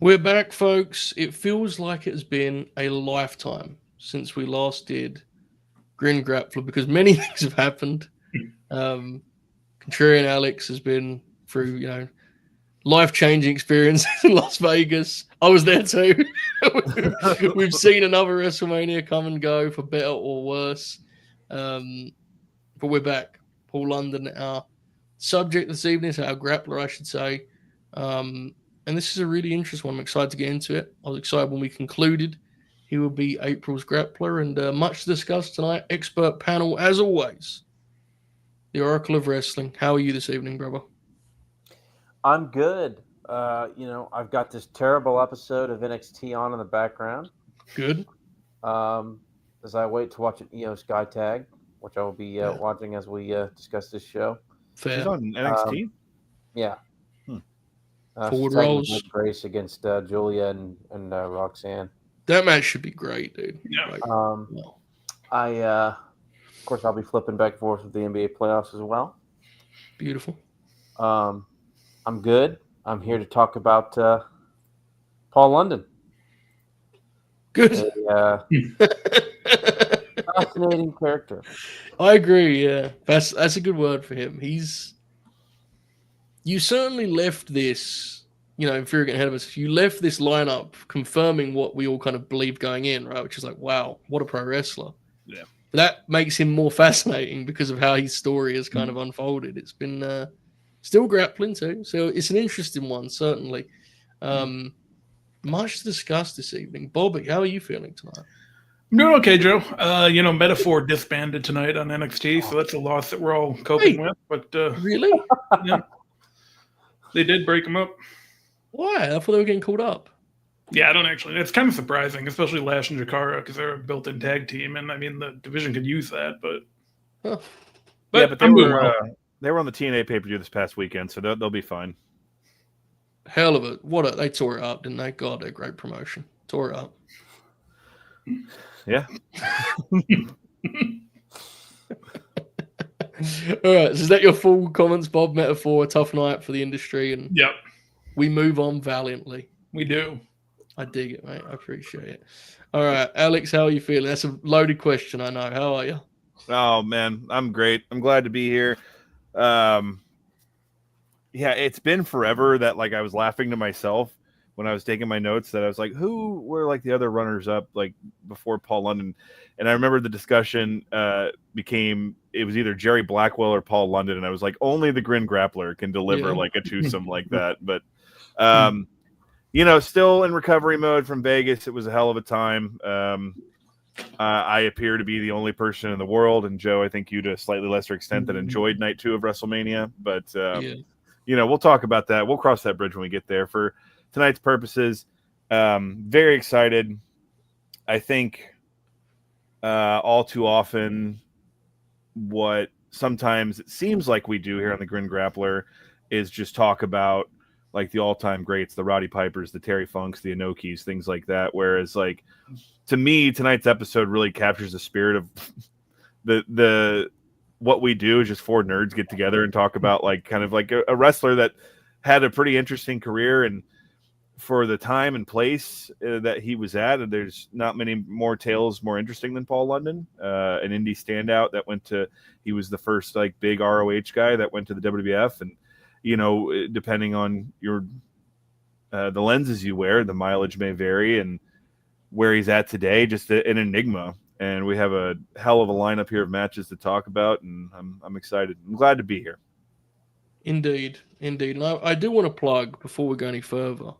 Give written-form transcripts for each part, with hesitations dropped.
We're back, folks. It feels like it has been a lifetime since we last did Grin Grappler because many things have happened. Contrarian Alex has been through, life-changing experiences in Las Vegas. I was there too. We've seen another WrestleMania come and go for better or worse. But we're back. Paul London, our subject this evening, is our grappler, I should say. And this is a really interesting one. I'm excited to get into it. I was excited when we concluded he will be April's grappler, and much to discuss tonight. Expert panel, as always. The Oracle of Wrestling. How are you this evening, brother? I'm good. I've got this terrible episode of NXT on in the background. Good. As I wait to watch an Io Sky Tag, which I will be watching as we discuss this show. Fair. She's on NXT? Yeah. Forward rolls. Grace against Julia and Roxanne. That match should be great, dude. Yeah. Of course, I'll be flipping back and forth with the NBA playoffs as well. Beautiful. I'm good. I'm here to talk about Paul London. Good. Fascinating character. I agree. Yeah, that's a good word for him. You certainly left this, if you're getting ahead of us, you left this lineup confirming what we all kind of believed going in, right? Which is like, wow, what a pro wrestler. Yeah. But that makes him more fascinating because of how his story has kind of unfolded. It's been still grappling too, so it's an interesting one, certainly. Much to discuss this evening. Bobby, how are you feeling tonight? I'm doing okay, Joe. Metaphor disbanded tonight on NXT, so that's a loss that we're all coping with. But really? Yeah. They did break them up. Why? I thought they were getting called up. Yeah, I don't actually. It's kind of surprising, especially Lash and Jakara, because they're a built-in tag team, and I mean the division could use that. But But they were on the TNA pay-per-view this past weekend, so they'll be fine. Hell of it! They tore it up, didn't they? God, they're great promotion. Tore it up. Yeah. All right, so is that your full comments, Bob? Metaphor, a tough night for the industry, and yep, we move on valiantly. We do. I dig it, mate. I appreciate it. All right, Alex, how are you feeling? That's a loaded question, I know. How are you? Oh man, I'm great. I'm glad to be here. Yeah, it's been forever that I was laughing to myself when I was taking my notes that I was like, who were the other runners up before Paul London? And I remember the discussion became it was either Jerry Blackwell or Paul London, and I was like, only the Grin Grappler can deliver a twosome like that. But still in recovery mode from Vegas. It was a hell of a time. I appear to be the only person in the world, and Joe, I think you to a slightly lesser extent that enjoyed night 2 of WrestleMania. But we'll talk about that. We'll cross that bridge when we get there. For tonight's purposes, very excited. I think all too often what sometimes it seems like we do here on the Grin Grappler is just talk about the all-time greats, the Roddy Pipers, the Terry Funks, the Inokis, things like that. Whereas to me, tonight's episode really captures the spirit of the what we do is just 4 nerds get together and talk about a wrestler that had a pretty interesting career, and for the time and place that he was at, and there's not many more tales more interesting than Paul London, an indie standout that he was the first big ROH guy that went to the WWF, and depending on your the lenses you wear, the mileage may vary, and where he's at today, just an enigma. And we have a hell of a lineup here of matches to talk about, and I'm excited. I'm glad to be here. Indeed. And I do want to plug, before we go any further,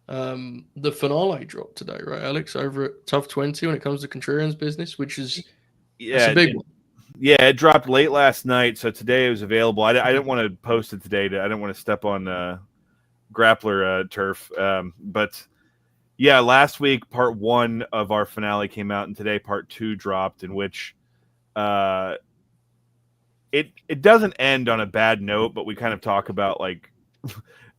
the finale dropped today, right, Alex, over at Tough 20 when it comes to Contrarian's business, which is a big one. Yeah, it dropped late last night, so today it was available. I didn't want to post it today. I didn't want to step on Grappler turf. But yeah, last week part 1 of our finale came out, and today part 2 dropped, in which it doesn't end on a bad note, but we kind of talk about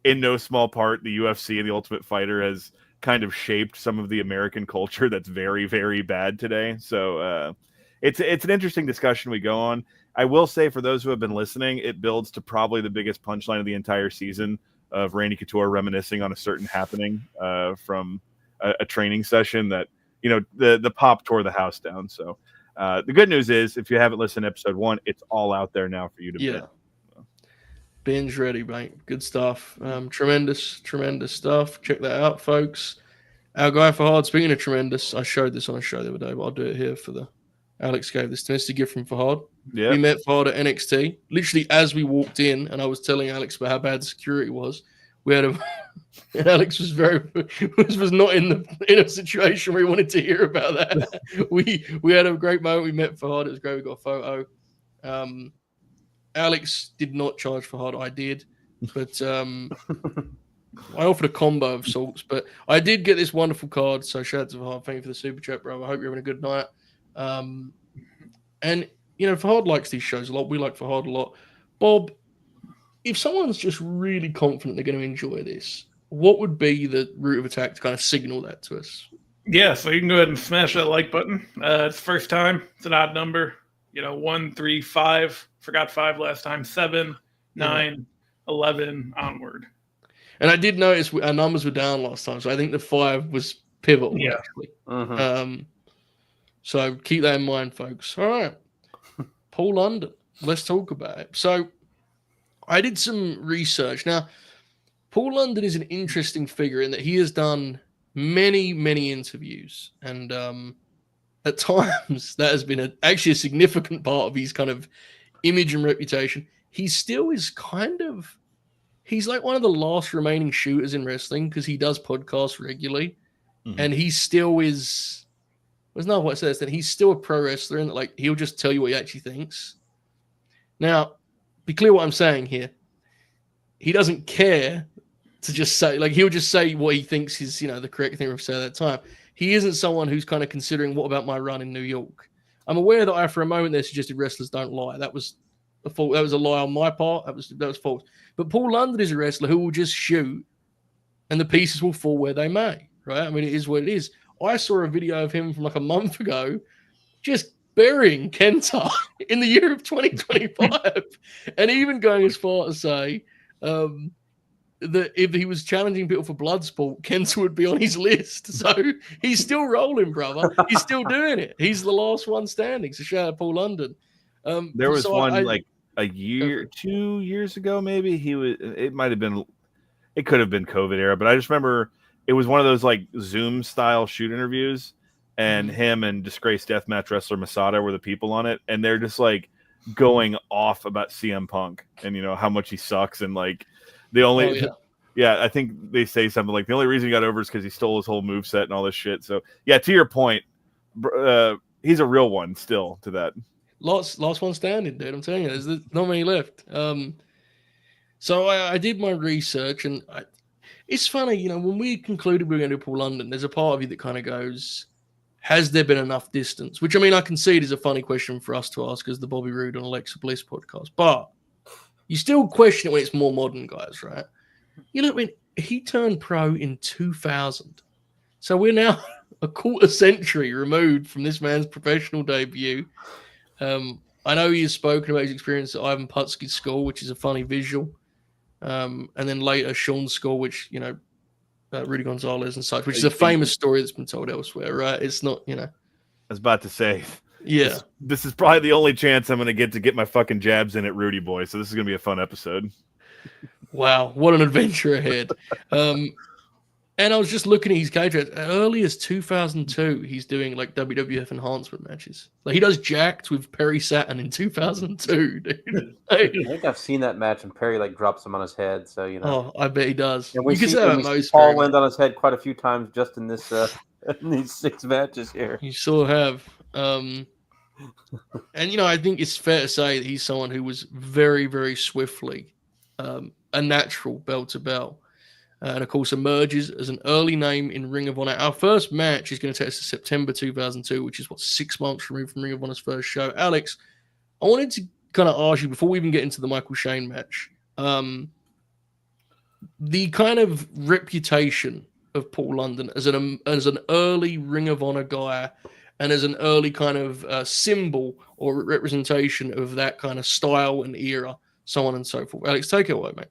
in no small part the UFC and the Ultimate Fighter has kind of shaped some of the American culture that's very, very bad today. So it's an interesting discussion we go on. I will say, for those who have been listening, it builds to probably the biggest punchline of the entire season of Randy Couture reminiscing on a certain happening from a training session that, the pop tore the house down. So the good news is, if you haven't listened to episode 1, it's all out there now for you to binge. Binge ready, mate. Good stuff. Tremendous stuff. Check that out, folks. Our guy for Fahad, speaking of tremendous, I showed this on a show the other day, but I'll do it here Alex gave this to me. It's a gift from Fahad. Yeah. We met Fahad at NXT. Literally, as we walked in, and I was telling Alex about how bad the security was, we had and Alex was was not in a situation where he wanted to hear about that. We had a great moment. We met Fahad. It was great. We got a photo. Alex did not charge Fahad. I did, but I offered a combo of sorts. But I did get this wonderful card. So shout out to Fahad. Thank you for the super chat, bro. I hope you're having a good night. And Fahad likes these shows a lot. We like Fahad a lot. Bob, if someone's just really confident they're going to enjoy this, what would be the route of attack to kind of signal that to us? Yeah, so you can go ahead and smash that like button. It's the first time. It's an odd number. 1, 3, 5. Forgot 5 last time. 7, 9, 11, onward. And I did notice our numbers were down last time, so I think the 5 was pivotal, actually. Mm-hmm. So keep that in mind, folks. All right. Paul London. Let's talk about it. So I did some research. Now, Paul London is an interesting figure in that he has done many, many interviews. And at times, that has been actually a significant part of his kind of image and reputation. He still is he's like one of the last remaining shooters in wrestling because he does podcasts regularly. Mm-hmm. And he still is... There's not what says that he's still a pro wrestler and like he'll just tell you what he actually thinks. Now, be clear what I'm saying here. He doesn't care to just say, like, he'll just say what he thinks is, the correct thing to say at that time. He isn't someone who's kind of considering, what about my run in New York? I'm aware that I, for a moment there, suggested wrestlers don't lie. That was a fault. That was a lie on my part. That was false. But Paul London is a wrestler who will just shoot and the pieces will fall where they may, right? I mean, it is what it is. I saw a video of him from like a month ago just burying Kenta in the year of 2025 and even going as far to say that if he was challenging people for Bloodsport, Kenta would be on his list. So he's still rolling, brother. He's still doing it. He's the last one standing. So shout out Paul London. There was like a year, 2 years ago, maybe it could have been COVID era, but I just remember it was one of those like Zoom style shoot interviews, and him and disgraced deathmatch wrestler Masada were the people on it, and they're just like going off about CM Punk and how much he sucks, and like the only I think they say something like the only reason he got over is because he stole his whole moveset and all this shit. So yeah, to your point, he's a real one still to that. Last one standing, dude. I'm telling you, there's not many left. So I did my research, and it's funny, when we concluded we were going to do Paul London, there's a part of you that kind of goes, has there been enough distance? Which, I mean, I concede is a funny question for us to ask as the Bobby Roode and Alexa Bliss podcast. But you still question it when it's more modern guys, right? He turned pro in 2000. So we're now a quarter century removed from this man's professional debut. I know he has spoken about his experience at Ivan Putski's school, which is a funny visual. And then later Sean's school, which, Rudy Gonzalez and such, which is a famous story that's been told elsewhere, right? It's not, I was about to say, yeah, this is probably the only chance I'm going to get my fucking jabs in at Rudy Boy. So this is going to be a fun episode. Wow, what an adventure ahead. And I was just looking at his cage as early as 2002. He's doing like WWF enhancement matches. Like he does Jacked with Perry Saturn in 2002. Dude. I think I've seen that match, and Perry like drops him on his head. So Oh, I bet he does. And we see Paul land on his head quite a few times just in this in these 6 matches here. You sure have. And I think it's fair to say that he's someone who was very, very swiftly a natural bell to bell. And of course emerges as an early name in Ring of Honor. Our first match is going to take us to September 2002, which is 6 months removed from Ring of Honor's first show. Alex, I wanted to kind of ask you before we even get into the Michael Shane match, the kind of reputation of Paul London as an early Ring of Honor guy and as an early kind of symbol or representation of that kind of style and era, so on and so forth. Alex, take it away, mate.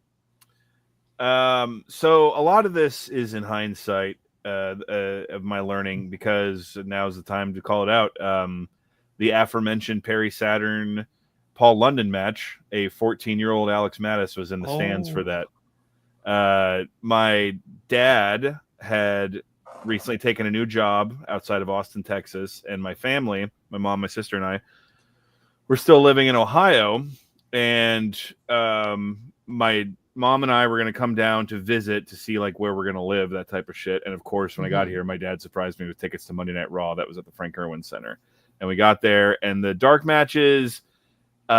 So a lot of this is in hindsight of my learning, because now's the time to call it out. The aforementioned Perry Saturn Paul London match, a 14-year-old Alex Mattis was in the stands for that. My dad had recently taken a new job outside of Austin, Texas, and my family, my mom, my sister, and I, were still living in Ohio, and my mom and I were going to come down to visit to see like where we're going to live, that type of shit. And of course, when I got here, my dad surprised me with tickets to Monday Night Raw. That was at the Frank Irwin Center. And we got there, and the dark matches, it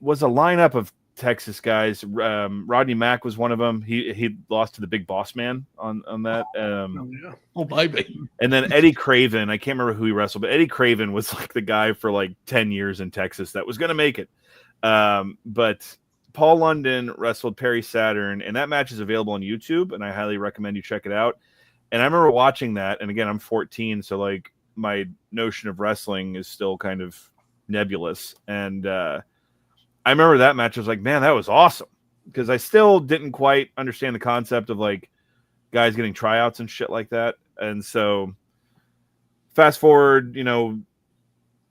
was a lineup of Texas guys. Rodney Mack was one of them. He lost to the Big Boss Man on that. Oh, baby. And then Eddie Craven, I can't remember who he wrestled, but Eddie Craven was like the guy for like 10 years in Texas that was going to make it. But Paul London wrestled Perry Saturn, and that match is available on YouTube, and I highly recommend you check it out. And I remember watching that, and again, I'm 14, so like my notion of wrestling is still kind of nebulous. And I remember that match. I was like, man, that was awesome, because I still didn't quite understand the concept of like guys getting tryouts and shit like that. And so fast forward,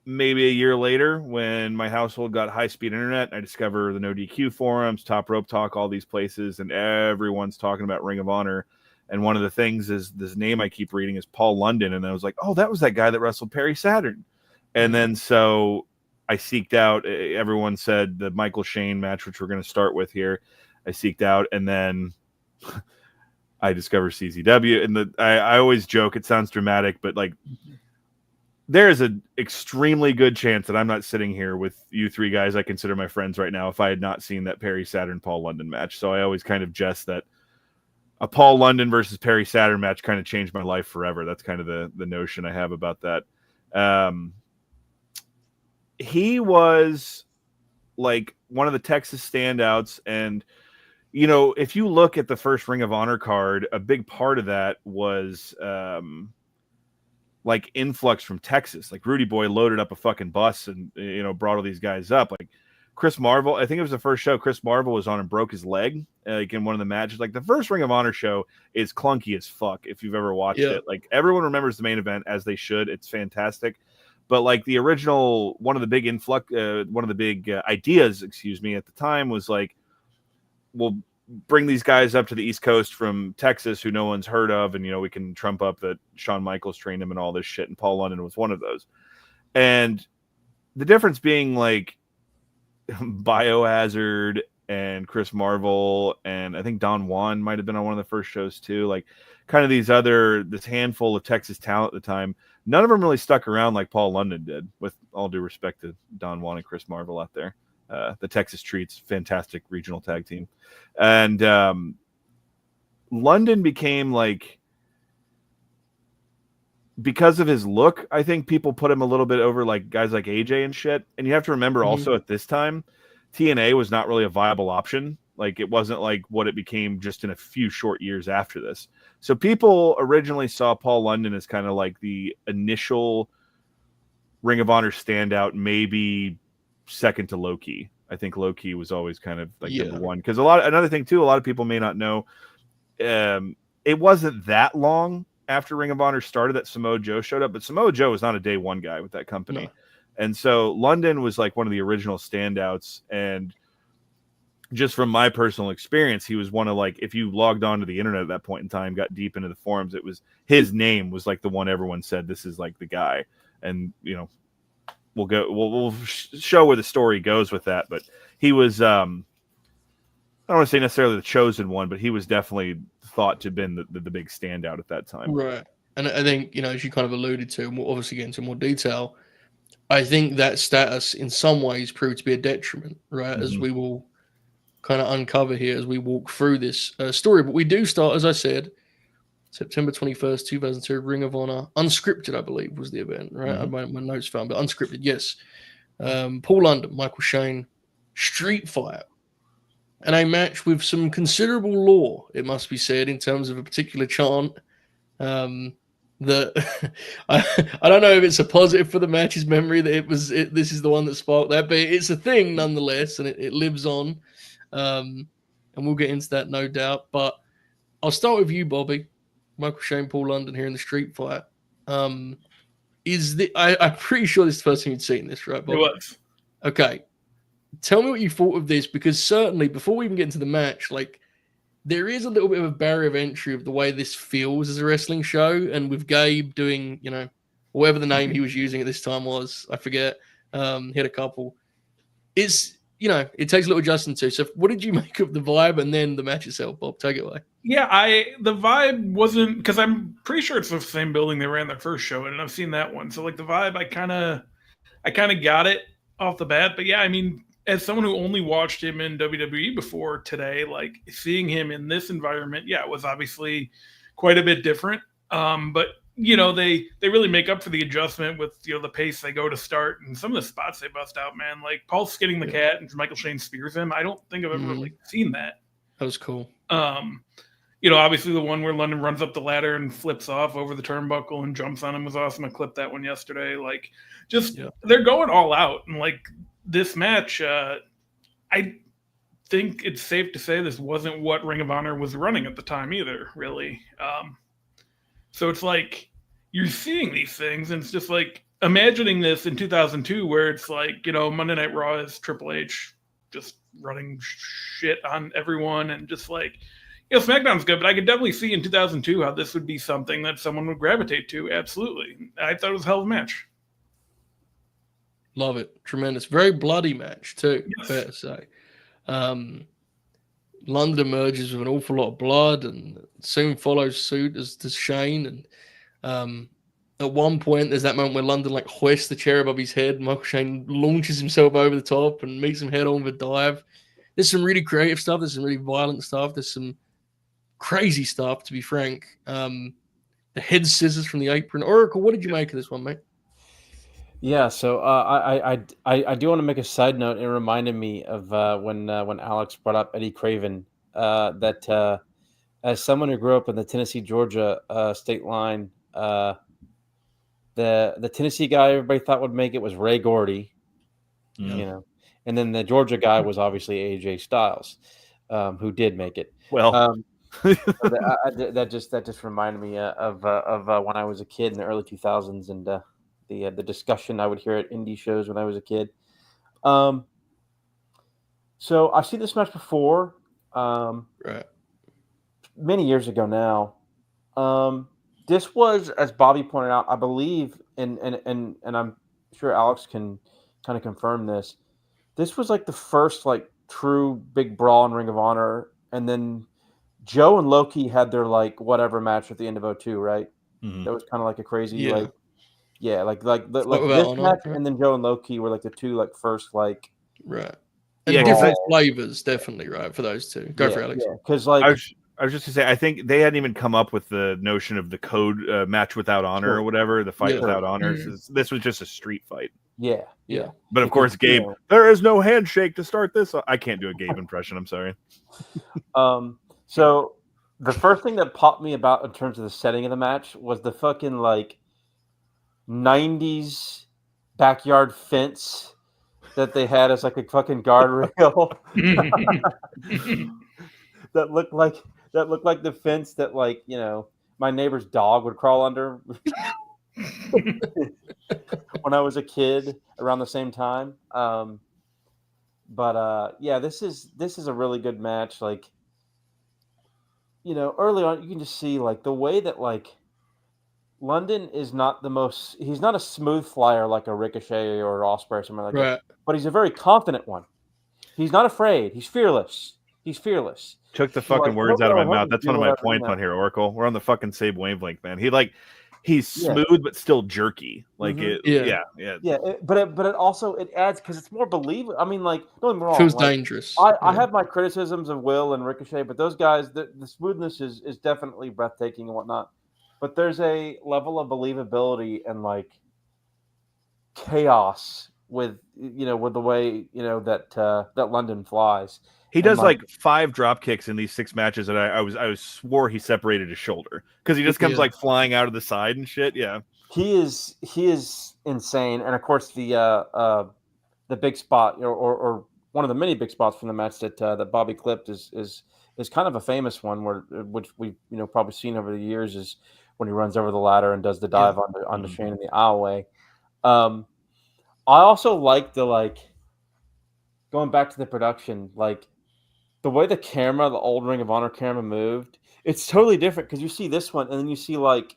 maybe a year later, when my household got high-speed internet, I discover the No DQ forums, Top Rope Talk, all these places, and everyone's talking about Ring of Honor. And one of the things is this name I keep reading is Paul London. And I was like, oh, that was that guy that wrestled Perry Saturn. And then so I seeked out, everyone said the Michael Shane match, which we're going to start with here, I seeked out, and then I discovered CZW. And I always joke, it sounds dramatic, but like, there is an extremely good chance that I'm not sitting here with you three guys I consider my friends right now if I had not seen that Perry Saturn Paul London match. So I always kind of jest that a Paul London versus Perry Saturn match kind of changed my life forever. That's kind of the notion I have about that. He was like one of the Texas standouts. And, if you look at the first Ring of Honor card, a big part of that was like influx from Texas. Like Rudy Boy loaded up a fucking bus and, brought all these guys up. Like Chris Marvel, I think it was the first show Chris Marvel was on and broke his leg like in one of the matches. Like the first Ring of Honor show is clunky as fuck if you've ever watched it. Like everyone remembers the main event, as they should. It's fantastic. But like the original, one of the big ideas, at the time was like, we'll bring these guys up to the East Coast from Texas who no one's heard of, and we can trump up that Shawn Michaels trained him and all this shit, and Paul London was one of those. And the difference being like Biohazard and Chris Marvel, and I think Don Juan might have been on one of the first shows too, like kind of this handful of Texas talent at the time. None of them really stuck around like Paul London did, with all due respect to Don Juan and Chris Marvel out there. The Texas Treats, fantastic regional tag team. And London became like, because of his look, I think people put him a little bit over like guys like AJ and shit. And you have to remember also at this time, TNA was not really a viable option. Like it wasn't like what it became just in a few short years after this. So people originally saw Paul London as kind of like the initial Ring of Honor standout, maybe second to Low-Ki. I think Low-Ki was always kind of like number one. Because another thing too, a lot of people may not know, it wasn't that long after Ring of Honor started that Samoa Joe showed up, but Samoa Joe was not a day one guy with that company. No. And so London was like one of the original standouts. And just from my personal experience, he was one of like, if you logged on to the internet at that point in time, got deep into the forums, it was his name was like the one everyone said, this is like the guy. And, we'll show where the story goes with that. But he was, I don't want to say necessarily the chosen one, but he was definitely thought to have been the big standout at that time. Right. And I think, as you kind of alluded to, and we'll obviously get into more detail, I think that status in some ways proved to be a detriment, right? As we will kind of uncover here as we walk through this story. But we do start, as I said, September 21st, 2002, Ring of Honor. Unscripted, I believe, was the event, right? I had my notes found, but unscripted, yes. Paul London, Michael Shane, Street Fight. And a match with some considerable lore, it must be said, in terms of a particular chant. That I don't know if it's a positive for the match's memory that this is the one that sparked that, but it's a thing nonetheless, and it lives on. and we'll get into that no doubt. But I'll start with you, Bobby. Michael Shane, Paul London here in the street fight. I'm pretty sure this is the first time you'd seen this, right, Bobby? It was. Okay. Tell me what you thought of this, because certainly before we even get into the match, like, there is a little bit of a barrier of entry of the way this feels as a wrestling show. And with Gabe doing, whatever the name he was using at this time was, I forget. He had a couple. It takes a little adjustment too. So what did you make of the vibe and then the match itself, Bob? Take it away. Yeah, the vibe wasn't, because I'm pretty sure it's the same building they ran their first show in, and I've seen that one. So like the vibe, I kind of got it off the bat. But yeah, I mean, as someone who only watched him in WWE before today, like seeing him in this environment, yeah, it was obviously quite a bit different. But they really make up for the adjustment with the pace they go to start and some of the spots they bust out, man. Like Paul skinning the cat and Michael Shane spears him. I don't think I've ever seen that. That was cool. Obviously the one where London runs up the ladder and flips off over the turnbuckle and jumps on him was awesome. I clipped that one yesterday. Like, they're going all out. And like this match, I think it's safe to say this wasn't what Ring of Honor was running at the time either, really. So it's like you're seeing these things, and it's just like imagining this in 2002, where it's like, Monday Night Raw is Triple H just running shit on everyone, and just like, SmackDown's good, but I could definitely see in 2002 how this would be something that someone would gravitate to. Absolutely. I thought it was a hell of a match. Love it. Tremendous. Very bloody match too, Yes. fair to say. London emerges with an awful lot of blood and soon follows suit as does Shane. And at one point, there's that moment where London like hoists the chair above his head. Michael Shane launches himself over the top and meets him head on with a dive. There's some really creative stuff. There's some really violent stuff. There's some crazy stuff, to be frank. The head scissors from the apron. Oracle, what did you make of this one, mate? Yeah, so I do want to make a side note. It reminded me of when Alex brought up Eddie Craven, that as someone who grew up in the Tennessee-Georgia state line, the Tennessee guy everybody thought would make it was Ray Gordy, and then the Georgia guy was obviously AJ Styles, who did make it. Well, that just reminded me of when I was a kid in the early 2000s and the discussion I would hear at indie shows when I was a kid. So I've seen this match before, Right. many years ago now. This was, as Bobby pointed out, I believe, and I'm sure Alex can kind of confirm this. This was like the first like true big brawl in Ring of Honor, and then Joe and Loki had their like whatever match at the end of 2002, right? Mhm. That was kind of like a crazy Yeah. like About this Honor, match, right? and then Joe and Loki were like the two like first like Right. And Yeah, 'cause different flavors, definitely, right, for those two. Go for it, Alex. because like I was just gonna say, I think they hadn't even come up with the notion of the code match without honor Sure. or whatever, the fight Yeah. without honor. Mhm. This was just a street fight. yeah. But of course, Gabe, Yeah. there is no handshake to start this. I can't do a Gabe impression. I'm sorry. So the first thing that popped me about in terms of the setting of the match was the fucking like 90s backyard fence that they had as like a fucking guardrail that looked like the fence that like my neighbor's dog would crawl under when I was a kid around the same time. But this is a really good match. Like, early on, you can just see like the way that like London is not he's not a smooth flyer like a Ricochet or Ospreay or something like Right. that, but he's a very confident one. He's not afraid. He's fearless. Took the fucking Like, words he'll out of go my ahead mouth. and That's do one of my whatever he points on wants. here, Oracle. We're on the fucking same wavelength, man. He's Yeah. smooth but still jerky. Like Mhm. Yeah. Yeah, but it also adds because it's more believable. I mean, like, don't get me wrong. Feels like, dangerous. I have my criticisms of Will and Ricochet, but those guys, the smoothness is definitely breathtaking and whatnot. But there's a level of believability and like chaos with the way that London flies. He And, does like 5 drop kicks in these 6 matches, and I swore he separated his shoulder because he just comes Yeah. like flying out of the side and shit. Yeah, he is insane, and of course the big spot or one of the many big spots from the match that that Bobby clipped is kind of a famous one, which we've probably seen over the years, is when he runs over the ladder and does the dive onto Shane in the aisleway. I also like going back to the production, like the way the old Ring of Honor camera moved. It's totally different because you see this one and then you see like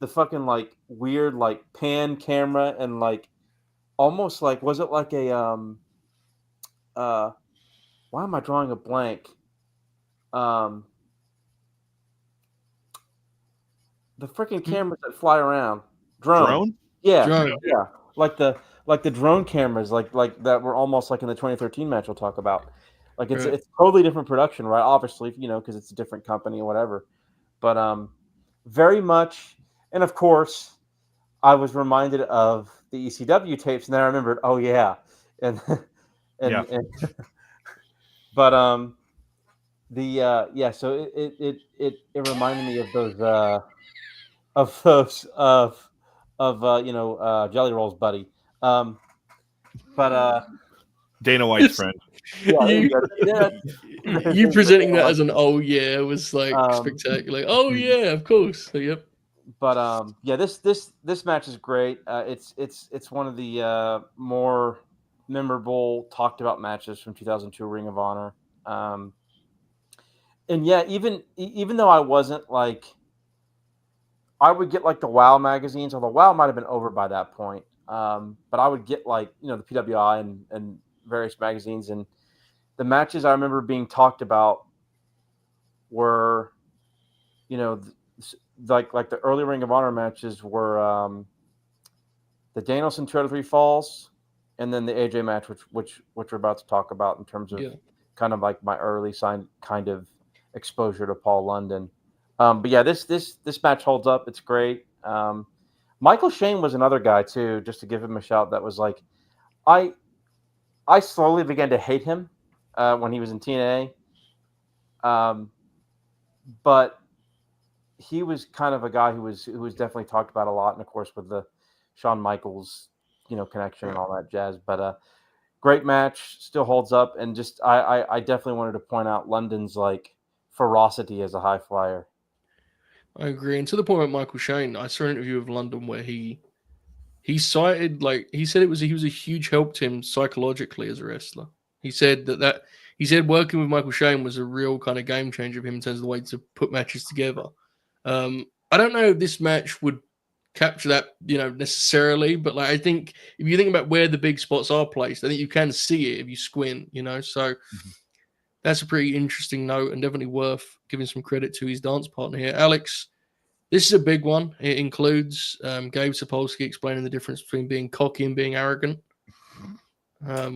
the fucking like weird like pan camera and like almost like, was it like a why am I drawing a blank? The freaking cameras that fly around. Drone? Yeah. Drone. Yeah. Like the drone cameras, like that were almost like in the 2013 match we'll talk about. Like it's totally different production, right? Obviously, because it's a different company or whatever. But very much, and of course, I was reminded of the ECW tapes, and then I remembered, oh yeah, and but so it reminded me of those Jelly Rolls, buddy. But Dana White's friend. You presenting that as an was like spectacular. Oh yeah, of course. Yep. But this match is great. It's one of the more memorable, talked about matches from 2002 Ring of Honor. And yeah, even though I wasn't like, I would get like the WOW magazines, although WOW might have been over by that point. But I would get like the PWI and various magazines, and the matches I remember being talked about were, like the early Ring of Honor matches were the Danielson 203 falls, and then the AJ match, which we're about to talk about in terms of kind of like my early kind of exposure to Paul London. But yeah, this match holds up. It's great. Michael Shane was another guy too, just to give him a shout. That was like, I slowly began to hate him when he was in TNA. But he was kind of a guy who was definitely talked about a lot, and of course with the Shawn Michaels, connection and all that jazz. But great match, still holds up, and just I definitely wanted to point out London's like ferocity as a high flyer. I agree, and to the point with Michael Shane, I saw an interview of London where he cited, like, he said he was a huge help to him psychologically as a wrestler. He said he said working with Michael Shane was a real kind of game changer for him in terms of the way to put matches together. I don't know if this match would capture that, necessarily, but like I think if you think about where the big spots are placed, I think you can see it if you squint, So that's a pretty interesting note and definitely worth giving some credit to his dance partner here, Alex. This is a big one. It includes Gabe Sapolsky explaining the difference between being cocky and being arrogant,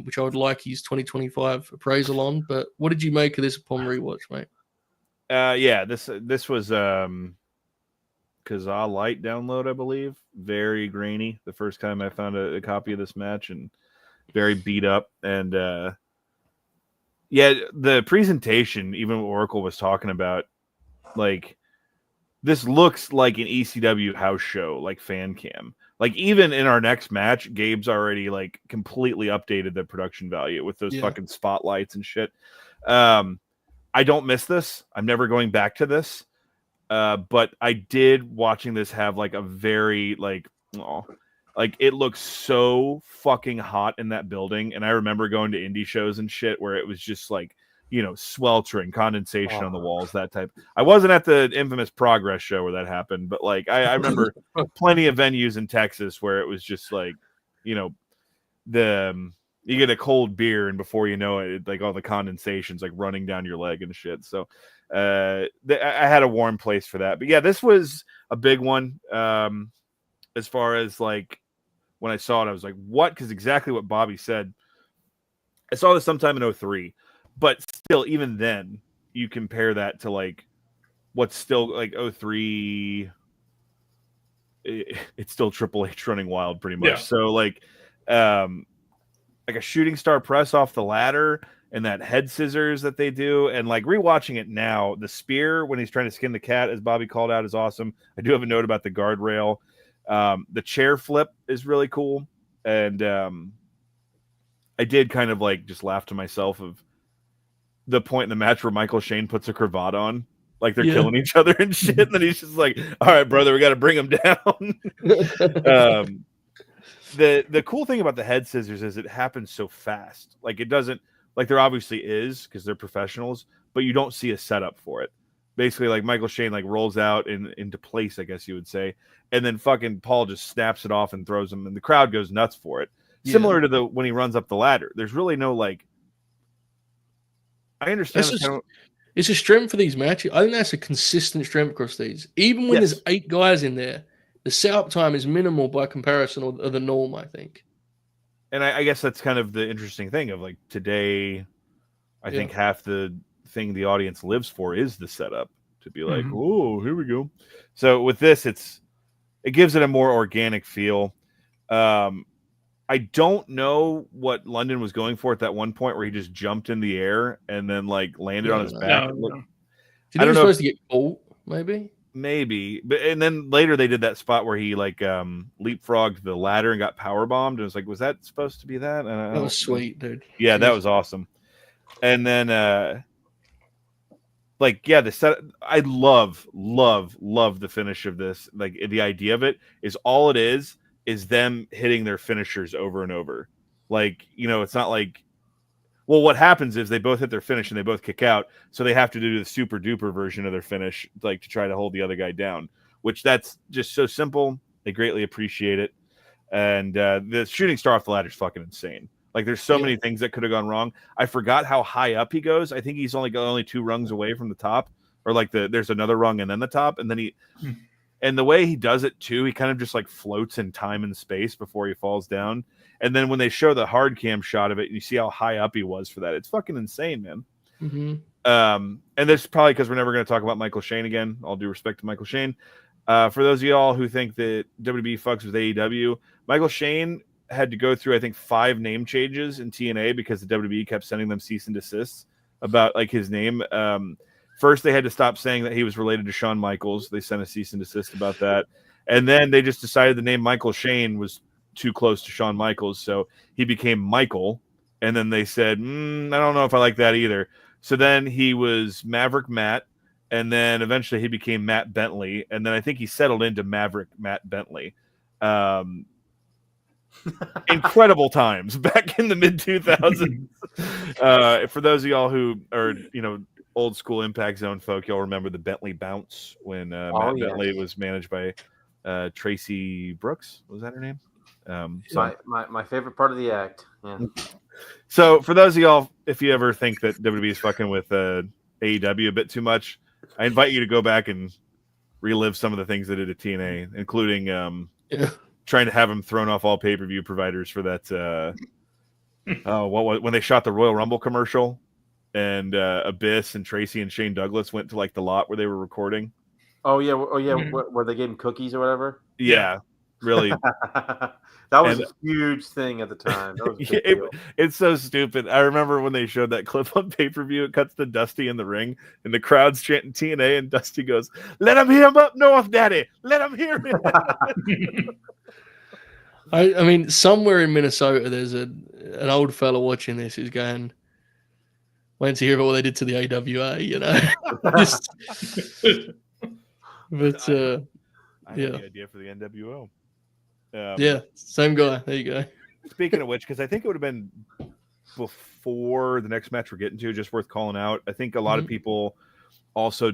which I would like his 2025 appraisal on. But what did you make of this upon rewatch, mate? This was Kazaa Light download, I believe. Very grainy. The first time I found a copy of this match, and very beat up. And the presentation, even what Oracle was talking about, like, this looks like an ECW house show, like fan cam. Like, even in our next match, Gabe's already like completely updated the production value with those fucking spotlights and shit. I don't miss this. I'm never going back to this. But I did, watching this, have like a very like it looks so fucking hot in that building. And I remember going to indie shows and shit where it was just like, sweltering, condensation on the walls, that type. I wasn't at the infamous Progress show where that happened, but like I remember plenty of venues in Texas where it was just like, you get a cold beer and before you know it, like all the condensation's like running down your leg and shit. So I had a warm place for that. But yeah, this was a big one. As far as like when I saw it, I was like, what? Because exactly what Bobby said. I saw this sometime in 2003. But still, even then, you compare that to like what's still like 2003. It's still Triple H running wild, pretty much. Yeah. So like a shooting star press off the ladder and that head scissors that they do, and like rewatching it now, the spear when he's trying to skin the cat, as Bobby called out, is awesome. I do have a note about the guardrail. The chair flip is really cool, and I did kind of like just laugh to myself of the point in the match where Michael Shane puts a cravat on, like they're killing each other and shit, and then he's just like, "All right, brother, we got to bring him down." The cool thing about the head scissors is it happens so fast. Like it doesn't, like there obviously is because they're professionals, but you don't see a setup for it. Basically, like Michael Shane like rolls out into place, I guess you would say, and then fucking Paul just snaps it off and throws him, and the crowd goes nuts for it. Similar to when he runs up the ladder. There's really no like. I understand. It's a strength for these matches. I think that's a consistent strength across these. Even when there's 8 guys in there, the setup time is minimal by comparison of the norm, I think. And I guess that's kind of the interesting thing of like today, I think half the thing the audience lives for is the setup to be like, oh, here we go. So with this, it gives it a more organic feel. I don't know what London was going for at that one point where he just jumped in the air and then like landed on his back. Did he was supposed to get caught, maybe? Maybe. But and then later they did that spot where he like leapfrogged the ladder and got power bombed. It was like, was that supposed to be that? That was sweet, dude. Yeah, that was awesome. And then the set, I love the finish of this. Like the idea of it is all it is them hitting their finishers over and over. Like, it's not like, well, what happens is they both hit their finish and they both kick out. So they have to do the super duper version of their finish, like to try to hold the other guy down, which that's just so simple. They greatly appreciate it. And the shooting star off the ladder is fucking insane. Like there's so many things that could have gone wrong. I forgot how high up he goes. I think he's only 2 rungs away from the top, or like there's another rung and then the top. And then and the way he does it too, he kind of just like floats in time and space before he falls down. And then when they show the hard cam shot of it, you see how high up he was for that. It's fucking insane, man. And this is probably because we're never going to talk about Michael Shane again. All due respect to Michael Shane. For those of y'all who think that WWE fucks with AEW, Michael Shane had to go through, I think, 5 name changes in TNA because the WWE kept sending them cease and desists about like his name. First, they had to stop saying that he was related to Shawn Michaels. They sent a cease and desist about that. And then they just decided the name Michael Shane was too close to Shawn Michaels, so he became Michael. And then they said, I don't know if I like that either. So then he was Maverick Matt, and then eventually he became Matt Bentley, and then I think he settled into Maverick Matt Bentley. Incredible times back in the mid 2000s. For those of y'all who are old school Impact Zone folk, you'll remember the Bentley Bounce when Bentley was managed by Tracy Brooks. Was that her name? My favorite part of the act. Yeah. So for those of y'all, if you ever think that WWE is fucking with AEW a bit too much, I invite you to go back and relive some of the things they did at TNA, including trying to have them thrown off all pay-per-view providers for that. When they shot the Royal Rumble commercial, and Abyss and Tracy and Shane Douglas went to like the lot where they were recording. Oh yeah, where they gave him cookies or whatever. Yeah, really. That was a huge thing at the time. That was a big deal. It's so stupid. I remember when they showed that clip on pay-per-view, it cuts to Dusty in the ring, and the crowd's chanting TNA, and Dusty goes, "Let him hear him up north, Daddy. Let him hear me." I mean, somewhere in Minnesota, there's an old fella watching this who's going, waiting to hear about what they did to the AWA, But I had the idea for the NWO. Same guy. There you go. Speaking of which, because I think it would have been before the next match we're getting to, just worth calling out. I think a lot of people also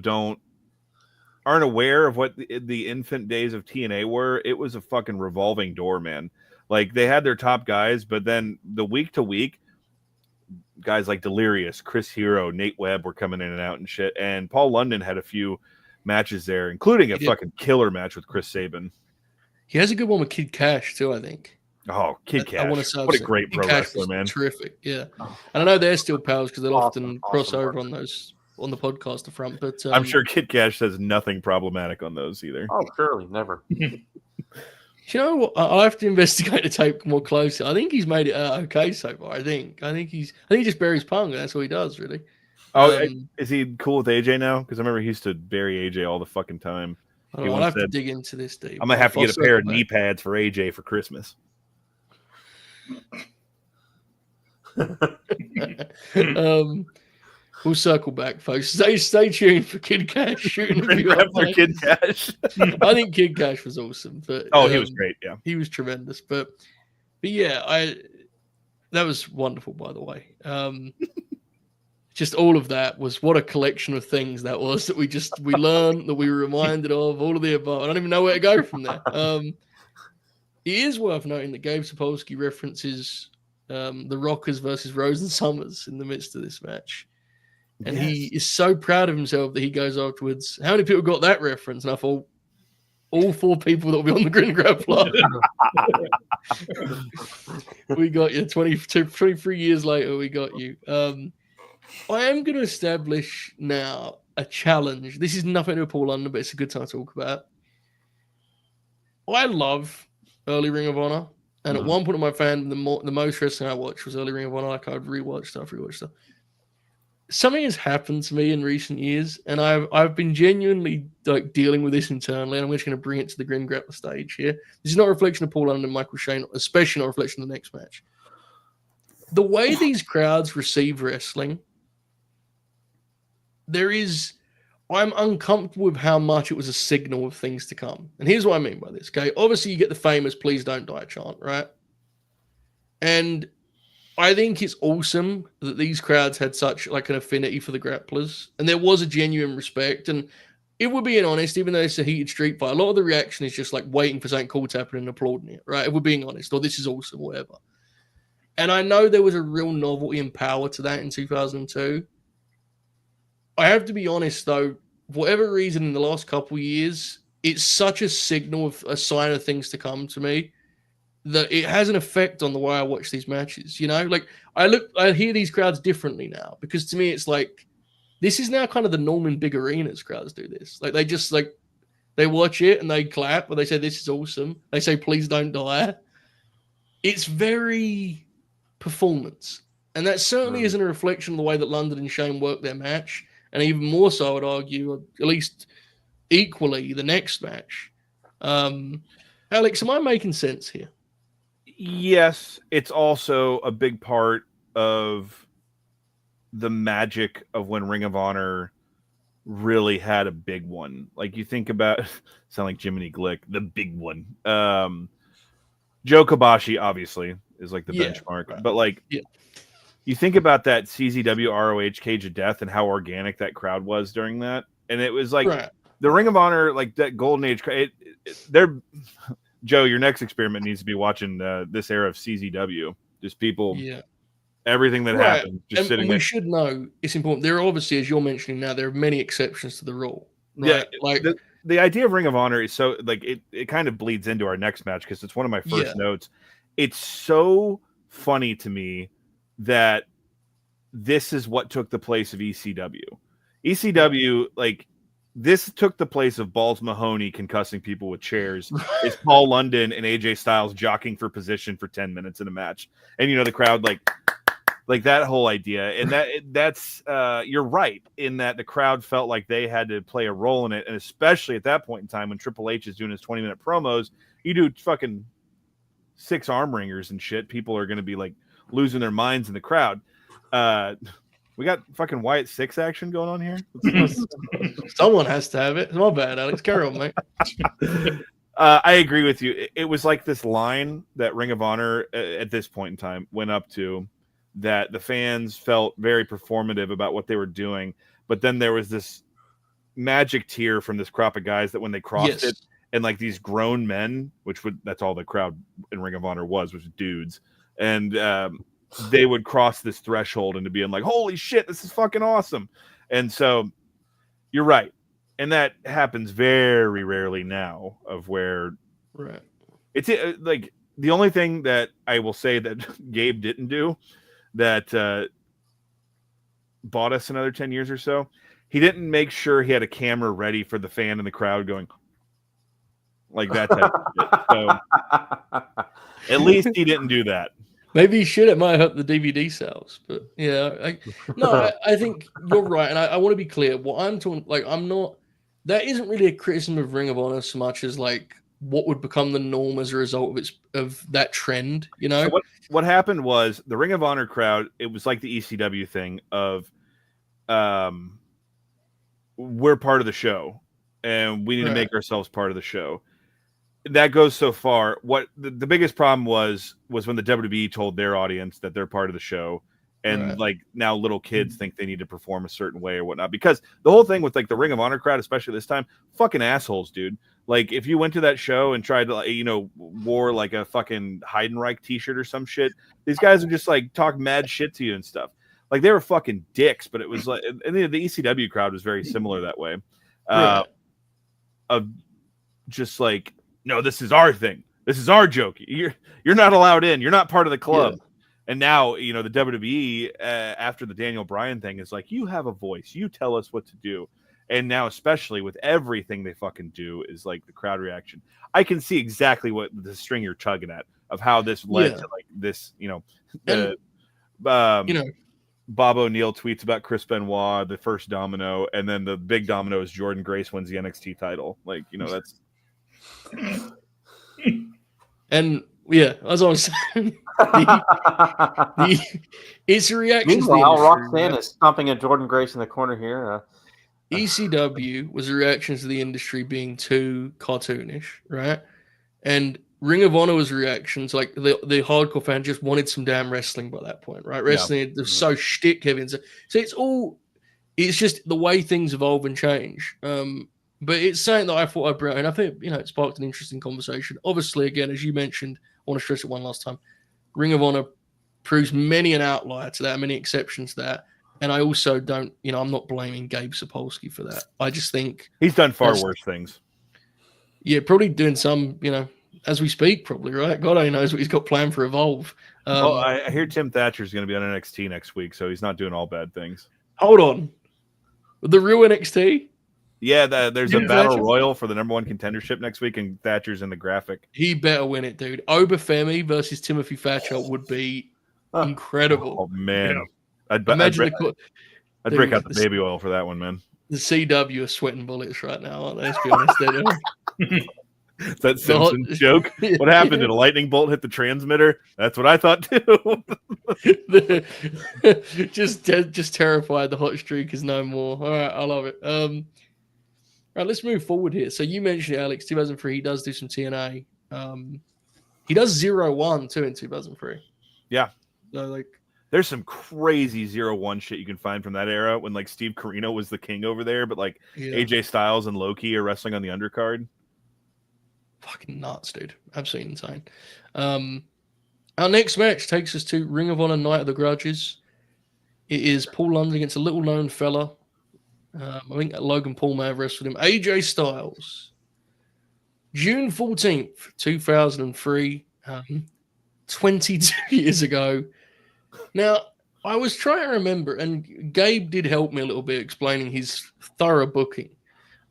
aren't aware of what the infant days of TNA were. It was a fucking revolving door, man. Like they had their top guys, but then the week to week, guys like Delirious, Chris Hero, Nate Webb were coming in and out and shit. And Paul London had a few matches there, including a fucking killer match with Chris Sabin. He has a good one with Kid Cash too, I think. Oh, Kid Cash! I want to say what a great pro wrestler, man! Terrific, yeah. And I know they're still pals because they'll often cross over on the podcast front. But I'm sure Kid Cash says nothing problematic on those either. Oh, surely never. You know what? I have to investigate the tape more closely. I think he's made it okay so far. I think he just buries Punk. That's what he does, really. Oh, is he cool with AJ now? Because I remember he used to bury AJ all the fucking time. I'll have to dig into this deep. I'm gonna have to get a pair of knee pads for AJ for Christmas. We'll circle back, folks. Stay tuned for Kid Cash shooting a few Grappler Kid Cash. I think Kid Cash was awesome, but he was great. Yeah, he was tremendous. But yeah, that was wonderful, by the way. Just all of that was what a collection of things that was that we learned, that we were reminded of, all of the above. I don't even know where to go from there. It is worth noting that Gabe Sapolsky references the Rockers versus Rose and Summers in the midst of this match. And he is so proud of himself that he goes afterwards. How many people got that reference? And I thought, all 4 people that will be on the Grin Grappler. We got you. 23 years later, we got you. I am going to establish now a challenge. This is nothing to do with Paul London, but it's a good time to talk about. I love early Ring of Honor. And at one point in my fandom, the most wrestling I watched was early Ring of Honor. Like I'd rewatch stuff. Something has happened to me in recent years, and I've been genuinely like dealing with this internally, and I'm just going to bring it to the Grin Grappler stage here. This is not a reflection of Paul London and Michael Shane, especially not a reflection of the next match. The way these crowds receive wrestling, I'm uncomfortable with how much it was a signal of things to come. And here's what I mean by this, okay? Obviously, you get the famous "Please Don't Die" chant, right? And I think it's awesome that these crowds had such like an affinity for the grapplers, and there was a genuine respect. And if we're being honest, even though it's a heated street fight, a lot of the reaction is just like waiting for something cool to happen and applauding it, right? If we're being honest, or this is awesome, or whatever. And I know there was a real novelty and power to that in 2002. I have to be honest, though, for whatever reason, in the last couple of years, it's such a signal of a sign of things to come to me that it has an effect on the way I watch these matches. You know, like I hear these crowds differently now, because to me, it's like, this is now kind of the norm in big arenas. Crowds do this. Like they just like, they watch it and they clap, or they say, "This is awesome." They say, "Please don't die." It's very performance. And that certainly isn't a reflection of the way that London and Shane work their match. And even more so, I would argue, or at least equally, the next match. Alex, am I making sense here? Yes, it's also a big part of the magic of when Ring of Honor really had a big one. Like you think about, sound like Jiminy Glick, the big one. Joe Kobashi obviously is like the benchmark, right. But like you think about that CZW ROH Cage of Death and how organic that crowd was during that, and it was like the Ring of Honor, like that golden age. They're Joe, your next experiment needs to be watching this era of CZW. Just people, everything that happens, just sitting. And we should know it's important. There are obviously, as you're mentioning now, there are many exceptions to the rule. Right? Yeah, like the idea of Ring of Honor is so like it kind of bleeds into our next match because it's one of my first notes. It's so funny to me that this is what took the place of ECW. ECW, like. This took the place of Balls Mahoney concussing people with chairs. It's Paul London and AJ Styles jockeying for position for 10 minutes in a match. And, you know, the crowd, like that whole idea. And that's you're right in that the crowd felt like they had to play a role in it. And especially at that point in time when Triple H is doing his 20-minute promos, you do fucking 6 arm ringers and shit. People are going to be like losing their minds in the crowd. We got fucking Wyatt 6 action going on here. Someone has to have it. It's my bad, Alex. Carry on, mate. I agree with you. It was like this line that Ring of Honor at this point in time went up to that the fans felt very performative about what they were doing. But then there was this magic tear from this crop of guys that when they crossed it, and like these grown men, that's all the crowd in Ring of Honor was dudes. And they would cross this threshold into being like, holy shit, this is fucking awesome. And so you're right. And that happens very rarely now of where it's like the only thing that I will say that Gabe didn't do that bought us another 10 years or so. He didn't make sure he had a camera ready for the fan in the crowd going like that type of shit. So at least he didn't do that. Maybe he should. It might help the DVD sales, but I think you're right, and I want to be clear. What I'm talking, like, I'm not. That isn't really a criticism of Ring of Honor so much as like what would become the norm as a result of that trend. You know, so what happened was the Ring of Honor crowd. It was like the ECW thing of, we're part of the show, and we need to make ourselves part of the show. That goes so far. What the biggest problem was when the WWE told their audience that they're part of the show, and like now little kids think they need to perform a certain way or whatnot. Because the whole thing with like the Ring of Honor crowd, especially this time, fucking assholes, dude. Like if you went to that show and tried to, wore like a fucking Heidenreich t-shirt or some shit, these guys would just like talk mad shit to you and stuff. Like they were fucking dicks. But it was like, and the ECW crowd was very similar that way. Of just like, no, this is our thing. This is our joke. You're not allowed in. You're not part of the club. Yeah. And now, the WWE, after the Daniel Bryan thing, is like, you have a voice. You tell us what to do. And now, especially with everything they fucking do, is like the crowd reaction. I can see exactly what the string you're tugging at of how this led to like this, Bob O'Neill tweets about Chris Benoit, the first domino, and then the big domino is Jordan Grace wins the NXT title. Like, that's. And as I was saying, it's a reaction. Meanwhile, Roxanne is stomping at Jordan Grace in the corner here. ECW was a reaction to the industry being too cartoonish, right? And Ring of Honor was reactions like the hardcore fan just wanted some damn wrestling by that point, right? Wrestling was so shtick heavy, and so it's just the way things evolve and change. But it's something that I thought I'd bring, and I think it sparked an interesting conversation. Obviously, again, as you mentioned, I want to stress it one last time. Ring of Honor proves many an outlier to that, many exceptions to that. And I also don't, I'm not blaming Gabe Sapolsky for that. I just think he's done far worse things. Yeah, probably doing some, as we speak, probably, right? God only knows what he's got planned for Evolve. I hear Tim Thatcher's going to be on NXT next week, so he's not doing all bad things. Hold on. The real NXT? Yeah, there's a battle royal for the #1 contendership next week, and Thatcher's in the graphic. He better win it, dude. Obafemi versus Timothy Thatcher would be incredible. Oh, man. I'd break out the baby oil for that one, man. The CW are sweating bullets right now, aren't they? Let's be honest. That Simpsons joke. What happened? Did a lightning bolt hit the transmitter? That's what I thought too. just terrified. The hot streak is no more. All right, I love it. All right, let's move forward here. So you mentioned Alex, 2003. He does do some TNA. He does 0-1 too in 2003. Yeah. So there's some crazy 0-1 shit you can find from that era when like Steve Corino was the king over there, but like AJ Styles and Loki are wrestling on the undercard. Fucking nuts, dude. Absolutely insane. Our next match takes us to Ring of Honor Night of the Grudges. It is Paul London against a little known fella. I think Logan Paul may have wrestled him. AJ Styles. June 14th, 2003. 22 years ago. Now, I was trying to remember, and Gabe did help me a little bit explaining his thorough booking.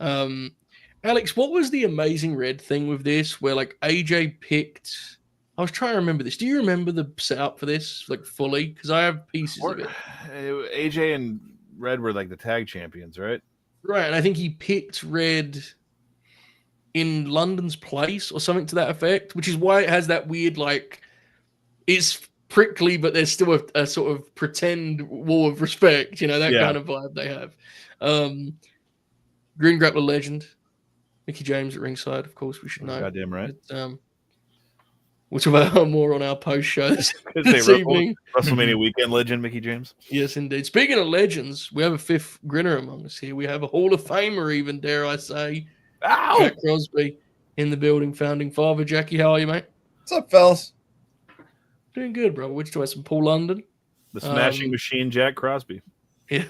Alex, what was the Amazing Red thing with this where like AJ picked... I was trying to remember this. Do you remember the setup for this like fully? Because I have pieces of it. AJ and Red were like the tag champions, right? Right, and I think he picked Red in London's place or something to that effect, which is why it has that weird like... It's prickly, but there's still a sort of pretend wall of respect, that kind of vibe they have. Grin Grappler legend, Mickey James at ringside, of course, we should know. Goddamn right. But, we'll talk about more on our post show this evening. WrestleMania weekend legend, Mickey James. Yes, indeed. Speaking of legends, we have a fifth grinner among us here. We have a Hall of Famer, even dare I say. Ow! Jack Crosby in the building, founding father. Jackie, how are you, mate? What's up, fellas? Doing good, bro. Which do I some Paul London? The smashing machine, Jack Crosby. Yeah.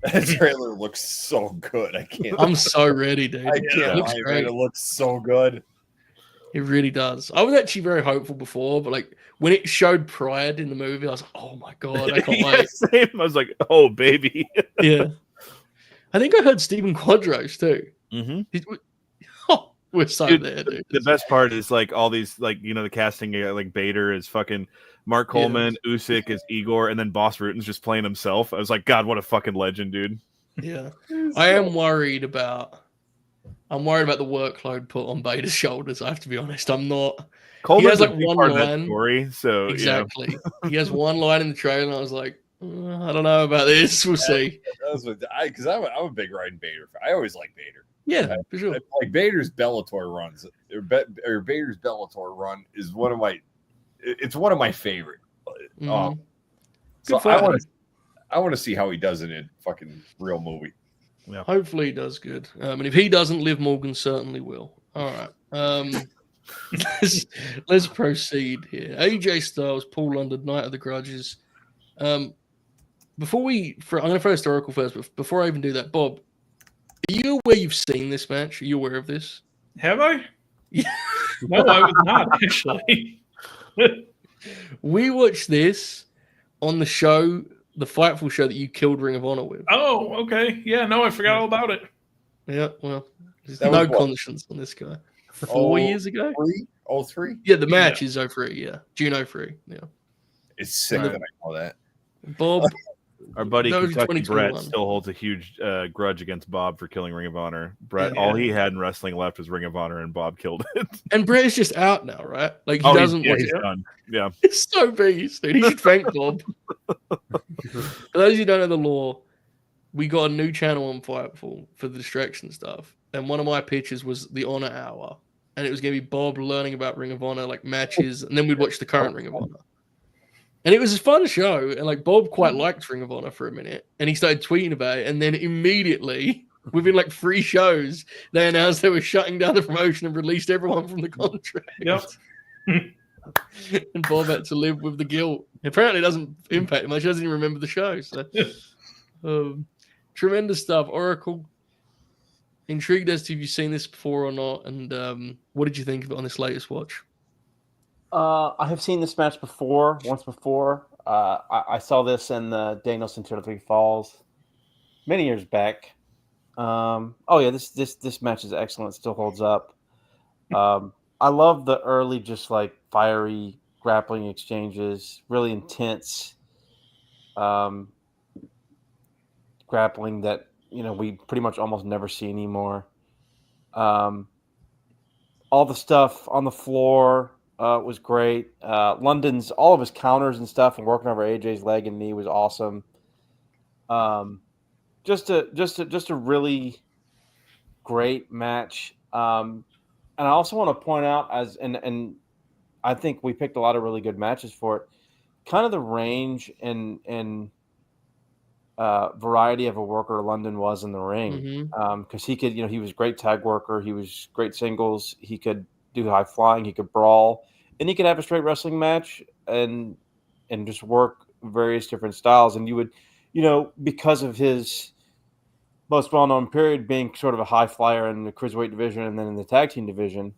That trailer looks so good. I can't. I'm so ready, dude. I can't. It looks so good. It really does. I was actually very hopeful before, but like when it showed Pride in the movie, I was like, "Oh my god, I can't wait!" Same. I was like, "Oh baby." Yeah. I think I heard Stephen Quadros too. Mm-hmm. We're so there, dude. The best part is like all these, like the casting, like Bader is fucking Mark Coleman, Usyk is Igor, and then Boss Rutan's just playing himself. I was like, God, what a fucking legend, dude. Yeah, I am worried about I'm worried about the workload put on Bader's shoulders. I have to be honest. I'm not. Coleman's like a big one part of that line. story, so Exactly. He has one line in the trailer, and I was like, I don't know about this. We'll see. That's what because I'm a big Ryan Bader fan. I always like Bader. Yeah, for sure. Like Bader's Bellator runs, or Bader's Bellator run is one of my. It's one of my favorite. Mhm. So fight. I want to see how he does in a fucking real movie. Yeah. Hopefully he does good. And if he doesn't, Liv Morgan certainly will. All right. Let's proceed here. AJ Styles, Paul London, Night of the Grudges. I'm going to throw historical first, but before I even do that, Bob, are you aware you've seen this match? Are you aware of this? Have I? Yeah. No, I was not actually. We watched this on the show, the Fightful show that you killed Ring of Honor with. Oh, okay. Yeah, no, I forgot all about it. Yeah, well, there's That no was what? conscience on this guy. 4 years ago? 03? Yeah, the match is 03, yeah. June 03, yeah. It's sick that I know that. Bob, Our buddy That was Kentucky Brett 2021. still holds a huge grudge against Bob for killing Ring of Honor. Brett, Yeah. all he had in wrestling left was Ring of Honor, and Bob killed it. and Brett is just out now, right? Like, he doesn't watch he's it. done. Yeah. It's so beast, dude. He should thank Bob. For those who don't know the law, we got a new channel on Fightful for the distraction stuff. And one of my pitches was the Honor Hour. And it was going to be Bob learning about Ring of Honor, like matches. And then we'd watch the current Ring of Honor. And it was a fun show. And like Bob quite liked Ring of Honor for a minute. And he started tweeting about it. And then immediately, within like 3 shows, they announced they were shutting down the promotion and released everyone from the contract. Yep. And Bob had to live with the guilt. Apparently, it doesn't impact much. He doesn't even remember the show. So, tremendous stuff. Oracle, intrigued as to if you've seen this before or not, and what did you think of it on this latest watch? I have seen this match once before. I saw this in the Danielson 203 Falls many years back. This match is excellent. Still holds up. I love the early, just like fiery grappling exchanges, really intense grappling that we pretty much almost never see anymore. All the stuff on the floor was great. London's all of his counters and stuff and working over AJ's leg and knee was awesome. Just a really great match. And I also want to point out, and I think we picked a lot of really good matches for it, kind of the range and variety of a worker London was in the ring. Because he could, he was a great tag worker. He was great singles. He could do high flying. He could brawl. And he could have a straight wrestling match and just work various different styles. And you would, because of his most well-known period being sort of a high flyer in the cruiserweight division and then in the tag team division,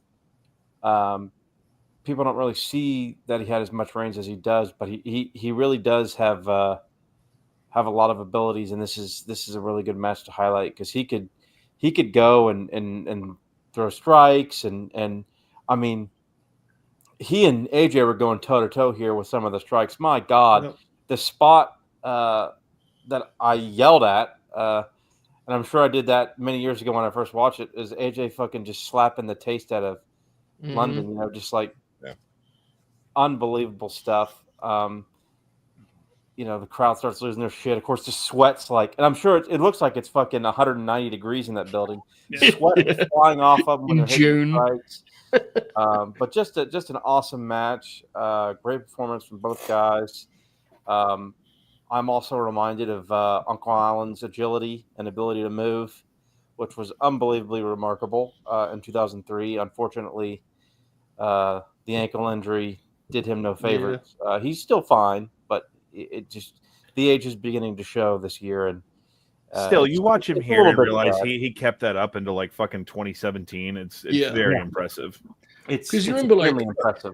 people don't really see that he had as much range as he does, but he really does have a lot of abilities, and this is a really good match to highlight because he could go and throw strikes and I mean he and AJ were going toe to toe here with some of the strikes. My God, the spot that I yelled at. And I'm sure I did that many years ago when I first watched it, is AJ fucking just slapping the taste out of London, just like unbelievable stuff. The crowd starts losing their shit. Of course, the sweat's like, and I'm sure it looks like it's fucking 190 degrees in that building. Sweat flying off of them when in June. But just an awesome match. Great performance from both guys. I'm also reminded of Uncle Alan's agility and ability to move, which was unbelievably remarkable in 2003. Unfortunately, the ankle injury did him no favors. Yeah. He's still fine, but it just the age is beginning to show this year. And still, you watch him here and realize he kept that up until like fucking 2017. It's very impressive. It's because you remember extremely impressive.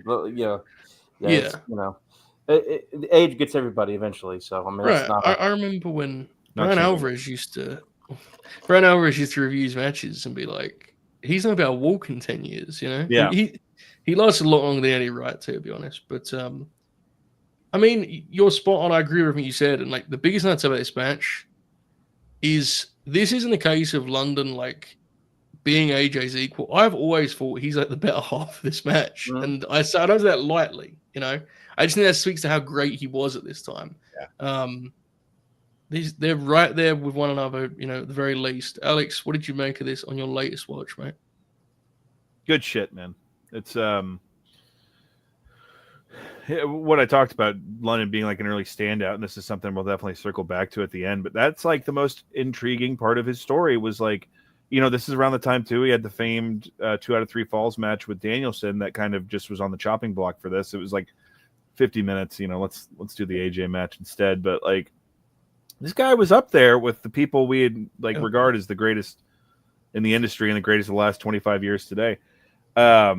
The age gets everybody eventually. So I mean, right. I remember when Brian Alvarez used to review his matches and be like, he's not about walk in 10 years, Yeah. He lasted a lot longer than Eddie Wright, to be honest. But I mean, you're spot on. I agree with everything you said. And like the biggest note about this match is this isn't a case of London like being AJ's equal, I've always thought he's like the better half of this match. And I don't say that lightly, you know. I just think that speaks to how great he was at this time. Yeah. They're right there with one another, you know, at the very least. Alex, what did you make of this on your latest watch, mate? Good shit, man. It's what I talked about, London being like an early standout, and this is something we'll definitely circle back to at the end. But that's like the most intriguing part of his story was like, you know, this is around the time too he had the famed 2 out of 3 falls match with Danielson that kind of just was on the chopping block for this. It was like 50 minutes, you know, let's do the AJ match instead. But like, this guy was up there with the people we had like regard as the greatest in the industry and the greatest of the last 25 years today. I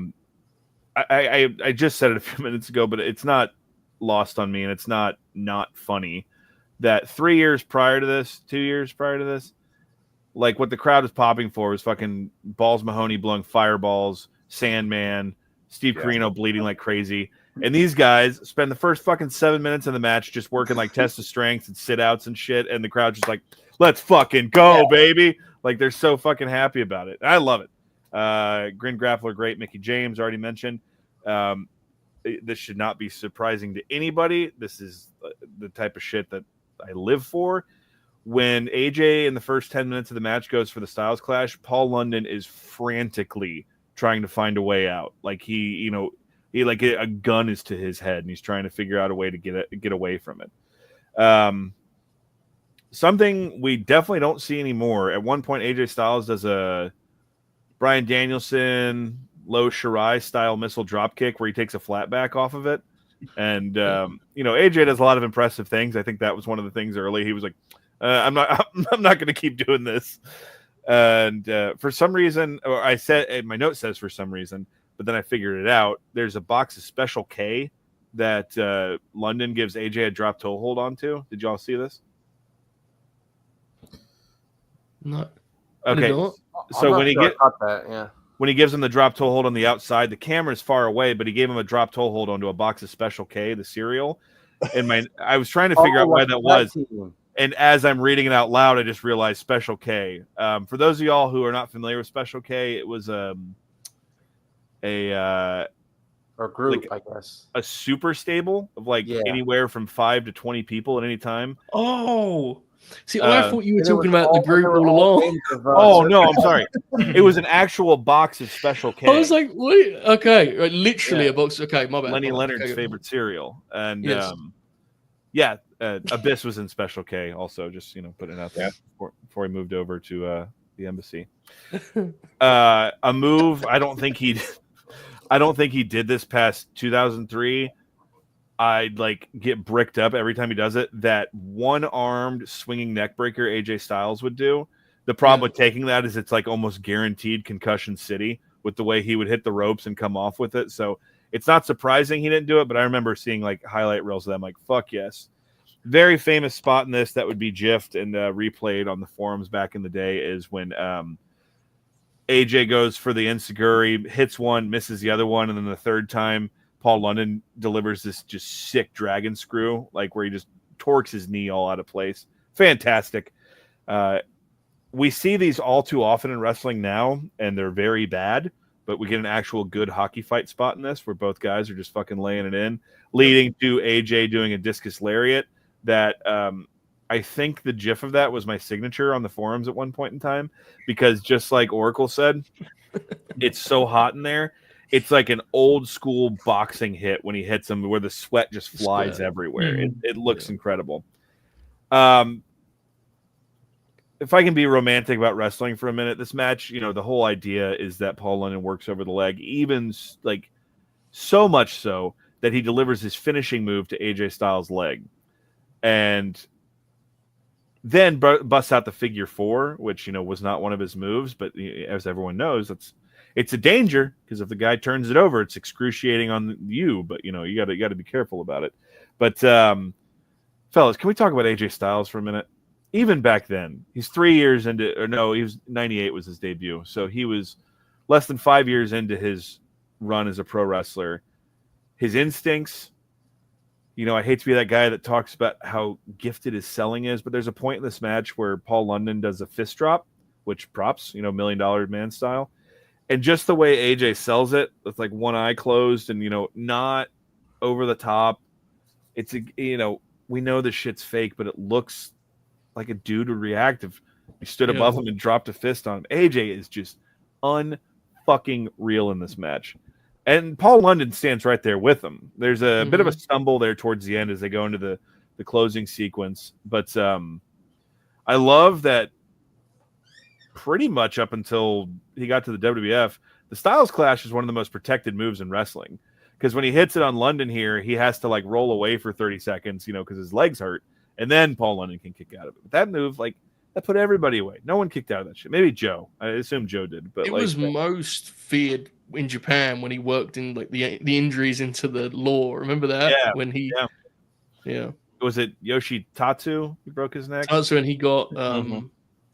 just said it a few minutes ago, but it's not lost on me, and it's not funny that 3 years prior to this, 2 years prior to this, like what the crowd was popping for was fucking Balls Mahoney blowing fireballs, Sandman, Steve Corino bleeding like crazy. And these guys spend the first fucking 7 minutes of the match just working like test of strength and sit outs and shit. And the crowd's just like, let's fucking go, baby. Like they're so fucking happy about it. I love it. Grin, Grappler, great. Mickey James already mentioned. This should not be surprising to anybody. This is the type of shit that I live for. When AJ in the first 10 minutes of the match goes for the Styles Clash, Paul London is frantically trying to find a way out. Like he like a gun is to his head, and he's trying to figure out a way to get away from it. Something we definitely don't see anymore. At one point, AJ Styles does a Bryan Danielson low Shirai style missile drop kick where he takes a flat back off of it. And you know, AJ does a lot of impressive things. I think that was one of the things early. He was like, I'm not going to keep doing this. And for some reason, or I said, my note says for some reason, but then I figured it out. There's a box of Special K that London gives AJ a drop toe hold onto. Did y'all see this? No. Okay. So when when he gives him the drop toe hold on the outside, the camera's far away, but he gave him a drop toe hold onto a box of Special K, the cereal. And I was trying to figure out why that was. And as I'm reading it out loud, I just realized Special K. For those of y'all who are not familiar with Special K, it was or group, like I guess, a super stable of like anywhere from 5 to 20 people at any time. Oh, see, I thought you were talking about the group all along. Oh no, I'm sorry. It was an actual box of Special K. I was like, wait, okay, right, literally a box. Okay, my bad. Lenny Leonard's favorite cereal, and Abyss was in Special K also. Just putting it out there before he moved over to the embassy. A move. I don't think he did this past 2003. I'd like get bricked up every time he does it. That one-armed swinging neck breaker AJ Styles would do. The problem with taking that is it's like almost guaranteed concussion city with the way he would hit the ropes and come off with it. So it's not surprising he didn't do it, but I remember seeing like highlight reels of them. Like, fuck yes. Very famous spot in this that would be gifed and replayed on the forums back in the day is when AJ goes for the enziguri, hits one, misses the other one, and then the third time Paul London delivers this just sick dragon screw, like where he just torques his knee all out of place. Fantastic. We see these all too often in wrestling now, and they're very bad, but we get an actual good hockey fight spot in this where both guys are just fucking laying it in, leading to AJ doing a discus lariat that I think the gif of that was my signature on the forums at one point in time, because just like Oracle said, it's so hot in there. It's like an old school boxing hit when he hits him where the sweat just flies everywhere. It looks incredible. If I can be romantic about wrestling for a minute, this match, the whole idea is that Paul London works over the leg, even like so much so that he delivers his finishing move to AJ Styles' leg. And then busts out the figure 4, which, was not one of his moves. But as everyone knows, it's a danger because if the guy turns it over, it's excruciating on you. But you got to be careful about it. But fellas, can we talk about AJ Styles for a minute? Even back then, he's 3 years into, or no, he was 98 was his debut, so he was less than 5 years into his run as a pro wrestler. His instincts, I hate to be that guy that talks about how gifted his selling is, but there's a point in this match where Paul London does a fist drop which props, $1 million man style. And just the way AJ sells it, with like one eye closed and, not over the top. It's, we know this shit's fake, but it looks like a dude would react if you stood above him and dropped a fist on him. AJ is just unfucking real in this match. And Paul London stands right there with him. There's a bit of a stumble there towards the end as they go into the closing sequence. But I love that pretty much up until he got to the WWF, the Styles Clash is one of the most protected moves in wrestling. Because when he hits it on London here, he has to like roll away for 30 seconds, because his legs hurt. And then Paul London can kick out of it. But that move, that put everybody away. No one kicked out of that shit. Maybe Joe. I assume Joe did. But it was most feared in Japan when he worked in the injuries into the law. Remember that? Yeah. When he, yeah. Was it Yoshi Tatsu who broke his neck? Tatsu, and he got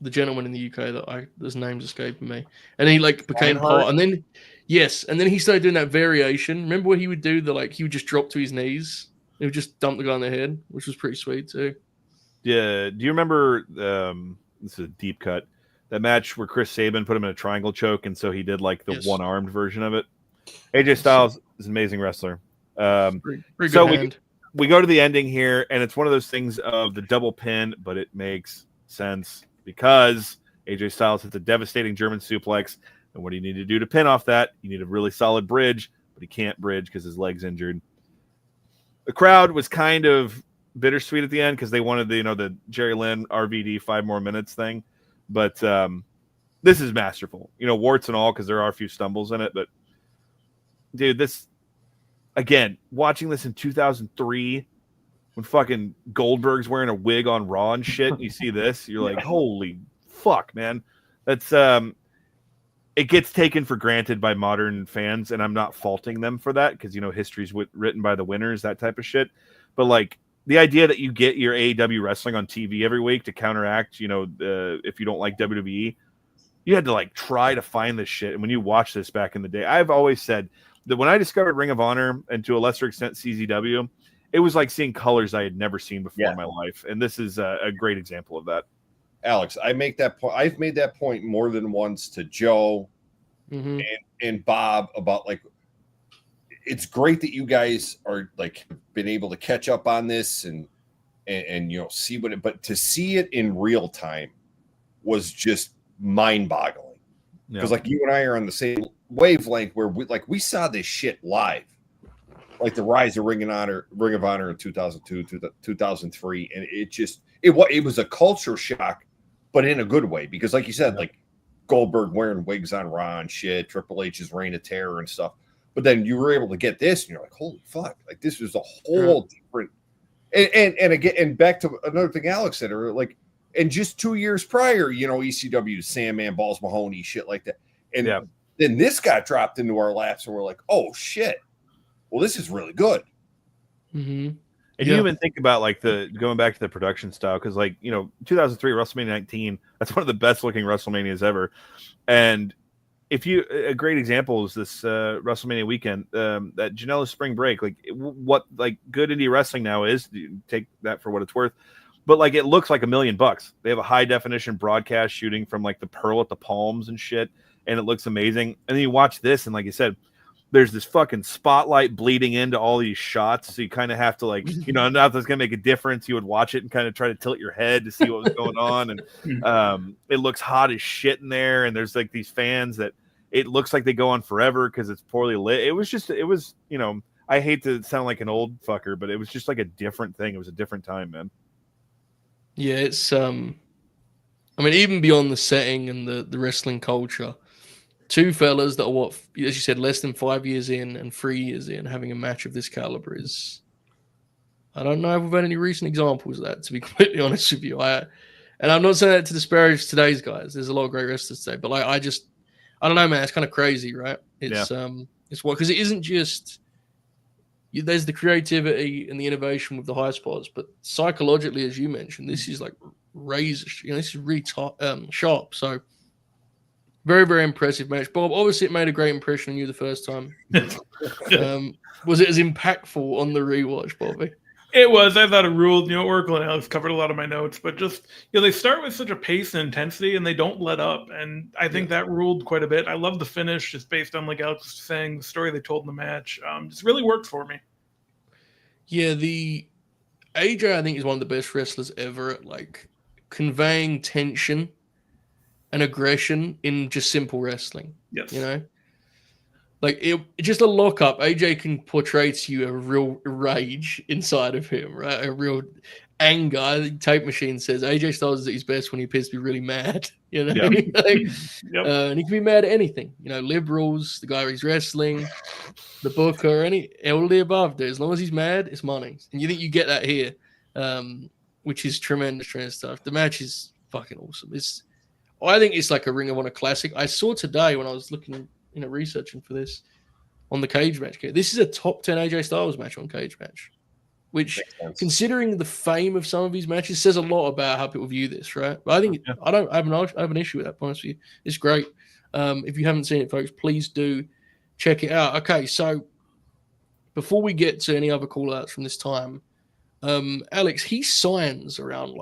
the gentleman in the UK that his name's escaping me, and he became part, and then he started doing that variation. Remember what he would do? He would just drop to his knees. He would just dump the guy on the head, which was pretty sweet too. Yeah. Do you remember? This is a deep cut. That match where Chris Sabin put him in a triangle choke, and so he did the one-armed version of it. AJ Styles is an amazing wrestler. Pretty good hand. We go to the ending here, and it's one of those things of the double pin, but it makes sense because AJ Styles hits a devastating German suplex. And what do you need to do to pin off that? You need a really solid bridge, but he can't bridge because his leg's injured. The crowd was kind of bittersweet at the end because they wanted the Jerry Lynn RVD 5 more minutes thing. But this is masterful, warts and all, because there are a few stumbles in it. But dude, this, again, watching this in 2003 when fucking Goldberg's wearing a wig on Raw and shit, and you see this, you're like, holy fuck, man. That's it gets taken for granted by modern fans, and I'm not faulting them for that because history's written by the winners, that type of shit. But the idea that you get your AEW wrestling on TV every week to counteract, if you don't like WWE, you had to try to find this shit. And when you watch this back in the day, I've always said that when I discovered Ring of Honor and to a lesser extent CZW, it was like seeing colors I had never seen before in my life. And this is a great example of that. Alex, I make that point. I've made that point more than once to Joe and Bob about it's great that you guys are been able to catch up on this and see what it, but to see it in real time was just mind-boggling. Because you and I are on the same wavelength where we saw this shit live, the rise of Ring of Honor in 2002 to 2003, and it was a culture shock, but in a good way, because you said, Goldberg wearing wigs on Raw and shit, Triple H's Reign of Terror and stuff. But then you were able to get this, and you're like, holy fuck! This was a whole different. And again, and back to another thing Alex said, and just 2 years prior, ECW, Sandman, Balls Mahoney, shit like that, and then this got dropped into our laps, and we're like, oh shit! Well, this is really good. And you even think about going back to the production style, because 2003 WrestleMania 19, that's one of the best looking WrestleManias ever. And a great example is this WrestleMania weekend, that Janela's Spring Break, what good indie wrestling now is. You take that for what it's worth, but it looks like $1 million. They have a high definition broadcast shooting from the Pearl at the Palms and shit, and it looks amazing. And then you watch this, and like you said, there's this fucking spotlight bleeding into all these shots. So you kind of have to not that's going to make a difference. You would watch it and kind of try to tilt your head to see what was going on. And it looks hot as shit in there. And there's these fans that it looks like they go on forever because it's poorly lit. It was, I hate to sound like an old fucker, but it was just a different thing. It was a different time, man. Yeah. It's, even beyond the setting and the wrestling culture, two fellas that are as you said, less than 5 years in and 3 years in, having a match of this caliber is. I don't know if we've had any recent examples of that, to be completely honest with you. And I'm not saying that to disparage today's guys. There's a lot of great wrestlers today, but I don't know, man. It's kind of crazy, right? It's because it isn't just. There's the creativity and the innovation with the high spots, but psychologically, as you mentioned, this is razor. This is really sharp. So. Very, very impressive match. Bob, obviously it made a great impression on you the first time. Was it as impactful on the rewatch, Bobby? It was. I thought it ruled. Oracle and Alex covered a lot of my notes, but just they start with such a pace and intensity, and they don't let up. And I think that ruled quite a bit. I love the finish, just based on like Alex was saying, the story they told in the match. Just really worked for me. Yeah, the AJ I think is one of the best wrestlers ever at like conveying tension and aggression in just simple wrestling. Yes. Like just a lockup, AJ can portray to you a real rage inside of him, right? A real anger. I think Tape Machine says AJ Styles is at his best when he appears to be really mad, Yep. And he can be mad at anything, liberals, the guy he's wrestling, the booker, all of the above. Dude. As long as he's mad, it's money, and you think you get that here, which is tremendous stuff. The match is fucking awesome. I think it's like a Ring of Honor classic. I saw today when I was looking. Researching for this on the Cage Match. This is a top 10 AJ Styles match on Cage Match, which, considering the fame of some of his matches, says a lot about how people view this, right? But I think I have an issue with that. Honestly, it's great. If you haven't seen it, folks, please do check it out. Okay, so before we get to any other call outs from this time, Alex, he signs around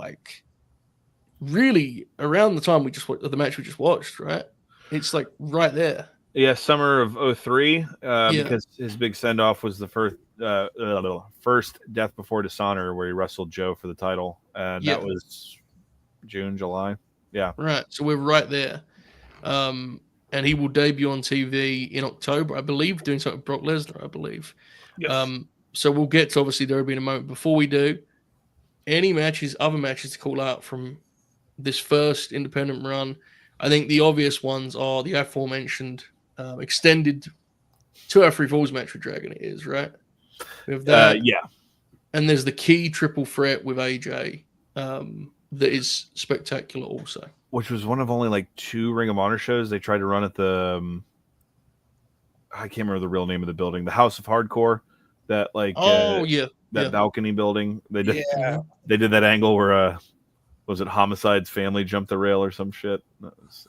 really around the time the match we just watched, right? It's like right there. Yeah, summer of 2003, because his big send-off was the first Death Before Dishonor, where he wrestled Joe for the title, and that was June, July. Yeah. Right, so we're right there. And he will debut on TV in October, I believe, doing something with Brock Lesnar, I believe. Yes. So we'll get to, obviously, there will be in a moment. Before we do, any other matches to call out from this first independent run, I think the obvious ones are the aforementioned extended 2 out 3 falls match with Dragon. It is right. We have that, and there's the key triple threat with AJ that is spectacular, also. Which was one of only 2 Ring of Honor shows they tried to run at the. I can't remember the real name of the building, the House of Hardcore. That balcony building. They did. They did that angle where was it Homicide's family jumped the rail or some shit? That was.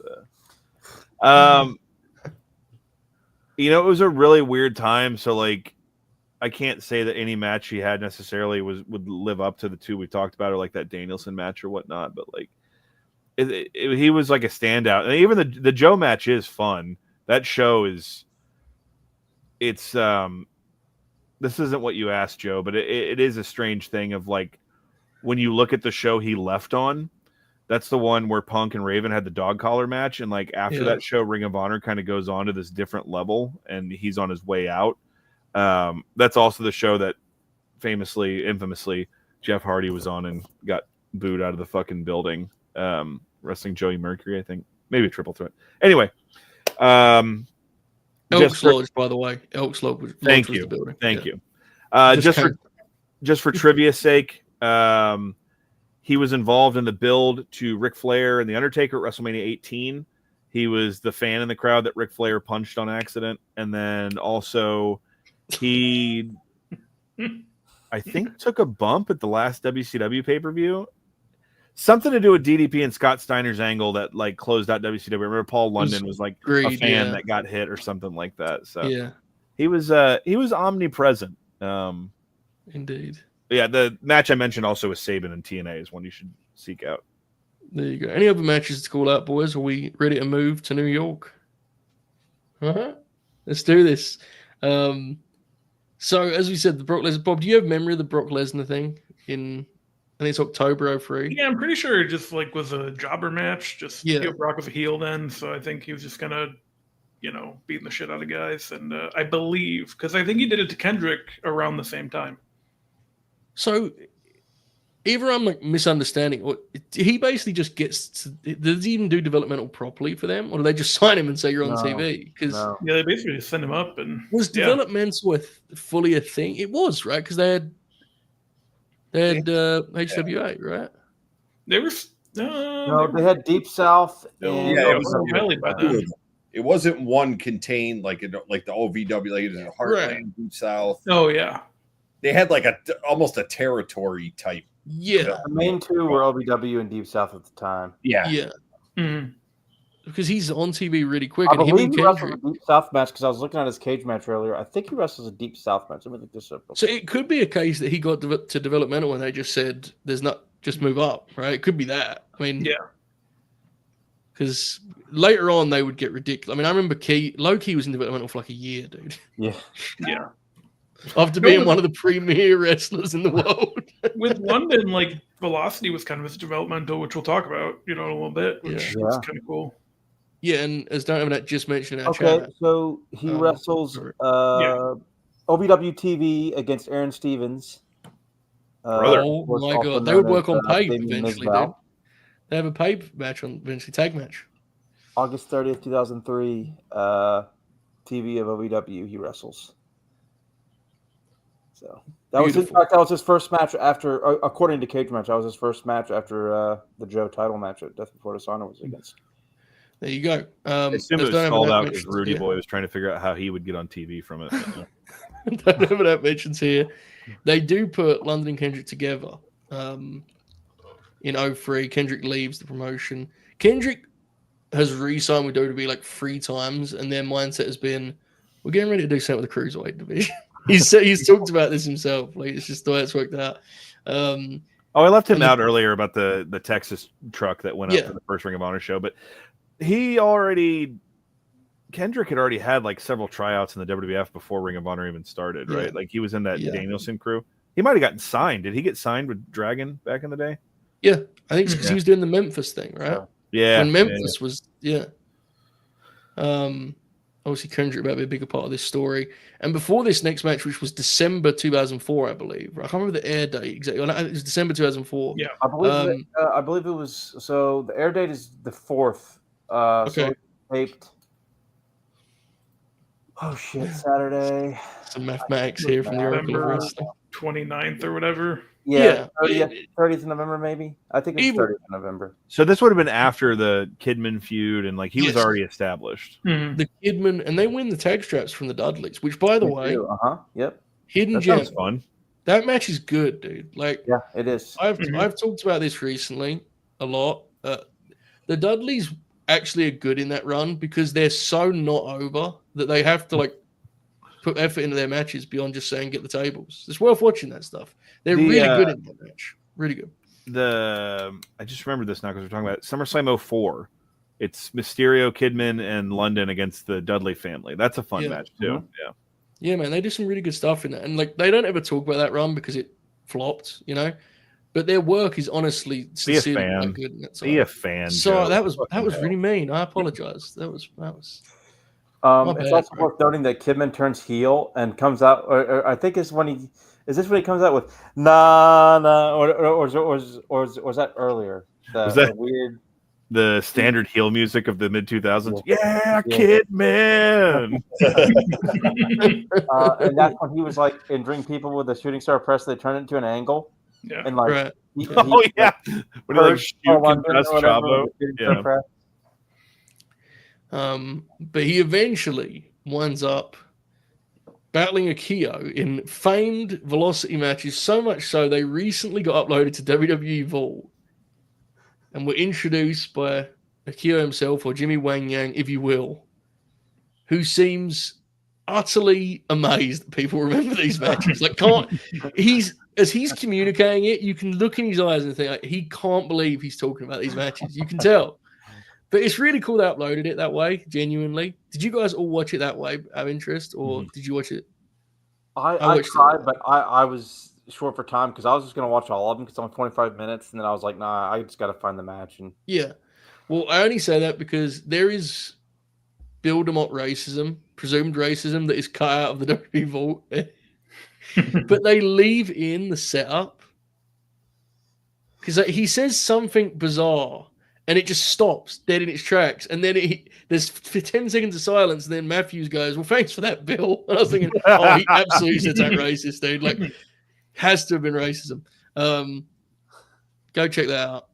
It was a really weird time. So I can't say that any match he had necessarily would live up to the 2 we talked about, or like that Danielson match or whatnot. But he was like a standout, and even the Joe match is fun. That show is. It's this isn't what you asked, Joe, but it is a strange thing of when you look at the show he left on. That's the one where Punk and Raven had the dog collar match. And after that show, Ring of Honor kind of goes on to this different level and he's on his way out. That's also the show that infamously, Jeff Hardy was on and got booed out of the fucking building. Wrestling Joey Mercury, I think. Maybe a triple threat. Anyway. Elks Lodge, by the way. Elks Lodge was the building. Thank you. Just for trivia's sake, he was involved in the build to Ric Flair and The Undertaker at WrestleMania 18. He was the fan in the crowd that Ric Flair punched on accident. And then also he, I think, took a bump at the last WCW pay-per-view. Something to do with DDP and Scott Steiner's angle that closed out WCW. I remember Paul London was a fan that got hit or something like that. So he was omnipresent. Indeed. Yeah, the match I mentioned also with Saban and TNA is one you should seek out. There you go. Any other matches to call out, boys? Are we ready to move to New York? Let's do this. So, as we said, the Brock Lesnar. Bob, do you have memory of the Brock Lesnar thing in? I think it's October 2003. Yeah, I'm pretty sure it just was a jobber match. Brock was a heel then, so I think he was just gonna, beating the shit out of guys. And I believe because I think he did it to Kendrick around the same time. So, either I'm misunderstanding, or he basically just does he even do developmental properly for them, or do they just sign him and say you're on TV? Because they basically just send him up. And was developmental fully a thing? It was, right? Because they had HWA, right? They were they had Deep South. It wasn't one contained like the OVW, like it was Heartland, Deep South. Oh yeah. They had almost a territory type. Yeah. The main 2 were OVW and Deep South at the time. Yeah. Yeah. Mm-hmm. because he's on TV really quick. I And him believe and he wrestles Kendrick. a Deep South match because I was looking at his cage match earlier. I think he wrestles a Deep South match. Let me look this up. So it could be a case that he got to developmental and they just said, "There's not just move up," right? It could be that. I mean, Yeah. Because later on they would get ridiculous. I mean, I remember Low Key was in developmental for like a year, dude. Yeah. Yeah. After being one of the premier wrestlers in the world. With London, like Velocity was kind of his developmental, which we'll talk about, in a little bit, which is kind of cool. Yeah, and as Don't Have That just mentioned in our Okay, chat. so he wrestles OVW TV against Aaron Stevens. Oh my god, they would work on Pape eventually, dude. They have a Pape match on eventually, tag match. August 30th, 2003, TV of OVW, he wrestles. So that was his first match after, according to Cage Match, that was his first match after the Joe title match at Death Before Dishonor was against. There you go. I assume it was stalled out because Rudy Boy was trying to figure out how he would get on TV from it. Don't have that mentions here. They do put London and Kendrick together. In 03, Kendrick leaves the promotion. Kendrick has re-signed with WWE like 3 times, and their mindset has been, we're getting ready to do something with the Cruiserweight division. He's talked about this himself. Like, it's just the way it's worked out. I left him out earlier about the Texas truck that went up for the first Ring of Honor show, but Kendrick had already had like several tryouts in the WWF before Ring of Honor even started, right? Like he was in that Danielson crew. He might have gotten signed. Did he get signed with Dragon back in the day? Yeah, I think because he was doing the Memphis thing, right? Yeah. When Memphis was, obviously Kendrick might be a bigger part of this story. And before this next match, which was December 2004, I believe. I can't remember the air date exactly. It was December 2004. Yeah. I believe it was, so the air date is the 4th. So it taped. Oh shit! Saturday. Some mathematics here from the Oracle of Wrestling. 29th or whatever. Yeah, 30th of November, maybe. I think it's 30th of November. So this would have been after the Kidman feud, and like he was already established. Mm-hmm. The Kidman, and they win the tag straps from the Dudleys, which, by the way, hidden gem. Sounds fun. That match is good, dude. Like, yeah, it is. I've talked about this recently a lot. The Dudleys actually are good in that run because they're so not over that they have to like put effort into their matches beyond just saying get the tables. It's worth watching that stuff. They're really good in that match. Really good. I just remembered this now because we're talking about SummerSlam 04. It's Mysterio, Kidman, and London against the Dudley family. That's a fun match too. Mm-hmm. Yeah, man, they do some really good stuff in that, and like they don't ever talk about that run because it flopped, But their work is honestly sincerely good. Be a fan. So that was really mean. I apologize. That was. It's also worth noting that Kidman turns heel and comes out. Or I think is when he comes out with nah, or was that earlier? Was that weird? The standard heel music of the mid 2000s. Yeah, Kidman. And that's when he was like entering people with a shooting star press. They turn it into an angle. Yeah. And like, right. When he like shoot Chavo. But he eventually winds up battling Akio in famed Velocity matches, so much so they recently got uploaded to WWE Vault and were introduced by Akio himself, or Jimmy Wang Yang, if you will, who seems utterly amazed that people remember these matches. Like, as he's communicating it, you can look in his eyes and think like, he can't believe he's talking about these matches. You can tell. But it's really cool they uploaded it that way, genuinely. Did you guys all watch it that way out of interest, or did you watch it? I tried, but I was short for time because I was just going to watch all of them because I'm 25 minutes, and then I was like, nah, I just got to find the match. And yeah. Well, I only say that because there is build-em-up racism, presumed racism that is cut out of the WWE Vault. But they leave in the setup because he says something bizarre and it just stops dead in its tracks. And then there's 10 seconds of silence. And then Matthews goes, well, thanks for that, Bill. And I was thinking, oh, he absolutely said that racist, dude. Like, has to have been racism. Go check that out.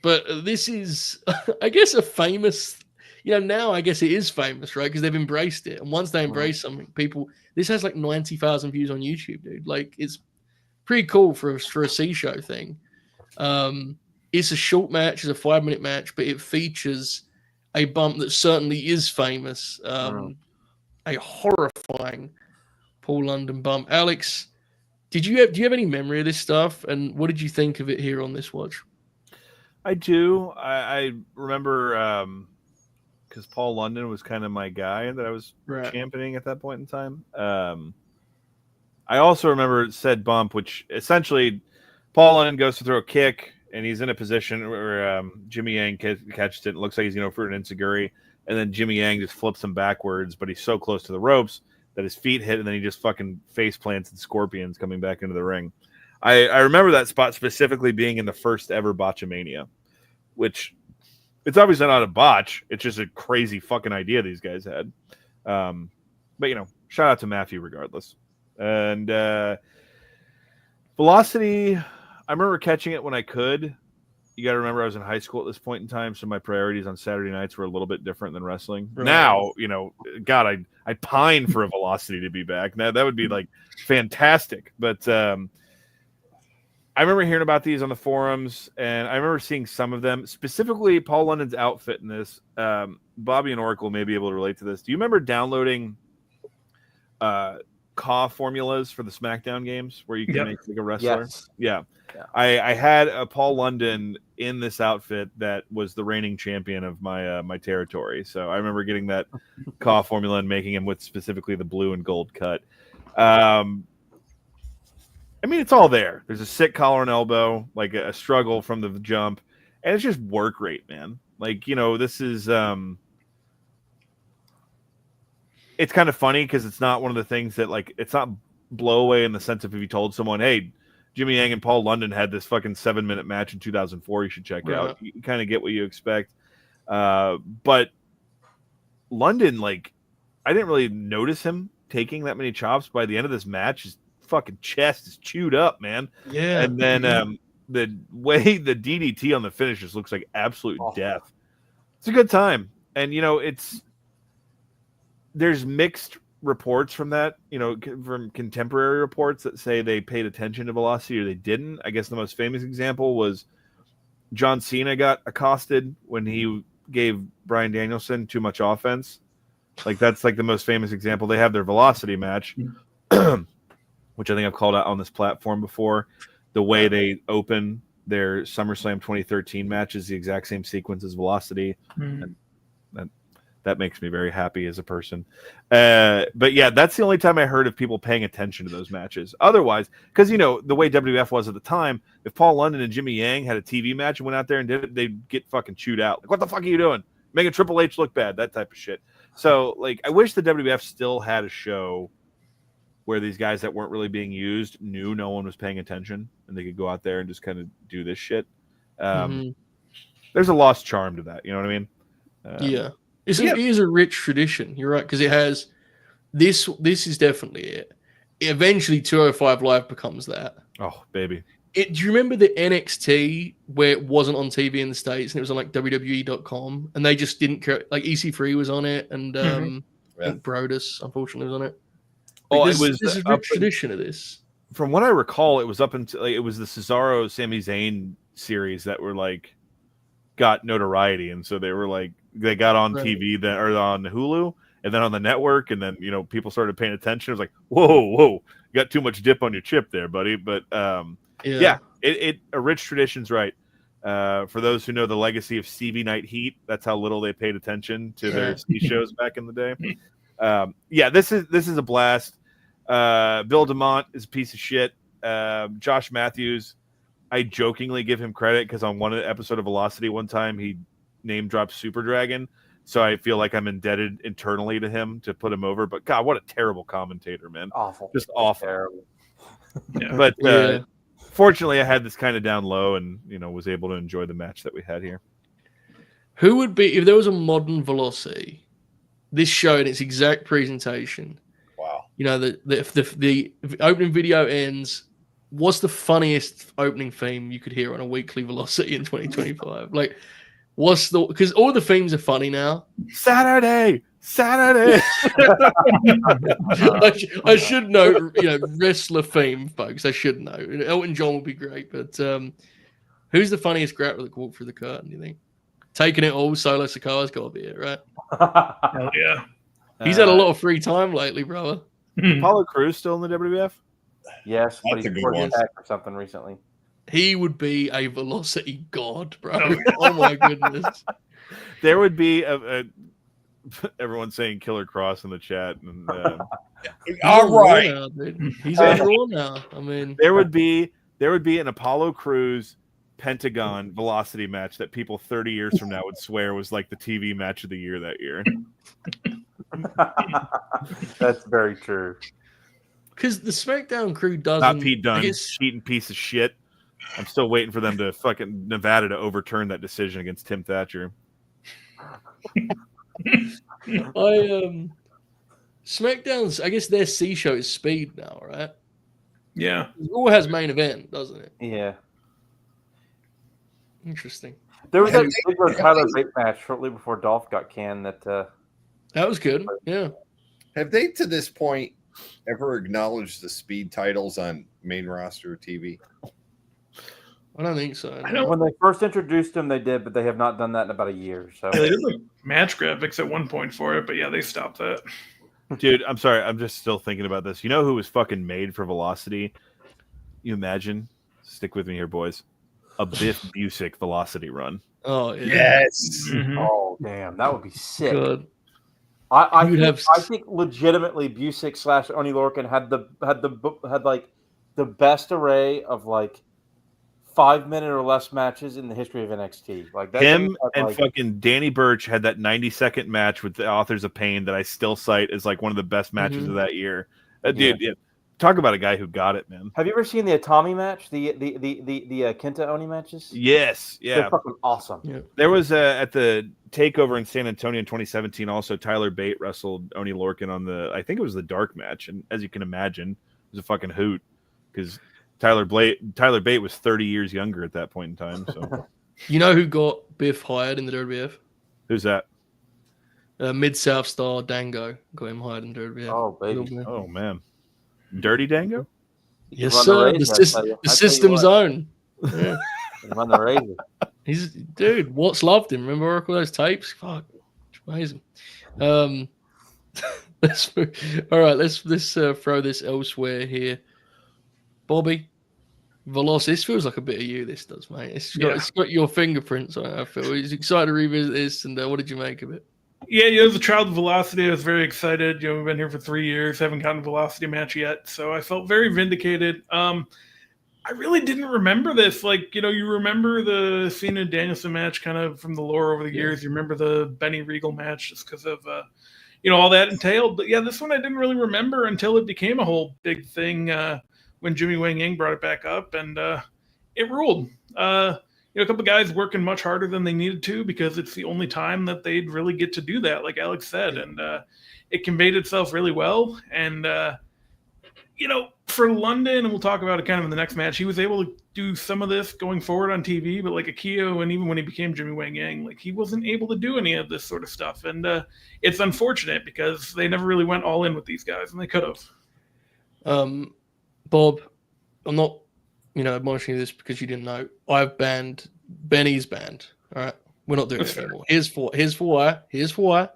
But this is, I guess, a famous, now I guess it is famous, right? Because they've embraced it. And once they embrace something, this has like 90,000 views on YouTube, dude. Like, it's pretty cool for a C-show thing. It's a short match, it's a 5-minute match, but it features a bump that certainly is famous. A horrifying Paul London bump. Alex, do you have any memory of this stuff? And what did you think of it here on this watch? I do. I remember because Paul London was kind of my guy that I was championing at that point in time. I also remember said bump, which essentially Paul London goes to throw a kick, and he's in a position where Jimmy Yang catches it. It looks like he's for an enziguri, and then Jimmy Yang just flips him backwards, but he's so close to the ropes that his feet hit, and then he just fucking face plants and scorpions coming back into the ring. I remember that spot specifically being in the first ever Botchamania, which it's obviously not a botch. It's just a crazy fucking idea these guys had. But, shout out to Matthew regardless. And Velocity, I remember catching it when I could. You got to remember I was in high school at this point in time, so my priorities on Saturday nights were a little bit different than wrestling. Right. Now, God, I pine for a Velocity to be back. Now that would be like fantastic. But I remember hearing about these on the forums, and I remember seeing some of them, specifically Paul London's outfit in this. Bobby and Oracle may be able to relate to this. Do you remember downloading CAW formulas for the SmackDown games where you can make like a wrestler? Yes. Yeah. I had a Paul London in this outfit that was the reigning champion of my my territory. So I remember getting that CAW formula and making him with specifically the blue and gold cut. I mean, it's all there. There's a sick collar and elbow, like a struggle from the jump, and it's just work rate, man. Like, this is it's kind of funny because it's not one of the things that, like, it's not blow away in the sense of if you told someone, hey, Jimmy Yang and Paul London had this fucking 7-minute match in 2004, you should check out. You kind of get what you expect. But London, like, I didn't really notice him taking that many chops. By the end of this match, his fucking chest is chewed up, man. Yeah. And then the way the DDT on the finish just looks like absolute death. It's a good time. And, there's mixed reports from that, from contemporary reports that say they paid attention to Velocity or they didn't. I guess the most famous example was John Cena got accosted when he gave Bryan Danielson too much offense. Like, that's like the most famous example. They have their Velocity match, which I think I've called out on this platform before. The way they open their SummerSlam 2013 match is the exact same sequence as Velocity. And that makes me very happy as a person. But yeah, that's the only time I heard of people paying attention to those matches. Otherwise, because, the way WWF was at the time, if Paul London and Jimmy Yang had a TV match and went out there and did it, they'd get fucking chewed out. Like, what the fuck are you doing? Making Triple H look bad, that type of shit. So, like, I wish the WWF still had a show where these guys that weren't really being used knew no one was paying attention and they could go out there and just kind of do this shit. There's a lost charm to that. You know what I mean? Yeah. It is a rich tradition. You're right, because it has this. This is definitely it. Eventually, 205 Live becomes that. Oh, baby! Do you remember the NXT where it wasn't on TV in the States and it was on like WWE.com and they just didn't care? Like EC3 was on it and I think Brodus unfortunately was on it. Like, there's a rich tradition of this. From what I recall, it was up until it was the Cesaro Sami Zayn series that were like got notoriety, and so they were like. They got on TV or on Hulu and then on the network, and then people started paying attention. It was like, whoa, you got too much dip on your chip there, buddy. But it a rich tradition's right. For those who know the legacy of Stevie Night Heat, that's how little they paid attention to their ski shows back in the day. This is a blast. Bill DeMont is a piece of shit. Josh Matthews, I jokingly give him credit because on one episode of Velocity one time he name dropped Super Dragon, so I feel like I'm indebted internally to him to put him over. But God, what a terrible commentator, man! Awful, just awful. Terrible. But fortunately, I had this kind of down low, and was able to enjoy the match that we had here. Who would be if there was a modern Velocity? This show in its exact presentation. Wow. If the opening video ends. What's the funniest opening theme you could hear on a weekly Velocity in 2025? Like. Because all the themes are funny now. Saturday. I should know, wrestler theme, folks. I should know. Elton John would be great, but who's the funniest grappler that can walk through the curtain? Do you think? taking it all. Solo Sikoa's got to be it, right? Hell yeah. He's had a lot of free time lately, brother. Apollo Crews still in the WWF? Yes, but That's a he good scored one. his back or something recently. He would be a velocity god, bro. Oh, Oh my goodness. There would be everyone saying Killer Cross in the chat, and All right. Raw now, dude. He's on Raw now. I mean, there would be an Apollo Crews Pentagon Velocity match that people 30 years from now would swear was like the TV match of the year that year. That's very true. because the SmackDown crew doesn't. Not Pete Dunne, I guess, cheating piece of shit. I'm still waiting for them to fucking Nevada to overturn that decision against Tim Thatcher. SmackDown's. I guess their C show is Speed now, right? Yeah. It all has main event, doesn't it? Yeah. Interesting. There was that Ziggler Tyler Bate match shortly before Dolph got canned. That was good. Yeah. Have they to this point ever acknowledged the Speed titles on main roster TV? I don't think so. I know. When they first introduced them, they did, but they have not done that in about a year. So Yeah, they did the match graphics at one point for it, but yeah, they stopped that. Dude, I'm sorry. I'm just still thinking about this. You know who was fucking made for Velocity? You imagine? Stick with me here, boys. A Biff Busick Velocity run. Oh yeah. Yes. Mhm. oh damn, that would be sick. Good. I think legitimately Busick / Oni Lorcan had like the best array of like 5-minute or less matches in the history of NXT. Like that. Him and fucking Danny Burch had that 90-second match with the Authors of Pain that I still cite as like one of the best matches of that year. Dude, yeah. Talk about a guy who got it, man. Have you ever seen the Atami match? The Kenta Oni matches? Yes, yeah. They're fucking awesome. Yeah. There was at the takeover in San Antonio in 2017. Also, Tyler Bate wrestled Oni Lorcan on I think it was the dark match, and as you can imagine, it was a fucking hoot because Tyler Bate was 30 years younger at that point in time. So, You know who got Biff hired in the WWF? who's that? Mid-South star Dango got him hired in the WWF. Oh baby. Oh man, Dirty Dango. Yes, Run sir. the The, Razor, I tell you. the I tell you system's what. own. Yeah. Run the Razor. He's dude. Watts loved him. Remember all those tapes? Fuck, it's amazing. Let's all right. Let's throw this elsewhere here. Bobby, Velocity. This feels like a bit of you. This does, mate. It's got your fingerprints on it. I feel. He's excited to revisit this. And what did you make of it? Yeah, it was a trial of Velocity. I was very excited. We've been here for 3 years, haven't gotten a Velocity match yet, so I felt very vindicated. I really didn't remember this. Like, you remember the Cena Danielson match kind of from the lore over the years. You remember the Benny Regal match just because of, all that entailed. But yeah, this one I didn't really remember until it became a whole big thing when Jimmy Wang Yang brought it back up, and it ruled. A couple of guys working much harder than they needed to because it's the only time that they'd really get to do that, like Alex said. And it conveyed itself really well. And, for London, and we'll talk about it kind of in the next match, he was able to do some of this going forward on TV, but like Akio, and even when he became Jimmy Wang Yang, like he wasn't able to do any of this sort of stuff. And it's unfortunate because they never really went all in with these guys, and they could have. Bob, I'm not admonishing you this because you didn't know. I've banned Benny's band. All right, we're not doing it anymore. Here's why.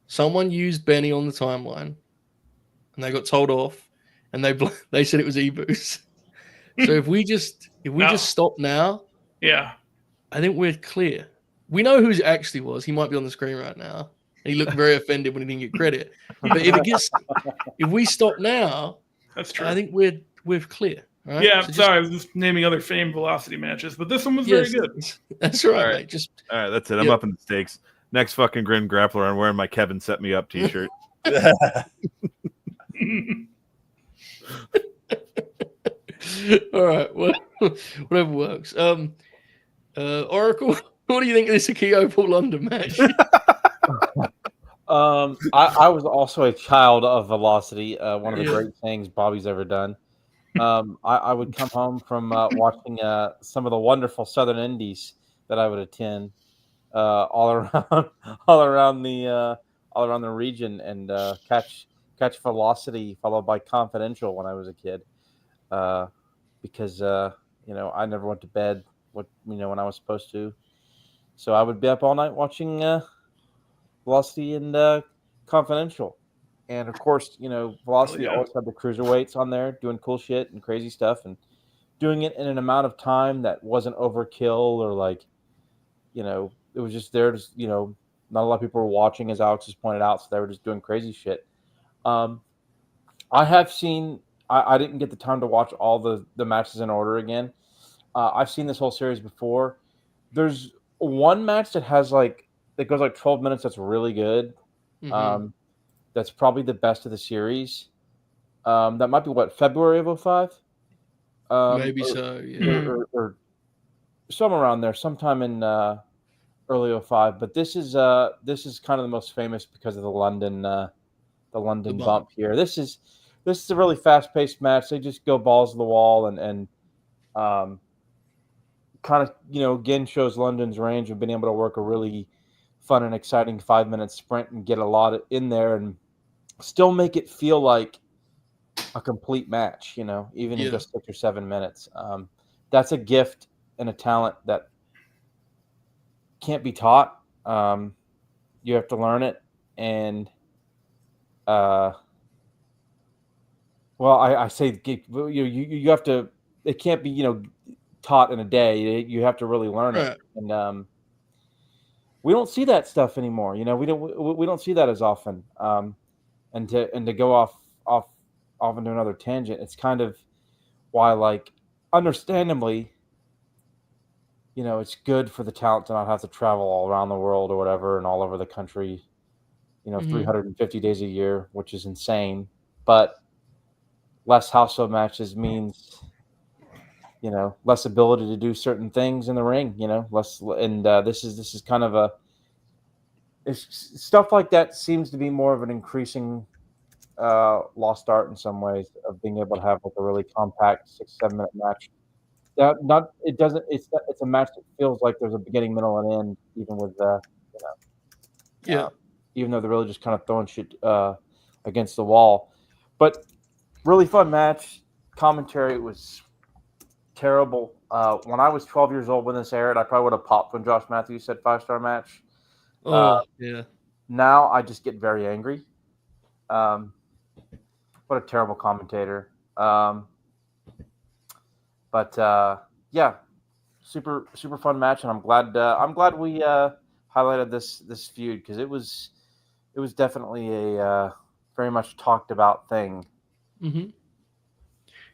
Someone used Benny on the timeline, and they got told off, and they said it was Eboo's. So if we just stop now, yeah, I think we're clear. We know who it actually was. He might be on the screen right now. He looked very offended when he didn't get credit. But if we stop now, that's true. I think we're clear. Right? Yeah, so sorry, I was just naming other famed Velocity matches, but this one was very good. That's right, All right. mate. All right, that's it. I'm up in the stakes. Next fucking Grin Grappler. I'm wearing my Kevin Set Me Up t-shirt. All right, well, whatever works. Oracle, what do you think of this Akio Paul London match? I was also a child of Velocity. One of the great things Bobby's ever done. I would come home from watching some of the wonderful Southern Indies that I would attend all around the region, and catch Velocity followed by Confidential when I was a kid, because I never went to bed when I was supposed to. So I would be up all night watching Velocity and Confidential. And of course, Velocity always had the cruiserweights on there doing cool shit and crazy stuff and doing it in an amount of time that wasn't overkill or like, it was just there. Just, not a lot of people were watching, as Alex has pointed out, so they were just doing crazy shit. I have seen. I didn't get the time to watch all the matches in order again. I've seen this whole series before. There's one match that has that goes 12 minutes. That's really good. Mm-hmm. That's probably the best of the series. That might be February of 2005? Maybe so, yeah. Or somewhere around there, sometime in early 2005. But this is kind of the most famous because of the London bump here. This is a really fast-paced match. They just go balls to the wall and kind of, again shows London's range of being able to work a really fun and exciting 5-minute sprint and get a lot in there and still make it feel like a complete match, even in just 6 or 7 minutes. That's a gift and a talent that can't be taught. You have to learn it. And, I say you have to, it can't be, taught in a day. You have to really learn it. And, we don't see that stuff anymore. We don't see that as often. And to go off into another tangent, it's kind of why, understandably, it's good for the talent to not have to travel all around the world or whatever and all over the country, 350 days a year, which is insane. But less house show matches means, less ability to do certain things in the ring, less. And this is kind of stuff like that seems to be more of an increasing lost art in some ways of being able to have a really compact 6-7 minute match. It's a match that feels like there's a beginning, middle, and end, even with even though they're really just kind of throwing shit against the wall. But really fun match. Commentary was terrible. When I was 12 years old when this aired, I probably would have popped when Josh Matthews said 5-star match. Now I just get very angry. What a terrible commentator. Super super fun match, and I'm glad we highlighted this feud because it was definitely a very much talked about thing. Mm-hmm.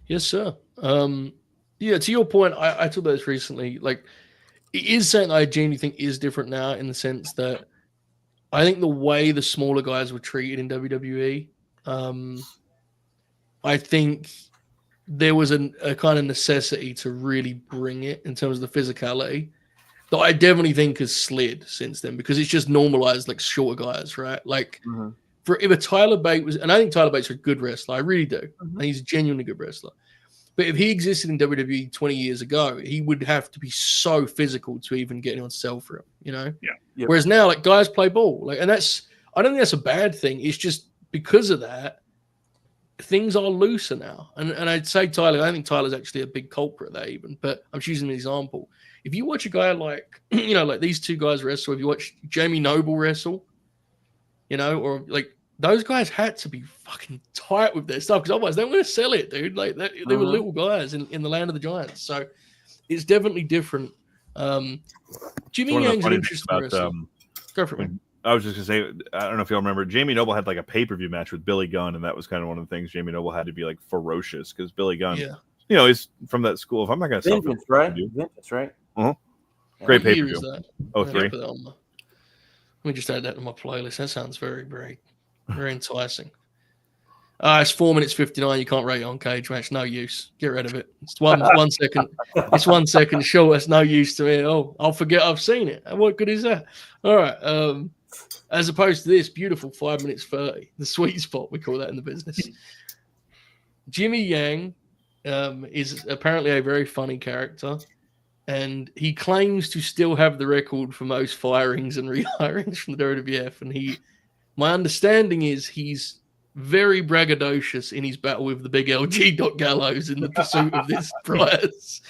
Yes, sir. To your point, I talked about this recently. It is something I genuinely think is different now in the sense that I think the way the smaller guys were treated in WWE, I think there was a kind of necessity to really bring it in terms of the physicality that I definitely think has slid since then because it's just normalized shorter guys, right? If Tyler Bate was, and I think Tyler Bate's a good wrestler, I really do. And he's a genuinely good wrestler. But if he existed in WWE 20 years ago, he would have to be so physical to even get anyone to sell for him, Yeah. Yep. Whereas now, guys play ball. And I don't think that's a bad thing. It's just because of that, things are looser now. And I'd say Tyler, I think Tyler's actually a big culprit there even, but I'm choosing an example. If you watch a guy like these two guys wrestle, if you watch Jamie Noble wrestle, or those guys had to be fucking tight with their stuff because otherwise they weren't going to sell it, dude. They were little guys in the land of the giants. So it's definitely different. Jimmy Yang's an interesting wrestler. Go for it, man. I was just going to say, I don't know if y'all remember, Jamie Noble had a pay-per-view match with Billy Gunn, and that was kind of one of the things Jamie Noble had to be ferocious because Billy Gunn, he's from that school. If I'm not going to sell Vince, right? Vince, right? Uh-huh. Great pay-per-view. Oh, 3. Let me just add that to my playlist. That sounds very, very, very enticing. It's 4 minutes 59. You can't rate it on cage match. No use. Get rid of it. It's one second. It's 1 second short. It's no use to me. Oh, I'll forget I've seen it. What good is that? All right. As opposed to this beautiful 5 minutes 30, the sweet spot we call that in the business. Jimmy Yang is apparently a very funny character. And he claims to still have the record for most firings and rehirings from the WWF. And my understanding is he's very braggadocious in his battle with the big LG Gallows in the pursuit of this prize.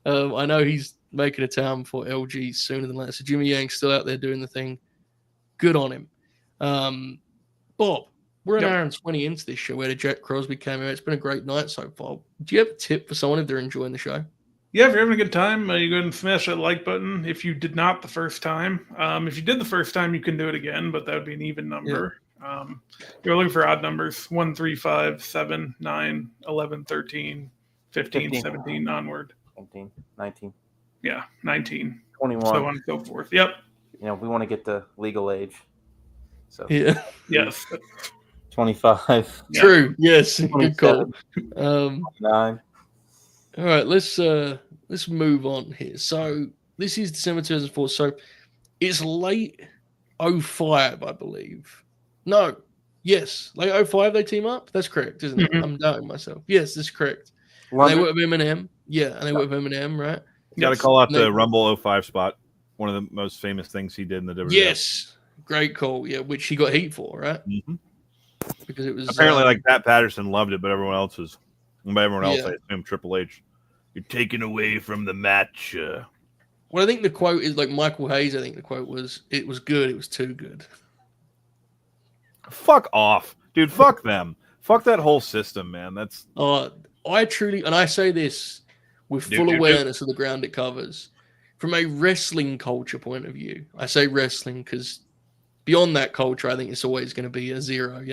I know he's making a town for LG sooner than later. So Jimmy Yang's still out there doing the thing. Good on him. Bob, we're an hour and 20 into this show where Jack Crosby came out. It's been a great night so far. Do you have a tip for someone if they're enjoying the show? Yeah, if you're having a good time, you go ahead and smash that like button. If you did not the first time, if you did the first time, you can do it again, but that would be an even number. Yeah. You're looking for odd numbers, 1, 3, 5, 7, 9, 11, 13, 15, 17, onward. 17, 19. Yeah, 19. 21. So on and so forth. Yep. We want to get the legal age. So yeah. Yes. 25. True. Yes. Good call. 9. All right, let's move on here. So this is December 2004. So it's late 05, I believe. No, yes, late 05 they team up. That's correct, isn't it? I'm doubting myself. Yes, that's correct. They work with Eminem. Yeah, and they work with Eminem, right? Got to call out the Rumble 05 spot. One of the most famous things he did in the WWF. Yes, great call. Yeah, which he got heat for, right? Mm-hmm. Because it was apparently like Pat Patterson loved it, but everyone else was. And by everyone else, I assume Triple H. You're taken away from the match. Well, I think the quote is like Michael Hayes. I think the quote was, "It was good. It was too good." Fuck off, dude. Fuck them. Fuck that whole system, man. That's. I truly, and I say this with full awareness of the ground it covers. From a wrestling culture point of view, I say wrestling because beyond that culture, I think it's always going to be a 0,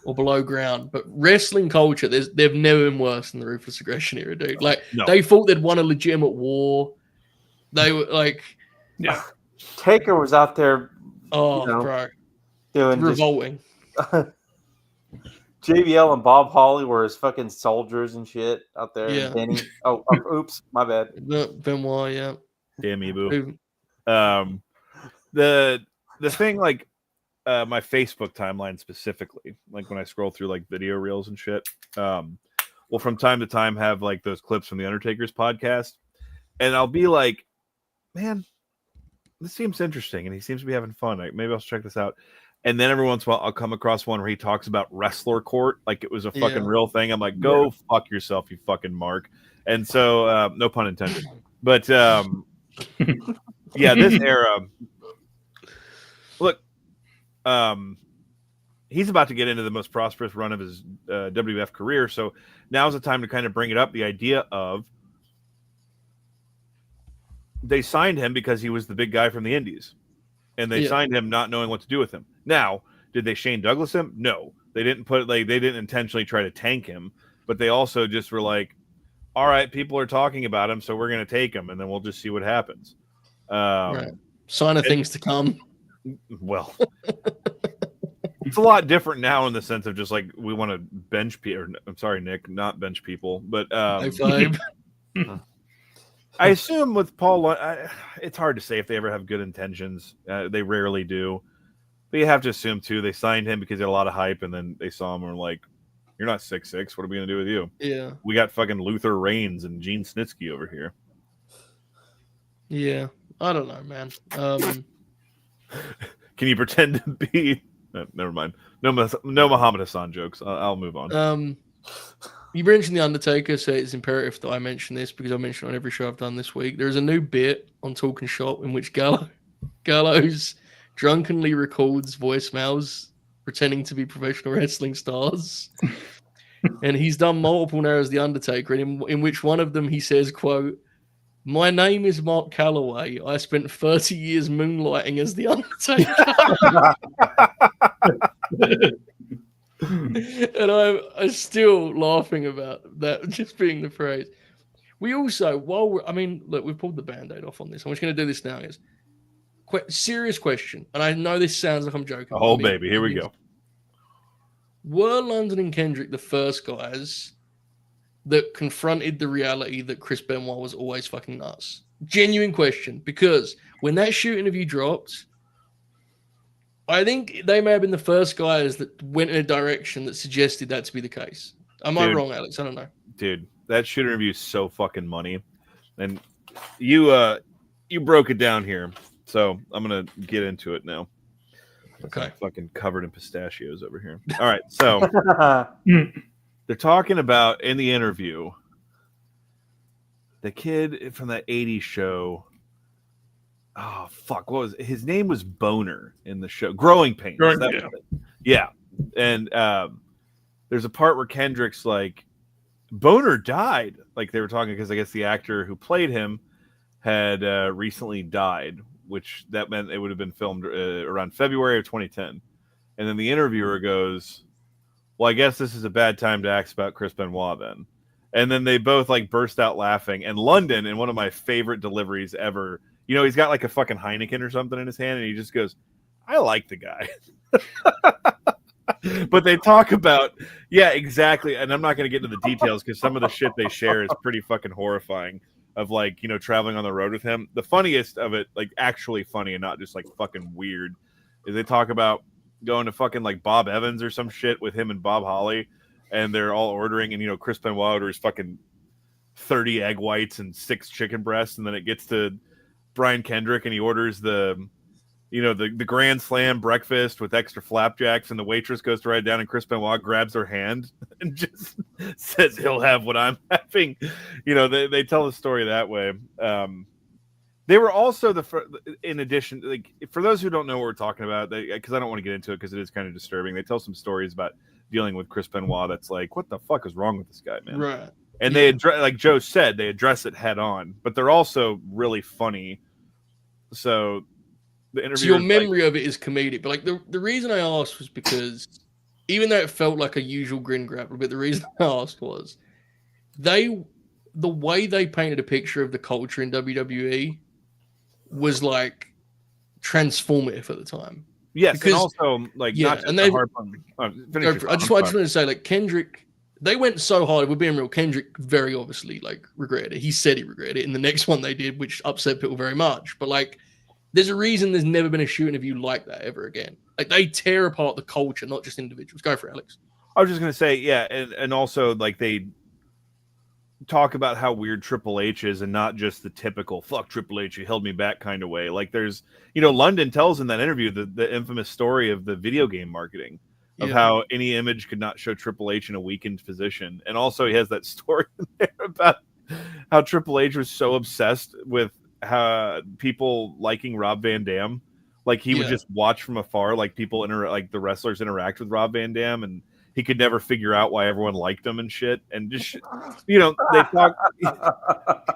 or below ground. But wrestling culture, they've never been worse than the Ruthless Aggression era, dude. Like they thought they'd won a legitimate war. They were like, Taker was out there. Bro, doing revolting. JBL and Bob Holly were his fucking soldiers and shit out there. Yeah. Denny. Oops, my bad. Benoit, yeah. Damn Ebu. The thing, like, my Facebook timeline specifically, like when I scroll through like video reels and shit, will from time to time have like those clips from the Undertaker's podcast, and I'll be like, man, this seems interesting, and he seems to be having fun. Like, maybe I'll check this out. And then every once in a while, I'll come across one where he talks about Wrestler Court like it was a fucking real thing. I'm like, go fuck yourself, you fucking mark. And so, no pun intended. But yeah, this era. Look, he's about to get into the most prosperous run of his WWF career. So now's the time to kind of bring it up. The idea of they signed him because he was the big guy from the Indies. And they signed him not knowing what to do with him. Now, did they Shane Douglas him? No. They didn't they didn't intentionally try to tank him, but they also just were like, all right, people are talking about him, so we're going to take him, and then we'll just see what happens. Right. Sign of things to come. Well, it's a lot different now in the sense of just like we want to bench people. I'm sorry, Nick, not bench people, but I assume with Paul, it's hard to say if they ever have good intentions. They rarely do. But you have to assume, too, they signed him because he had a lot of hype, and then they saw him and were like, you're not 6'6". What are we going to do with you? Yeah. We got fucking Luther Reigns and Gene Snitsky over here. Yeah. I don't know, man. Can you pretend to be... never mind. No Muhammad Hassan jokes. I'll move on. You mentioned The Undertaker, so it's imperative that I mention this because I mentioned it on every show I've done this week. There's a new bit on Talking Shop in which Gallows drunkenly records voicemails pretending to be professional wrestling stars. And he's done multiple now as The Undertaker, in which one of them he says, quote, "My name is Mark Calloway. I spent 30 years moonlighting as The Undertaker." And I'm still laughing about that, just being the phrase. We also, look, we've pulled the Band-Aid off on this. I'm just going to do this now. Serious question, and I know this sounds like I'm joking. Oh, baby, here we go. Were London and Kendrick the first guys that confronted the reality that Chris Benoit was always fucking nuts? Genuine question, because when that shoot interview dropped, I think they may have been the first guys that went in a direction that suggested that to be the case. Am I wrong, Alex? I don't know. Dude, that shoot interview is so fucking money. And you broke it down here. So I'm going to get into it now. Okay. I'm fucking covered in pistachios over here. All right. So they're talking about in the interview the kid from that 80s show. Oh fuck! What was his name? Was Boner in the show? Growing Pains. Yeah. And there's a part where Kendrick's like, Boner died. Like they were talking because I guess the actor who played him had recently died, which that meant it would have been filmed around February of 2010. And then the interviewer goes, "Well, I guess this is a bad time to ask about Chris Benoit then." And then they both like burst out laughing. And London, in one of my favorite deliveries ever, you know, he's got like a fucking Heineken or something in his hand, and he just goes, "I like the guy." But they talk about, yeah, exactly. And I'm not going to get into the details because some of the shit they share is pretty fucking horrifying. Of like, you know, traveling on the road with him. The funniest of it, like actually funny and not just like fucking weird, is they talk about going to fucking like Bob Evans or some shit with him and Bob Holly, and they're all ordering, and you know, Chris Benoit orders fucking 30 egg whites and 6 chicken breasts, and then it gets to Brian Kendrick and he orders the, you know, the Grand Slam breakfast with extra flapjacks, and the waitress goes to write it down, and Chris Benoit grabs her hand and just says he'll have what I'm having. You know, they tell the story that way. They were also in addition, like for those who don't know what we're talking about, because I don't want to get into it because it is kind of disturbing. They tell some stories about dealing with Chris Benoit that's like, what the fuck is wrong with this guy, man? Right. And they address, like Joe said, they address it head on, but they're also really funny. So the interview. So your memory of it is comedic, but like the reason I asked was because even though it felt like a usual Grin Grappler, but the reason I asked was the way they painted a picture of the culture in WWE was like transformative at the time. Yes, because, and also like not just and the hard one. I just wanted to say, like, Kendrick, they went so hard. We're being real. Kendrick very obviously like regretted it. He said he regretted it in the next one they did, which upset people very much. But like, there's a reason there's never been a shoot interview like that ever again. Like, they tear apart the culture, not just individuals. Go for it, Alex. I was just gonna say, yeah, and also like they talk about how weird Triple H is, and not just the typical "fuck Triple H, you held me back" kind of way. Like there's, you know, London tells in that interview the infamous story of the video game marketing of how any image could not show Triple H in a weakened position, and also he has that story in there about how Triple H was so obsessed with how people liking Rob Van Dam, like he would just watch from afar, like people like the wrestlers interact with Rob Van Dam, and he could never figure out why everyone liked him and shit. And just, you know, they talk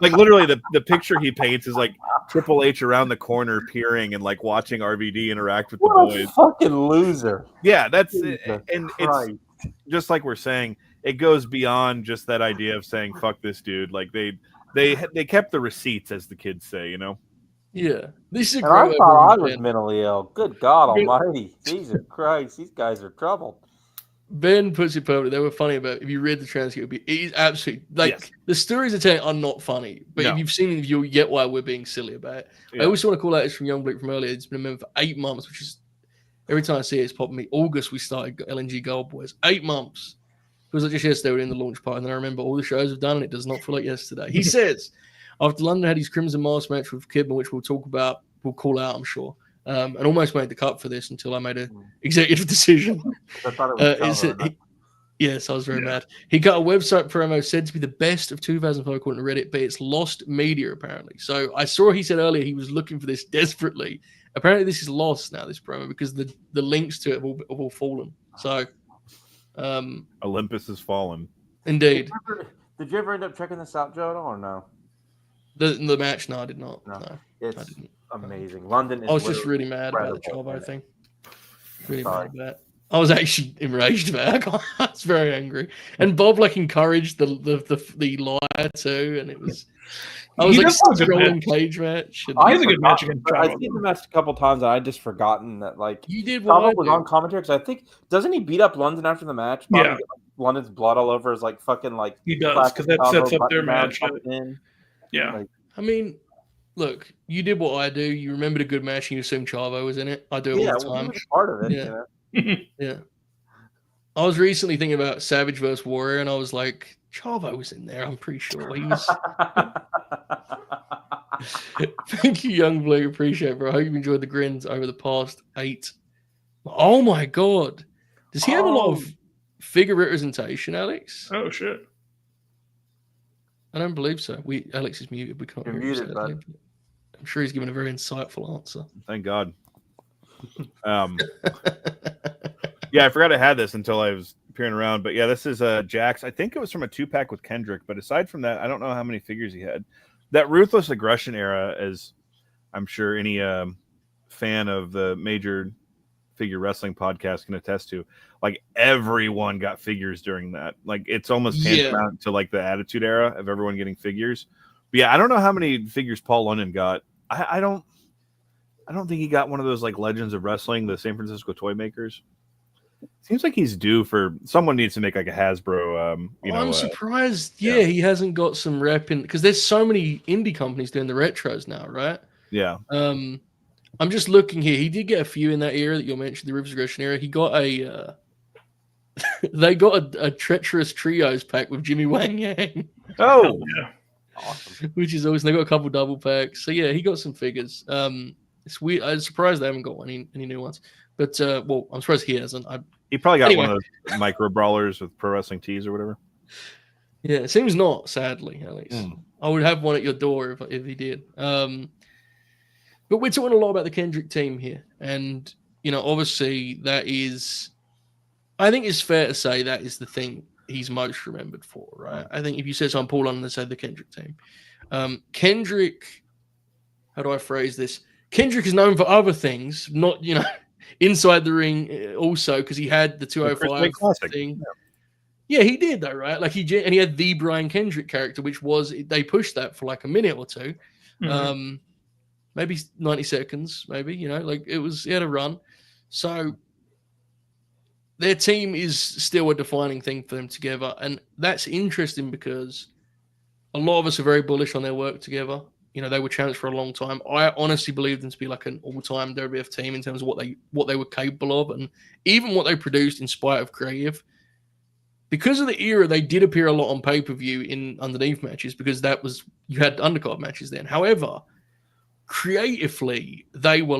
like literally the picture he paints is like Triple H around the corner peering and like watching RVD interact with the boys. Fucking loser. Yeah, that's it. And it's just like we're saying, it goes beyond just that idea of saying fuck this dude. Like they kept the receipts, as the kids say, you know. Yeah, this is a great. I thought I was mentally ill. Good God Almighty, Jesus Christ, these guys are troubled. Ben puts it perfectly. They were funny about it. If you read the transcript, he's absolutely like the stories they're telling are not funny. But if you've seen it, you'll get why we're being silly about it. I also want to call out this from Young Blake from earlier. It's been a member for 8 months, which is every time I see it, it's popping me. August we started LNG Gold Boys. 8 months. It was like just yesterday we were in the launch party, and then I remember all the shows I've done, and it does not feel like yesterday. He says after London had his Crimson Mask match with Kidman, which we'll talk about, we'll call out, I'm sure. And almost made the cut for this until I made an executive decision. I thought it was yes, I was very mad. He got a website promo said to be the best of 2005 according to Reddit, but it's lost media apparently. So I saw he said earlier he was looking for this desperately. Apparently this is lost now, this promo, because the links to it have all fallen. So Olympus has fallen. Indeed. Did you ever end up checking this out, Joe, or no? The match? No, I did not. No, it's amazing. London. I was just really mad about the Chavo thing. Really mad about that. I was actually enraged about it. I was very angry, and Bob like encouraged the lie too, and it was. I was like scrolling cage match. I had a good match against Chavo. I've seen the match a couple times, and I just forgotten that like you did. Chavo was on commentary because I think doesn't he beat up London after the match? Yeah. London's blood all over his like fucking like. He does because that sets up their match. Yeah. Like, I mean, look, you did what I do. You remembered a good match and you assumed Chavo was in it. I do it all the time. Well, part of it. Yeah. Yeah. I was recently thinking about Savage vs. Warrior, and I was like, Chavo was in there. I'm pretty sure he was. Thank you, Young Blue. Appreciate it, bro. I hope you enjoyed the grins over the past 8. Oh my God. Does he have a lot of figure representation, Alex? Oh, shit. I don't believe so. Alex is muted. We can't You're hear muted, him. bud. I'm sure he's given a very insightful answer. Thank God. Yeah, I forgot I had this until I was peering around. But yeah, this is Jax. I think it was from a 2-pack with Kendrick. But aside from that, I don't know how many figures he had. That Ruthless Aggression era, as I'm sure any fan of the major figure wrestling podcast can attest to, like everyone got figures during that. Like it's almost tantamount to like the Attitude Era of everyone getting figures. But yeah, I don't know how many figures Paul London got. I don't think he got one of those like Legends of Wrestling, the San Francisco toy makers. Seems like he's due for someone needs to make like a Hasbro. I'm surprised. He hasn't got some rep in because there's so many indie companies doing the retros now, right? Yeah. I'm just looking here. He did get a few in that era that you mentioned, the Ruthless Aggression era. He got a. They got a Treacherous Trios pack with Jimmy Wang Yang. Oh, yeah. Awesome. Which is awesome. They got a couple double packs. So yeah, he got some figures. It's weird. I'm surprised they haven't got any new ones. But well, I'm surprised he hasn't. He probably got one of those micro brawlers with Pro Wrestling Tees or whatever. Yeah, it seems not. Sadly, at least I would have one at your door if he did. But we're talking a lot about the Kendrick team here, and obviously that is. I think it's fair to say that is the thing he's most remembered for, right? I think if you said something, Paul London said the Kendrick team. Kendrick, how do I phrase this? Kendrick is known for other things, not inside the ring also because he had the 205 thing. Yeah, he did though, right? Like he had the Brian Kendrick character, which was they pushed that for like a minute or two, maybe 90 seconds, maybe like it was he had a run. So their team is still a defining thing for them together, and that's interesting because a lot of us are very bullish on their work together. They were champs for a long time. I honestly believe them to be like an all-time WWF team in terms of what they were capable of, and even what they produced in spite of creative. Because of the era, they did appear a lot on pay-per-view in underneath matches because you had undercard matches then. However, creatively, they were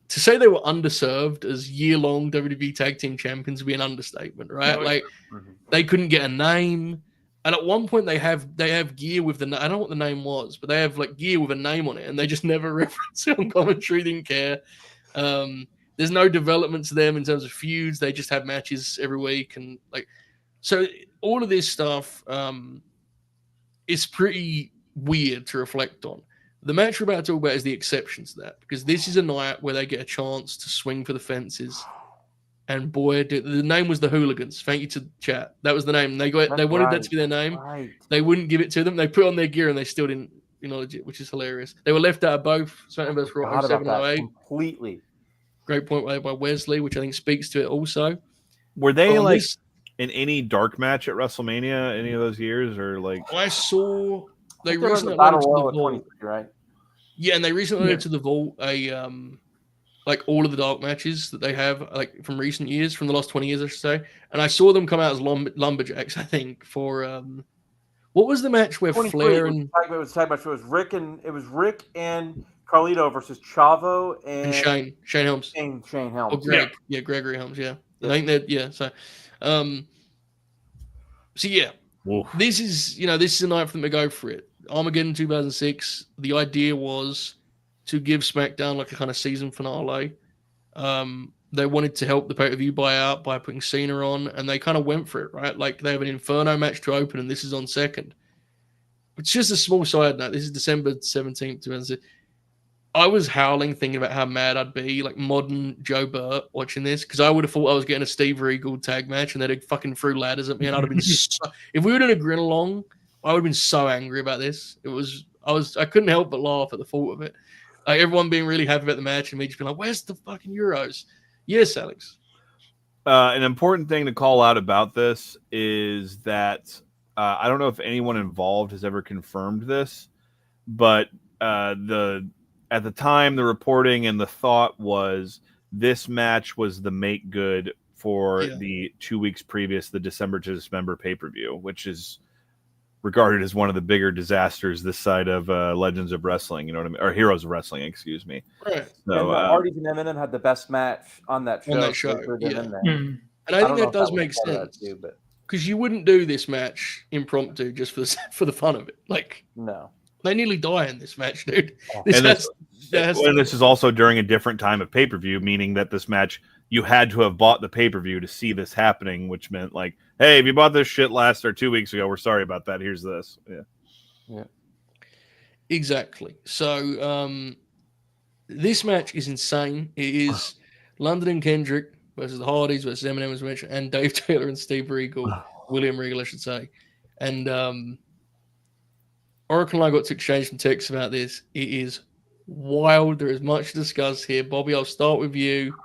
to say they were underserved as year-long WWE Tag Team Champions would be an understatement, right? They couldn't get a name. And at one point, they have gear with I don't know what the name was, but they have like gear with a name on it, and they just never reference it on commentary. Didn't care. There's no development to them in terms of feuds. They just have matches every week, and so all of this stuff is pretty weird to reflect on. The match we're about to talk about is the exception to that because this is a night where they get a chance to swing for the fences. And boy, the name was the Hooligans. Thank you to chat. That was the name. They wanted that to be their name. Right. They wouldn't give it to them. They put on their gear and they still didn't acknowledge it, which is hilarious. They were left out of both SmackDown vs. Raw 07 and 08. Completely. Great point by Wesley, which I think speaks to it also. Were they in any dark match at WrestleMania any of those years, or I saw they recently Battle Royal at 23, right? Yeah, and they recently went to the Vault all of the dark matches that they have from recent years, from the last 20 years, I should say. And I saw them come out as lumberjacks, I think, for what was the match where Flair and it was Rick and Carlito versus Chavo and Shane Helms. Shane Helms. Or Greg. Yeah, Gregory Helms, yeah. I think that so yeah. Whoa. This is a night for them to go for it. Armageddon 2006, the idea was to give SmackDown a kind of season finale. They wanted to help the pay-per-view buy out by putting Cena on, and they kind of went for it, right? They have an Inferno match to open, and this is on second. It's just a small side note. This is December 17th, 2006. I was howling thinking about how mad I'd be, modern Joe Burt watching this, because I would have thought I was getting a Steve Regal tag match, and they'd have fucking threw ladders at me, and I'd have been if we were doing a Grin along, I would have been so angry about this. I couldn't help but laugh at the thought of it. Everyone being really happy about the match and me just being like, where's the fucking Euros? Yes, Alex. An important thing to call out about this is that I don't know if anyone involved has ever confirmed this, but at the time, the reporting and the thought was this match was the make good for the 2 weeks previous, the December to Dismember pay-per-view, which is regarded as one of the bigger disasters this side of Legends of Wrestling, you know what I mean? Or Heroes of Wrestling, excuse me. Right. So, and Hardys and Eminem had the best match on that show. Yeah. And I think that does make sense. because you wouldn't do this match impromptu just for the fun of it. Like, No. they nearly die in this match, dude. This is also during a different time of pay-per-view, meaning that this match, you had to have bought the pay-per-view to see this happening, which meant like, hey, if you bought this shit last or 2 weeks ago, we're sorry about that. Here's this. Yeah. Exactly. So this match is insane. It is London and Kendrick versus the Hardys versus Eminem, as mentioned, and Dave Taylor and Steve Regal, William Regal, I should say. And Oracle and I got to exchange some texts about this. It is wild. There is much to discuss here. Bobby, I'll start with you.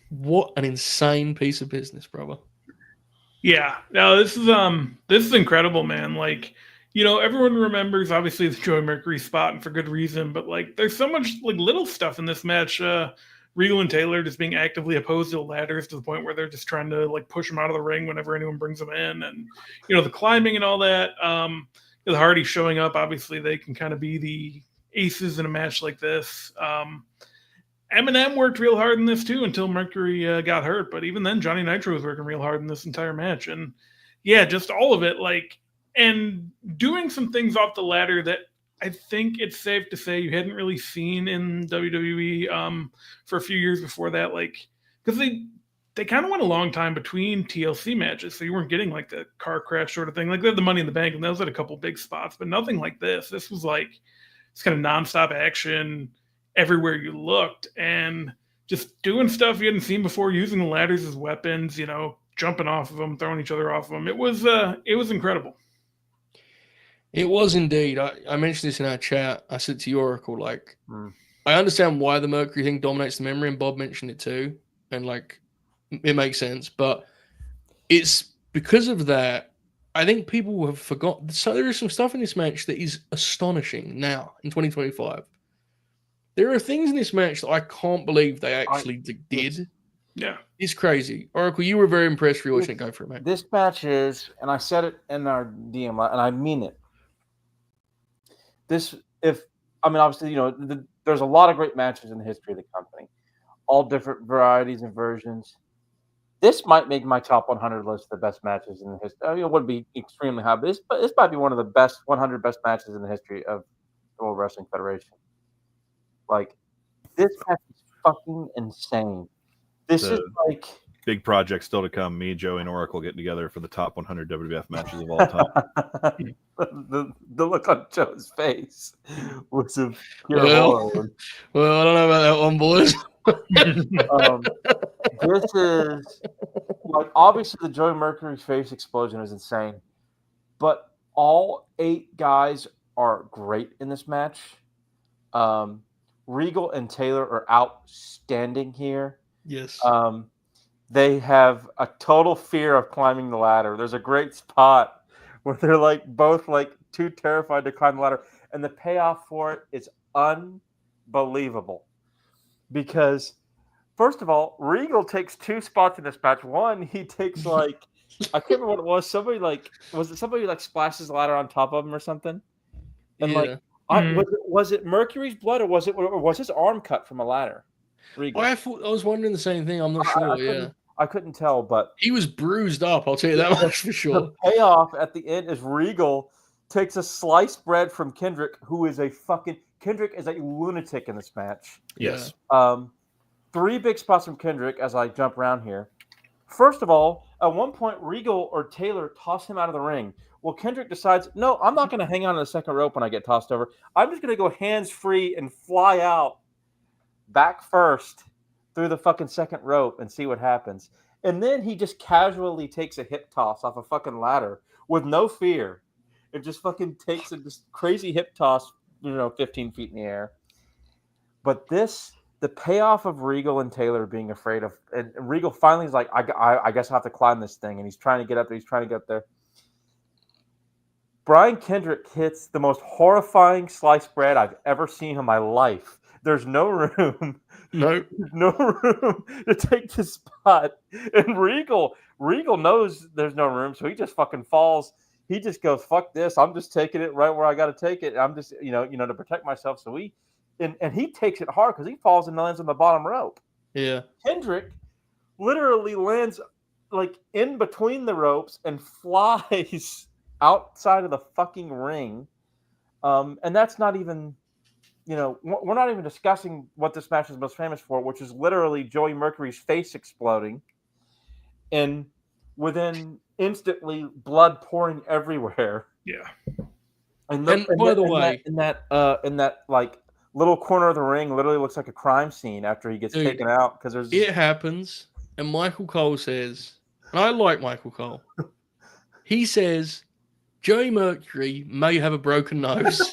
What an insane piece of business, brother. Yeah. No, this is incredible, man. Like, everyone remembers obviously the Joey Mercury spot, and for good reason, but like there's so much like little stuff in this match. Regal and Taylor just being actively opposed to ladders to the point where they're just trying to like push them out of the ring whenever anyone brings them in, and the climbing and all that. The Hardys showing up, obviously they can kind of be the aces in a match like this. Eminem worked real hard in this too until Mercury got hurt, but even then Johnny Nitro was working real hard in this entire match, and yeah, just all of it, like, and doing some things off the ladder that I think it's safe to say you hadn't really seen in WWE for a few years before that, like, because they kind of went a long time between TLC matches, so you weren't getting like the car crash sort of thing. Like they had the Money in the Bank, and those had a couple big spots, but nothing like this. This was like it's kind of nonstop action everywhere you looked, and just doing stuff you hadn't seen before, using the ladders as weapons, jumping off of them, throwing each other off of them. It was incredible. It was indeed. I mentioned this in our chat. I said to you, Oracle, like, I understand why the Mercury thing dominates the memory, and Bob mentioned it too, and like, it makes sense. But it's because of that, I think people have forgotten. So there is some stuff in this match that is astonishing now in 2025. There are things in this match that I can't believe they actually did. Yeah. It's crazy. Oracle, you were very impressed rewatching it go for it, man. This match is, and I said it in our DM, and I mean it. Obviously, there's a lot of great matches in the history of the company, all different varieties and versions. This might make my top 100 list of the best matches in the history. I mean, it wouldn't be extremely high, but this might be one of the best 100 best matches in the history of the World Wrestling Federation. Like, this match is fucking insane. This is like big project still to come. Me, Joe, and Oracle getting together for the top 100 WWF matches of all time. the look on Joe's face was of pure horror. Well, I don't know about that one, boys. This is like obviously the Joey Mercury face explosion is insane, but all 8 guys are great in this match. Regal and Taylor are outstanding here. Yes. They have a total fear of climbing the ladder. There's a great spot where they're like both like too terrified to climb the ladder, and the payoff for it is unbelievable. Because first of all, Regal takes 2 spots in this match. One, he takes like I can't remember what it was. Somebody splashes the ladder on top of him or something, and was it Mercury's blood or was his arm cut from a ladder? Regal. I was wondering the same thing. I'm not sure. I couldn't tell, but he was bruised up. I'll tell you that much for sure. The payoff at the end is Regal takes a sliced bread from Kendrick, who is Kendrick is a lunatic in this match. Yes. 3 big spots from Kendrick as I jump around here. First of all, at one point, Regal or Taylor toss him out of the ring. Well, Kendrick decides, no, I'm not going to hang on to the second rope when I get tossed over. I'm just going to go hands free and fly out back first through the fucking second rope and see what happens. And then he just casually takes a hip toss off a fucking ladder with no fear. It just fucking takes a just crazy hip toss, 15 feet in the air. But the payoff of Regal and Taylor being afraid of, and Regal finally is like, I guess I have to climb this thing. And he's trying to get up there. He's trying to get up there. Brian Kendrick hits the most horrifying sliced bread I've ever seen in my life. There's no room. No room to take the spot. And Regal knows there's no room, so he just fucking falls. He just goes, fuck this. I'm just taking it right where I got to take it. I'm just, to protect myself. So he takes it hard because he falls and lands on the bottom rope. Yeah. Kendrick literally lands like in between the ropes and flies outside of the fucking ring. And that's not even, we're not even discussing what this match is most famous for, which is literally Joey Mercury's face exploding and within instantly blood pouring everywhere. Yeah. And by the way, in that like little corner of the ring literally looks like a crime scene after he gets taken out because it happens. And Michael Cole says, and I like Michael Cole. He says, Joey Mercury may have a broken nose.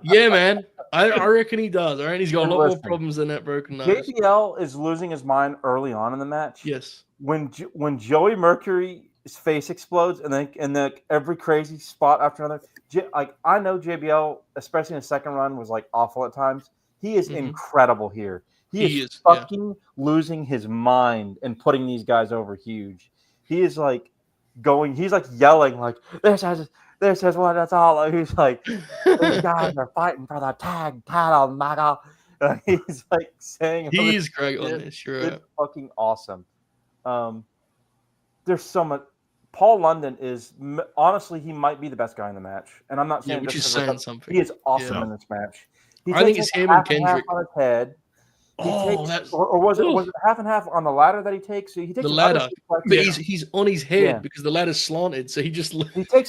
Yeah, man. I reckon he does. I reckon he's got a lot more problems than that broken nose. JBL is losing his mind early on in the match. Yes. When Joey Mercury's face explodes and then every crazy spot after another. Like I know JBL, especially in the second run, was like awful at times. He is incredible here. He is fucking losing his mind and putting these guys over huge. He is like he's like yelling like this is what it's all. He's like these guys are fighting for the tag title, maga. He's like saying he's great on this. It's fucking awesome. There's so much. Paul London is honestly he might be the best guy in the match, and I'm not saying which is saying something. He is awesome in this match. I think it's him and Kendrick on his head. Or was it half and half on the ladder that he takes? So he takes the ladder, but he's on his head because the ladder's slanted. So he takes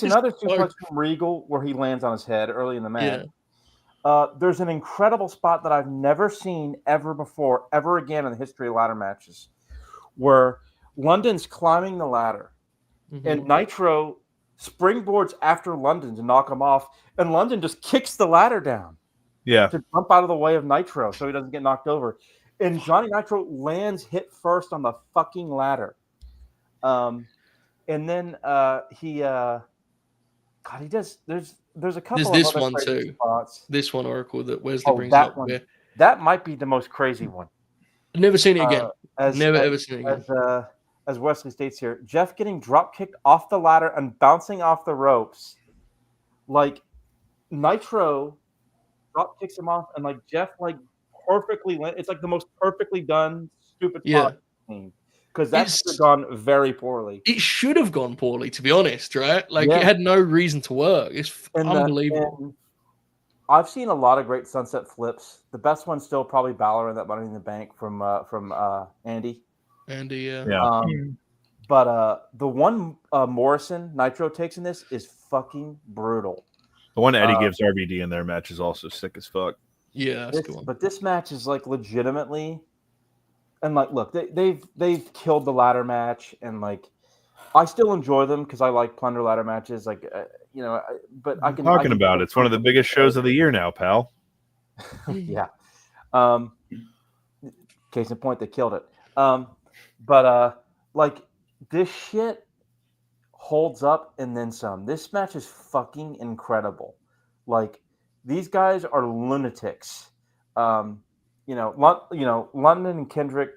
another suplex from Regal where he lands on his head early in the match. There's an incredible spot that I've never seen ever again in the history of ladder matches, where London's climbing the ladder, and Nitro springboards after London to knock him off, and London just kicks the ladder down. Yeah. To jump out of the way of Nitro so he doesn't get knocked over. And Johnny Nitro lands hit first on the fucking ladder. And then he does there's a couple there's of this one too. Spots. This one, Oracle, that Wesley brings up. That might be the most crazy one. I've never seen it again. Ever seen it again. As Wesley states here, Jeff getting drop kicked off the ladder and bouncing off the ropes. Like Nitro drop kicks him off, and like Jeff like perfectly it's like the most perfectly done stupid team because that should have gone very poorly. It should have gone poorly, to be honest, right? Like it had no reason to work. It's unbelievable. I've seen a lot of great sunset flips. The best one's still probably Balor and that Money in the Bank from Andy. Yeah. But the one Morrison Nitro takes in this is fucking brutal. The one Eddie gives RVD in their match is also sick as fuck. Yeah, that's cool. But this match is like legitimately, and like, look, they've killed the ladder match, and like, I still enjoy them because I like plunder ladder matches. Like, but I can talking about it's one of the biggest shows of the year now, pal. Yeah. Case in point, they killed it. But like this shit holds up and then some. This match is fucking incredible. Like these guys are lunatics. London and Kendrick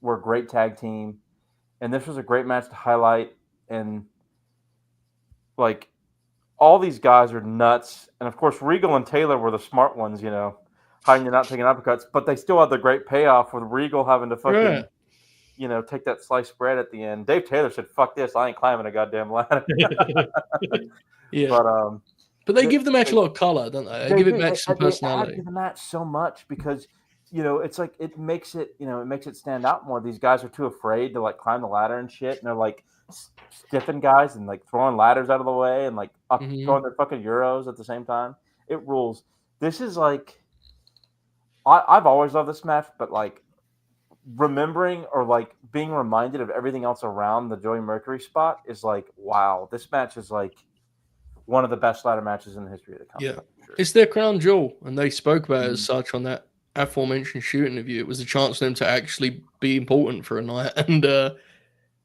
were a great tag team, and this was a great match to highlight. And like all these guys are nuts. And of course, Regal and Taylor were the smart ones, hiding and not taking uppercuts. But they still had the great payoff with Regal having to fucking. Take that sliced bread at the end. Dave Taylor said, "Fuck this! I ain't climbing a goddamn ladder." Yeah, but they give the match a lot of color, don't they? They give it match some personality. They add to the match so much because it's like it makes it stand out more. These guys are too afraid to like climb the ladder and shit, and they're like stiffing guys and like throwing ladders out of the way and like throwing their fucking euros at the same time. It rules. This is like I've always loved this match, but like. Remembering or like being reminded of everything else around the Joey Mercury spot is like, wow, this match is like one of the best ladder matches in the history of the company. Yeah, sure. It's their crown jewel, and they spoke about it as such on that aforementioned shoot interview. It was a chance for them to actually be important for a night, and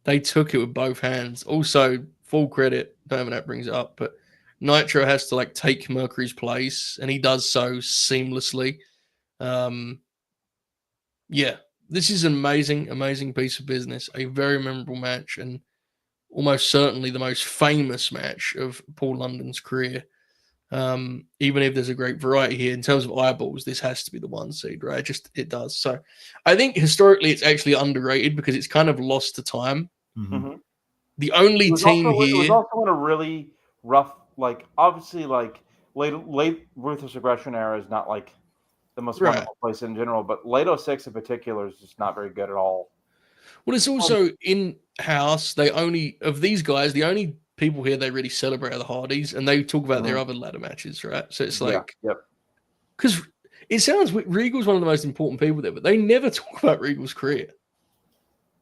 they took it with both hands. Also, full credit, don't know when that brings it up, but Nitro has to like take Mercury's place, and he does so seamlessly. This is an amazing piece of business. A very memorable match, and almost certainly the most famous match of Paul London's career. Even if there's a great variety here in terms of eyeballs, this has to be the 1 seed, right? It does. So I think historically it's actually underrated because it's kind of lost to time. Mm-hmm. The only team here. It was also in a really rough, like obviously, like late Ruthless Aggression era is not like the most wonderful place in general, but late 06 in particular is just not very good at all. Well, it's also in-house. They only, of these guys, the only people here they really celebrate are the Hardys, and they talk about their other ladder matches, right? So it's like, because it sounds Regal's one of the most important people there, but they never talk about Regal's career.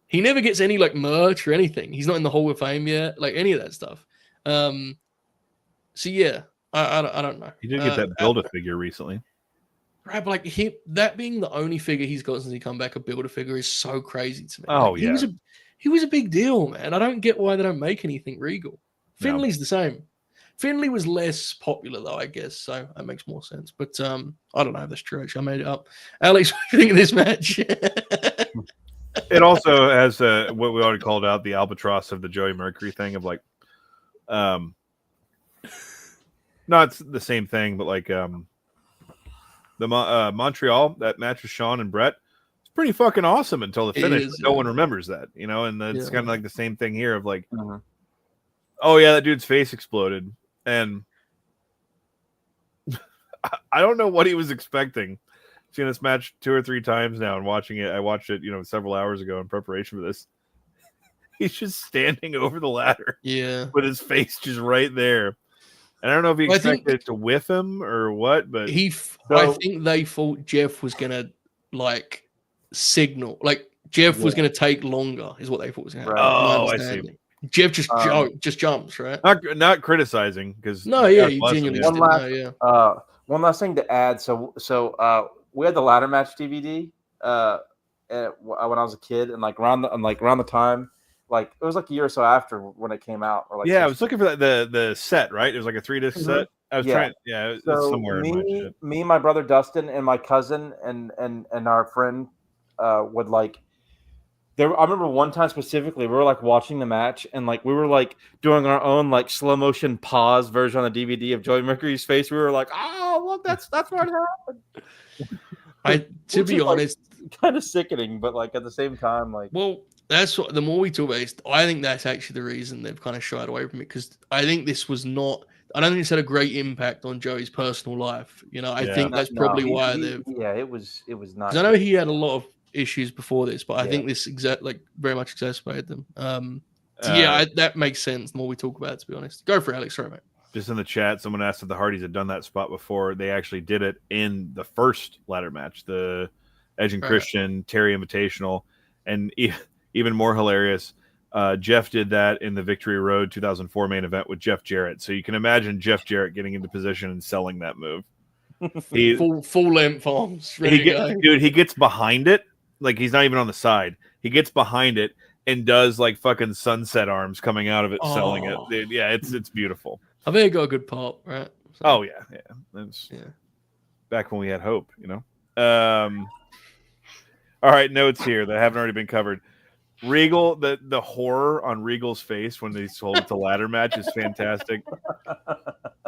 He never gets any like merch or anything. He's not in the Hall of Fame yet, like any of that stuff. So yeah, I don't know. He did get that Build-A-Figure recently. Right, but like that being the only figure he's got since he come back, a Build-A-Figure, is so crazy to me. Oh, like, yeah. He was a big deal, man. I don't get why they don't make anything Regal. Finley's the same. Finley was less popular, though, I guess, so that makes more sense. But I don't know if that's true. Actually, I made it up. Alex, what do you think of this match? It also has what we already called out, the albatross of the Joey Mercury thing of like, not the same thing, but like the Montreal, that match with Sean and Brett, it's pretty fucking awesome until the finish. No one remembers that, you know, and it's kind of like the same thing here of like, oh yeah, that dude's face exploded. And I don't know what he was expecting. Seen this match 2 or 3 times now and watching it. I watched it, several hours ago in preparation for this. He's just standing over the ladder. Yeah. With his face just right there. And I don't know if he expected it to whiff him or what, but I think they thought Jeff was gonna like signal, like Jeff was gonna take longer, is what they thought was gonna happen. Oh, I see. Jeff just jumps, right? Not criticizing because he genuinely one last thing to add. So we had the ladder match DVD when I was a kid, and around the time. Like it was like a year or so after when it came out. Or I was looking for the set, right? It was like a 3-disc set. I was trying, it's somewhere. Me, my brother Dustin, and my cousin, and our friend would like. I remember one time specifically, we were like watching the match, and like we were like doing our own like slow motion pause version on the DVD of Joey Mercury's face. We were like, "Oh, look, that's what happened." To be honest, kind of sickening, but like at the same time, like that's what the more we talk about it, I think that's actually the reason they've kind of shied away from it, because I think this was not. I don't think it's had a great impact on Joey's personal life. I think that's probably why they've. Yeah, it was not. I know he had a lot of issues before this, but I think this very much exacerbated them. That makes sense. The more we talk about it, to be honest. Go for it, Alex. Sorry, mate. Just in the chat, someone asked if the Hardys had done that spot before. They actually did it in the first ladder match, the Edge and Christian Terry Invitational, and even more hilarious, Jeff did that in the Victory Road 2004 main event with Jeff Jarrett. So you can imagine Jeff Jarrett getting into position and selling that move. Full length arms. He gets behind it. Like he's not even on the side. He gets behind it and does like fucking sunset arms coming out of it, selling it. Dude, yeah, it's beautiful. I think it got a good pop, right? So, oh yeah. That's back when we had hope, All right, notes here that haven't already been covered. Regal, the horror on Regal's face when they sold it to ladder match is fantastic.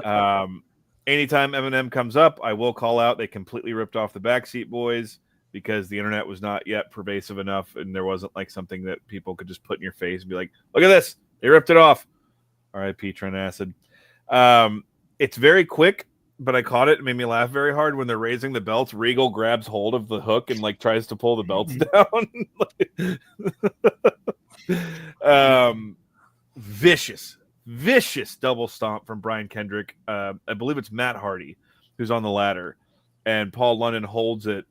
Anytime Eminem comes up, I will call out they completely ripped off the Backseat Boys because the internet was not yet pervasive enough, and there wasn't like something that people could just put in your face and be like, "Look at this, they ripped it off." R.I.P. Trent Acid. It's very quick. But I caught it. It made me laugh very hard when they're raising the belts. Regal grabs hold of the hook and like tries to pull the belts down. Vicious double stomp from Brian Kendrick. I believe it's Matt Hardy who's on the ladder, and Paul London holds it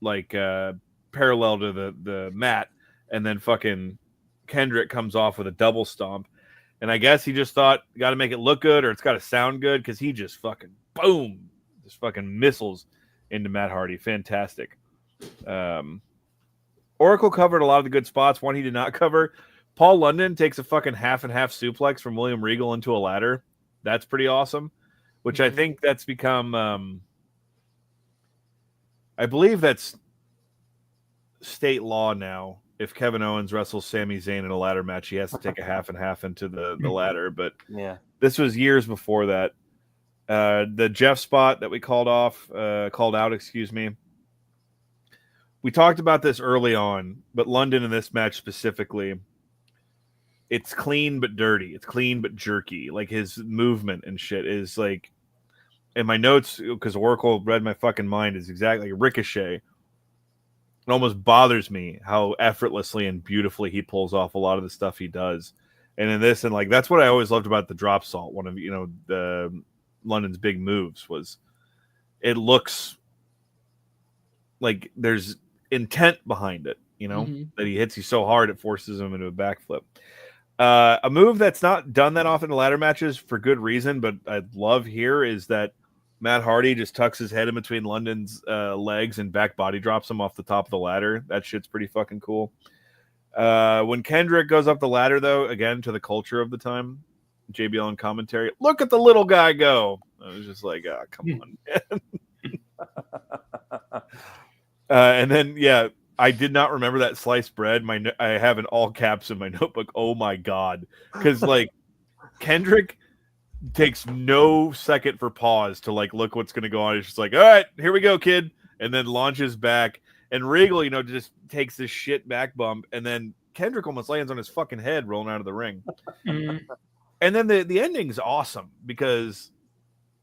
like parallel to the mat, and then fucking Kendrick comes off with a double stomp. And I guess he just thought, got to make it look good or it's got to sound good, because he just fucking boom, just fucking missiles into Matt Hardy. Fantastic. Oracle covered a lot of the good spots. One he did not cover. Paul London takes a fucking half and half suplex from William Regal into a ladder. That's pretty awesome, which I think that's become, I believe that's state law now. If Kevin Owens wrestles Sami Zayn in a ladder match, he has to take a half and half into the ladder. But this was years before that. The Jeff spot that we called out, excuse me. We talked about this early on, but London in this match specifically, it's clean but dirty. It's clean but jerky. Like his movement and shit is like, in my notes, because Oracle read my fucking mind, is exactly like Ricochet. It almost bothers me how effortlessly and beautifully he pulls off a lot of the stuff he does. And in this, and like that's what I always loved about the drop salt. One of the London's big moves was it looks like there's intent behind it, that he hits you so hard it forces him into a backflip. A move that's not done that often in ladder matches for good reason, but I'd love here is that Matt Hardy just tucks his head in between London's legs and back body drops him off the top of the ladder. That shit's pretty fucking cool. When Kendrick goes up the ladder, though, again, to the culture of the time, JBL in commentary, look at the little guy go. I was just like, come on, man. And then, yeah, I did not remember that sliced bread. I have in all caps in my notebook. Oh, my God. Because, like, Kendrick takes no second for pause to, like, look what's going to go on. He's just like, all right, here we go, kid. And then launches back. And Regal, just takes this shit back bump. And then Kendrick almost lands on his fucking head rolling out of the ring. And then the ending's awesome because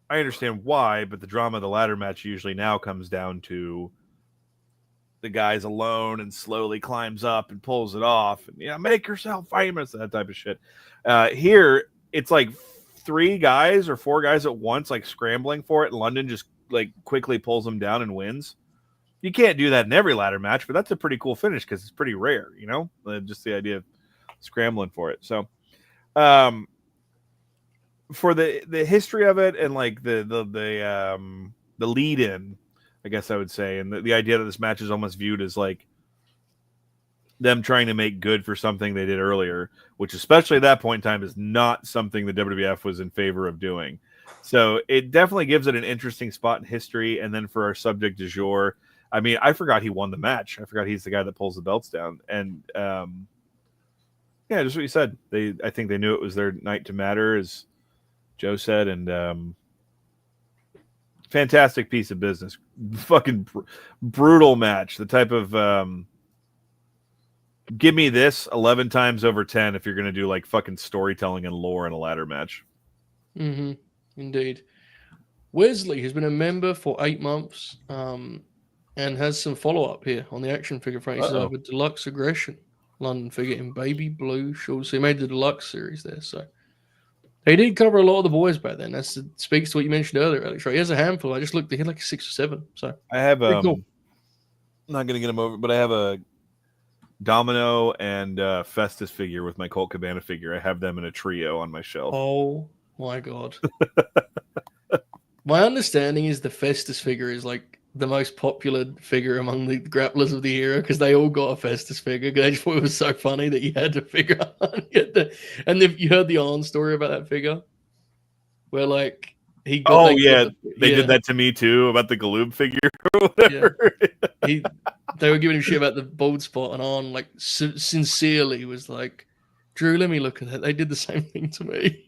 I understand why, but the drama of the ladder match usually now comes down to the guy's alone and slowly climbs up and pulls it off. And, make yourself famous, that type of shit. Here, it's like 3 guys or 4 guys at once, like scrambling for it. And London just like quickly pulls them down and wins. You can't do that in every ladder match, but that's a pretty cool finish because it's pretty rare, just the idea of scrambling for it. So, for the history of it and like the lead in, I guess I would say, and the idea that this match is almost viewed as like them trying to make good for something they did earlier, which especially at that point in time is not something the WWF was in favor of doing. So it definitely gives it an interesting spot in history. And then for our subject du jour, I mean, I forgot he won the match. I forgot he's the guy that pulls the belts down. And just what you said. I think they knew it was their night to matter, as Joe said, and fantastic piece of business. Fucking brutal match. The type of give me this 11 times over 10 if you're going to do like fucking storytelling and lore in a ladder match. Mm-hmm. Indeed. Wesley has been a member for 8 months and has some follow-up here on the action figure front. He says, I have a deluxe aggression London figure in baby blue shorts. So he made the deluxe series there. So he did cover a lot of the boys back then. That speaks to what you mentioned earlier, Alex. Right? He has a handful. I just looked. He had like 6 or 7. So I have cool. I'm not going to get him over, but I have a Domino and Festus figure with my Colt Cabana figure. I have them in a trio on my shelf. Oh my God. My understanding is the Festus figure is like the most popular figure among the grapplers of the era because they all got a Festus figure. They just thought it was so funny that you had to figure out. And if you heard the Arn story about that figure, where like he got they did that to me too about the Galoob figure or whatever. Yeah. They were giving him shit about the bald spot, and Arn like sincerely was like, "Drew, let me look at that. They did the same thing to me."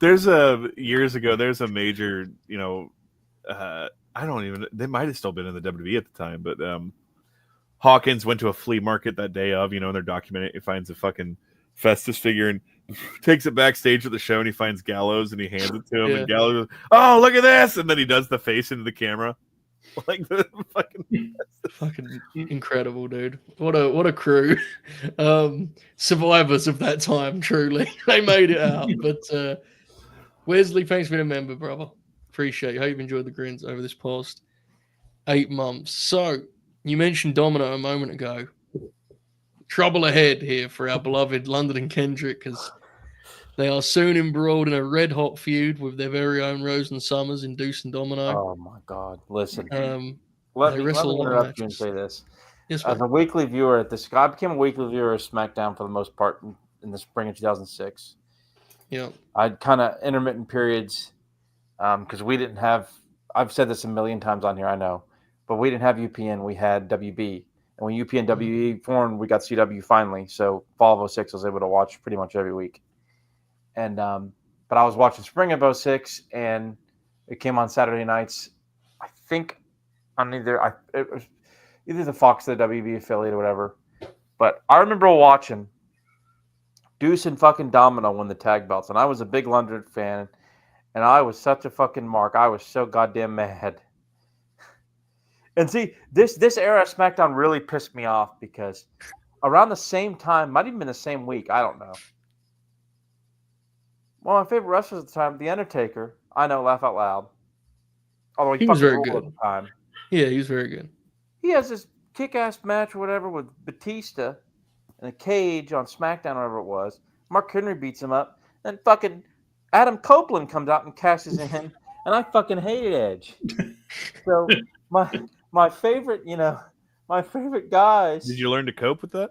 There's years ago. There's a major, they might have still been in the WWE at the time, but Hawkins went to a flea market that day of, and they're documenting it. He finds a fucking Festus figure and takes it backstage at the show, and he finds Gallows and he hands it to him, and Gallows goes, "Oh, look at this!" And then he does the face into the camera, like the fucking incredible, dude. What a crew, survivors of that time. Truly, they made it out. But Wesley, thanks for being a member, brother. Appreciate you. Hope you've enjoyed the grins over this past 8 months. So you mentioned Domino a moment ago. Trouble ahead here for our beloved London and Kendrick because they are soon embroiled in a red-hot feud with their very own Rose and Summers in Deuce and Domino. Oh, my God. Listen. Let me interrupt you and say this. Yes, as a weekly viewer I became a weekly viewer of SmackDown for the most part in the spring of 2006. Yeah. I'd kind of intermittent periods because we didn't have – I've said this a million times on here, I know. But we didn't have UPN. We had WB. And when UPN and WE formed, we got CW finally. So fall of 06, I was able to watch pretty much every week. And but I was watching Spring of 06, and it came on Saturday nights. I think on it was either the Fox or the WB affiliate or whatever. But I remember watching Deuce and fucking Domino win the tag belts, and I was a big London fan, and I was such a fucking mark. I was so goddamn mad. And see, this era of SmackDown really pissed me off because around the same time, might even been the same week, I don't know. One of my favorite wrestlers at the time, The Undertaker. I know, laugh out loud. Although He was very good at the time. Yeah, he was very good. He has this kick-ass match or whatever with Batista in a cage on SmackDown, or whatever it was. Mark Henry beats him up, and fucking Adam Copeland comes out and cashes in, and I fucking hated Edge. So my favorite, my favorite guys. Did you learn to cope with that?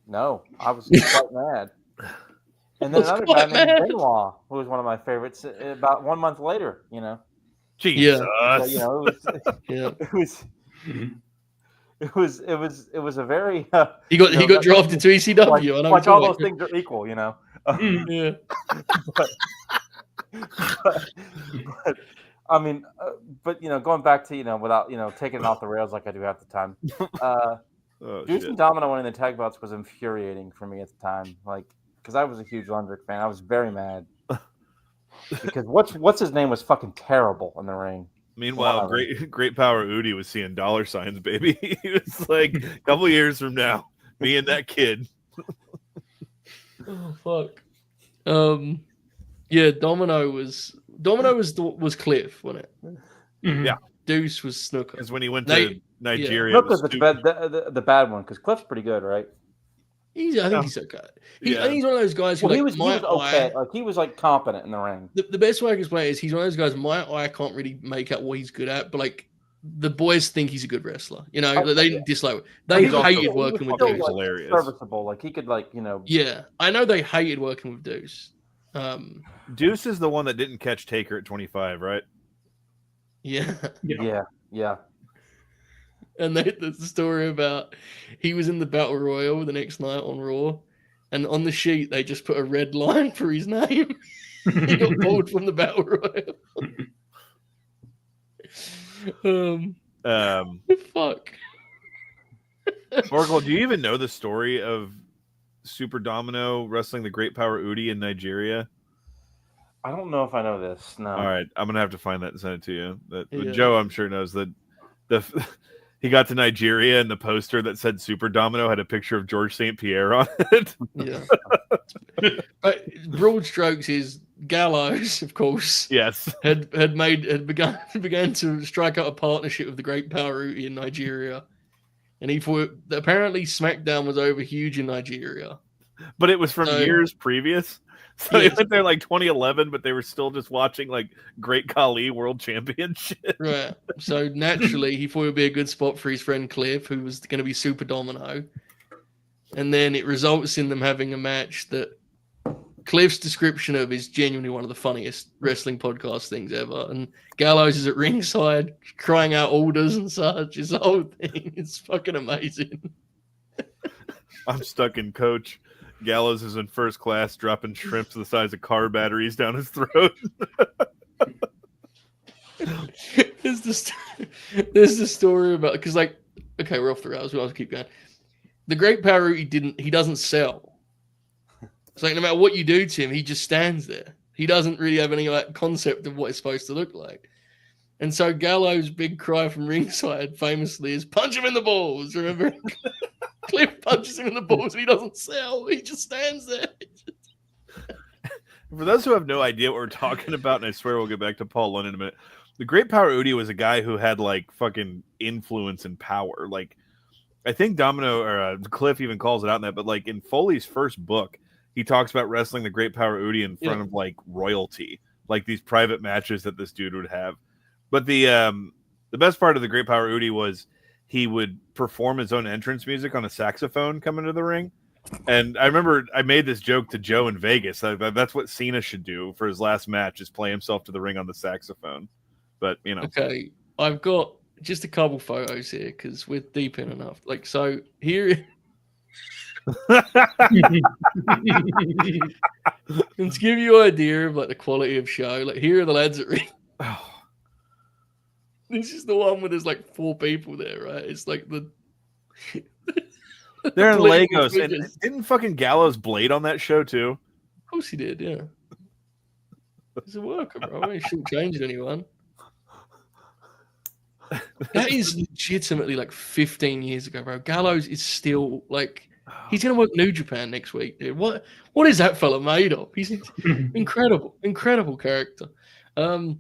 No, I was quite mad. And then another guy named Benoit, who was one of my favorites, about 1 month later, Jesus. So, it was a very he got drafted to ECW. Like all those things are equal, Yeah. but I mean, going back to without taking it off the rails like I do half the time. Deuce and Domino winning the tag belts was infuriating for me at the time, because I was a huge Roderick fan. I was very mad because what's his name was fucking terrible in the ring. Meanwhile, great power Udi was seeing dollar signs, baby. He was like, a couple years from now, me and that kid. Oh fuck. Yeah, Domino was Cliff, wasn't it? Mm-hmm. Yeah. Deuce was Snooker. Because when he went to Nigeria, Snooker's the bad one because Cliff's pretty good, right? I think he's okay. He's one of those guys who he was okay. He was competent in the ring. The best way I can explain it is he's one of those guys. My eye can't really make out what he's good at, but the boys think he's a good wrestler. They didn't dislike it. They hated working with Deuce. Hilarious. Serviceable, he could Yeah, I know they hated working with Deuce. Deuce is the one that didn't catch Taker at 25, right? Yeah. And there's the story about he was in the Battle Royal the next night on Raw, and on the sheet they just put a red line for his name. He got pulled from the Battle Royal. Fuck. Oracle, do you even know the story of Super Domino wrestling the Great Power Udi in Nigeria? I don't know if I know this. No. All right, I'm gonna have to find that and send it to you. Joe, I'm sure knows that he got to Nigeria and the poster that said Super Domino had a picture of George St. Pierre on it. Yeah. But broad strokes is Gallows, of course. Yes. Had began to strike out a partnership with the Great Power Udi in Nigeria. And he thought apparently SmackDown was over huge in Nigeria. But it was from years previous. So they went there 2011, but they were still just watching Great Khali World Championship. Right. So naturally, he thought it would be a good spot for his friend Cliff, who was going to be Super Domino. And then it results in them having a match that Cliff's description of is genuinely one of the funniest wrestling podcast things ever. And Gallows is at ringside crying out orders and such. It's the whole thing. It's fucking amazing. I'm stuck in coach. Gallows is in first class, dropping shrimps the size of car batteries down his throat. There's the story about because okay, we're off the rails. We'll have to keep going. The Great Power he doesn't sell. It's no matter what you do to him, he just stands there. He doesn't really have any concept of what it's supposed to look like. And so Gallows' big cry from ringside famously is punch him in the balls. Remember? Cliff punches him in the balls and he doesn't sell. He just stands there. For those who have no idea what we're talking about, and I swear we'll get back to Paul London in a minute, the Great Power Udi was a guy who had fucking influence and power. I think Domino or Cliff even calls it out in that, but in Foley's first book, he talks about wrestling the Great Power Udi in front of royalty, these private matches that this dude would have. But the best part of the Great Power Udi was he would perform his own entrance music on a saxophone coming to the ring. And I remember I made this joke to Joe in Vegas. That's what Cena should do for his last match, is play himself to the ring on the saxophone. But, Okay, I've got just a couple photos here because we're deep in enough. So here And to give you an idea of like the quality of show, like here are the lads at Regal. This is the one where there's like 4 people there, right? It's like they're in Legos. And figures. didn't fucking Gallows blade on that show too? Of course he did, yeah. He's a worker, bro. He shouldn't change anyone. That is legitimately like 15 years ago, bro. Gallows is still like he's gonna work New Japan next week, dude. What is that fella made of? He's incredible character. So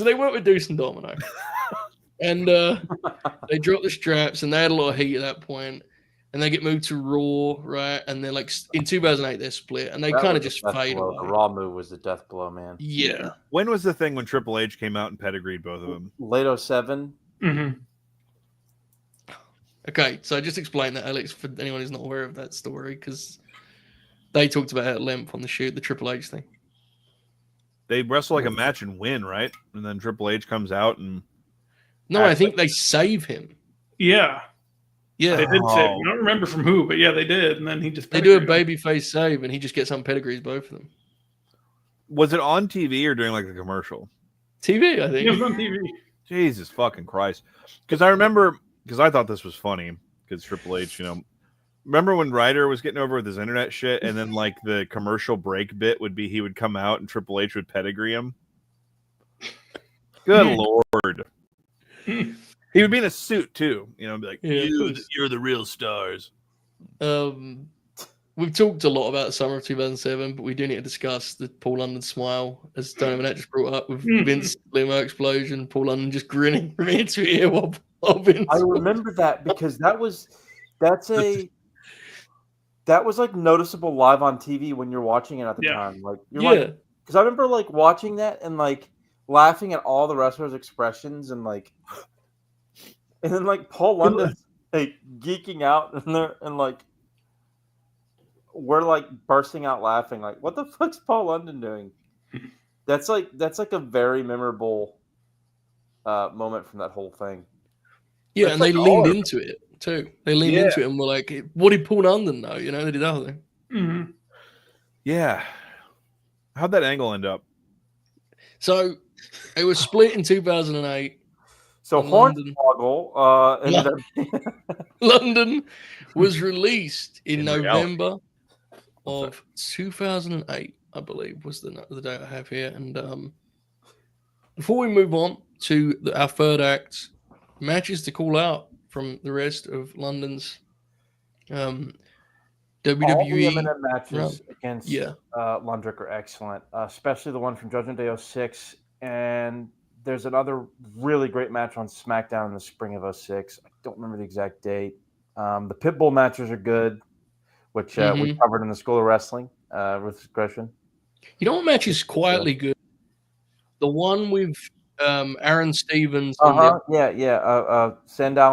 they work with Deuce and Domino, and they drop the straps, and they had a lot of heat at that point, and they get moved to Raw, right? And they're like in 2008 they're split, and they kind of just fade away. The Raw move was the death blow, man. Yeah. When was the thing when Triple H came out and pedigreed both of them? Late 07. Mm-hmm. Okay, so just explain that, Alex, for anyone who's not aware of that story, because they talked about it at length on the shoot, the Triple H thing. They wrestle like a match and win, right? And then Triple H comes out and no, I think they save him. Yeah. Yeah, They did save him. I don't remember from who, but yeah, they did. And then he just they do a babyface save, and he just gets some pedigrees, both of them. Was it on TV or during like the commercial? TV, I think. It was on TV. Jesus fucking Christ! Because I remember, because I thought this was funny, because Triple H, remember when Ryder was getting over with his internet shit, and then like the commercial break bit would be he would come out and Triple H would pedigree him. Good Lord. He would be in a suit too, be like, you're the real stars. We've talked a lot about the summer of 2007, but we do need to discuss the Paul London smile, as Tony Manette just brought up with Vince limo explosion, Paul London just grinning from ear to ear while Vince. I remember that because that was like noticeable live on TV when you're watching it at the time. Like like, because I remember like watching that and like laughing at all the wrestlers' expressions and then like Paul London's like geeking out and like we're like bursting out laughing. Like, what the fuck's Paul London doing? That's like a very memorable moment from that whole thing. Yeah, and they leaned into it too. They leaned into it and were like, "What did Paul London know?" They did that whole thing. Mm-hmm. Yeah. How'd that angle end up? So it was split in 2008. So Hornswoggle London was released in November of 2008, I believe, was the date I have here. And before we move on to our third act, matches to call out from the rest of London's WWE all the M&M matches against Roderick are excellent, especially the one from Judgment Day 06. And there's another really great match on SmackDown in the spring of 06. I don't remember the exact date. The Pitbull matches are good, which we covered in the School of Wrestling with Discretion. You know what match is quietly good? The one with Aaron Stevens. Sandow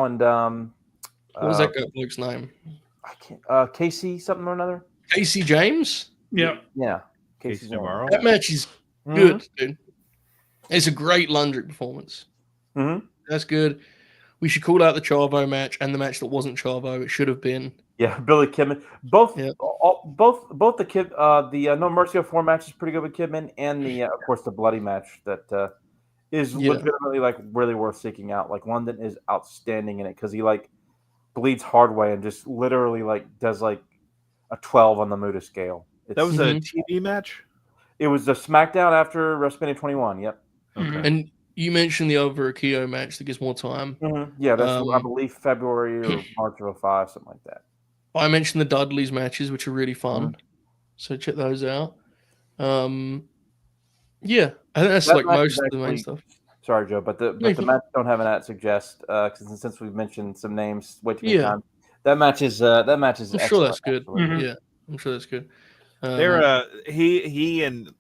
and what was that bloke's name? I can't. Casey something or another. Casey James. Yeah. Casey Navarro. That match is good, dude. It's a great Lundrick performance. Mm-hmm. That's good. We should call out the Chavo match and the match that wasn't Chavo. It should have been. Yeah, Billy Kidman. Both the No Mercy 04 match is pretty good with Kidman, and the of course the bloody match that is legitimately like really worth seeking out. Like London is outstanding in it because he like bleeds hard way and just literally like does like a 12 on the Muda scale. That was a TV match? It was the SmackDown after WrestleMania 21. Yep. Okay. And you mentioned the over Akio match that gives more time. Mm-hmm. Yeah, that's I believe February or March of 05, something like that. I mentioned the Dudley's matches, which are really fun. So check those out. I think that's like most of the main stuff. Sorry, Joe, but the match don't have an at suggest since we've mentioned some names way too many times. That match is I'm sure that's good. Yeah, I'm sure that's good. They're he and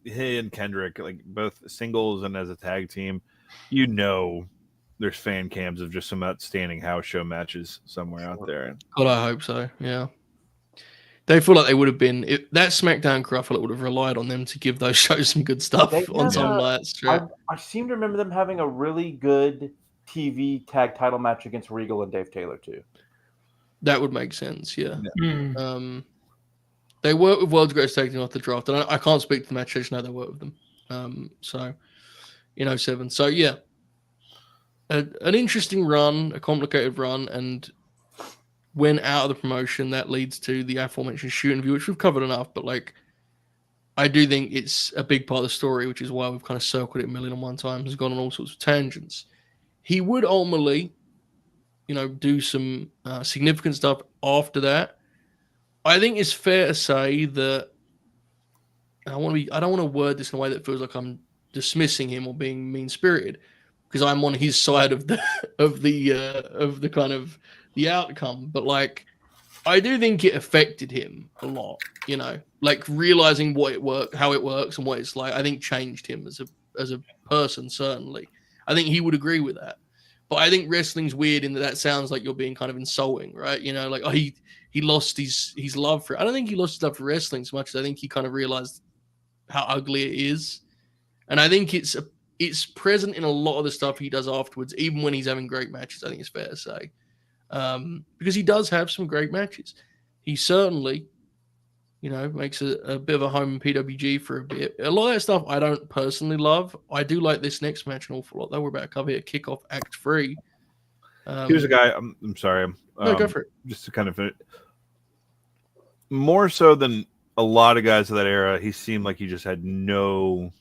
Kendrick, like both singles and as a tag team, there's fan cams of just some outstanding house show matches somewhere out there. God, I hope so. Yeah, they feel like they would have been that SmackDown crew. I feel like would have relied on them to give those shows some good stuff on some nights. Right? I seem to remember them having a really good TV tag title match against Regal and Dave Taylor too. That would make sense. Yeah. Mm. They worked with World's Greatest Tag Team off the draft, and I can't speak to the match. I just know they worked with them. So in 07. So yeah, an interesting run, a complicated run, and when out of the promotion, that leads to the aforementioned shoot interview, which we've covered enough. But like, I do think it's a big part of the story, which is why we've kind of circled it 1,000,001 times, has gone on all sorts of tangents. He would ultimately, do some significant stuff after that. I think it's fair to say that I don't want to word this in a way that feels like I'm dismissing him or being mean spirited, because I'm on his side of the kind of the outcome. But like, I do think it affected him a lot. Like realizing how it works, and what it's like. I think changed him as a person. Certainly, I think he would agree with that. But I think wrestling's weird in that sounds like you're being kind of insulting, right? Like, oh, he lost his love for it. I don't think he lost his love for wrestling so much as I think he kind of realized how ugly it is. And I think it's present in a lot of the stuff he does afterwards, even when he's having great matches, I think it's fair to say. Because he does have some great matches. He certainly, makes a bit of a home in PWG for a bit. A lot of that stuff I don't personally love. I do like this next match an awful lot, though. We're about to cover here, Kickoff Act 3. Here's a guy, I'm sorry. No, go for it. Just to kind of more so than a lot of guys of that era, he seemed like he just had no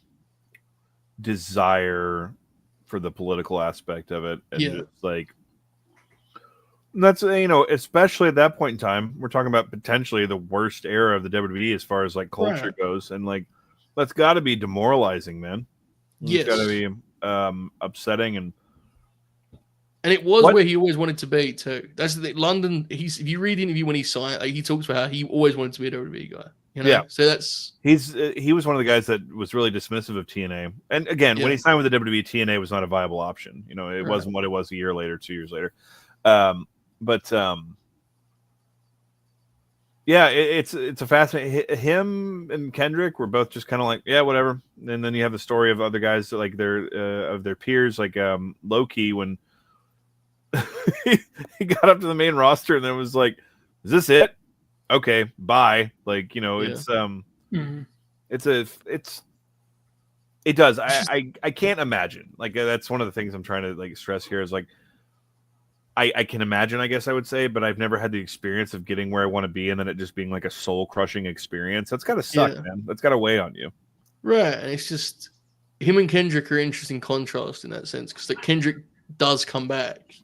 desire for the political aspect of it. And just like, that's, especially at that point in time, we're talking about potentially the worst era of the WWE as far as like culture goes. And like, that's got to be demoralizing, man. It's got to be upsetting. And it was where he always wanted to be too. That's the thing. London. If you read the interview when he signed, he talks about how he always wanted to be a WWE guy. Yeah. So he was one of the guys that was really dismissive of TNA. And again, when he signed with the WWE, TNA was not a viable option. It wasn't what it was a year later, 2 years later. It's a fascinating. Him and Kendrick were both just kind of like, yeah, whatever. And then you have the story of other guys like of their peers, like Loki, when he got up to the main roster and then was like, "Is this it? Okay, bye." Like, it does. I can't imagine. Like, that's one of the things I'm trying to like stress here is like, I can imagine, I guess I would say, but I've never had the experience of getting where I want to be and then it just being like a soul crushing experience. That's gotta suck, man. That's gotta weigh on you. Right. And it's just him and Kendrick are interesting contrast in that sense, because like Kendrick does come back,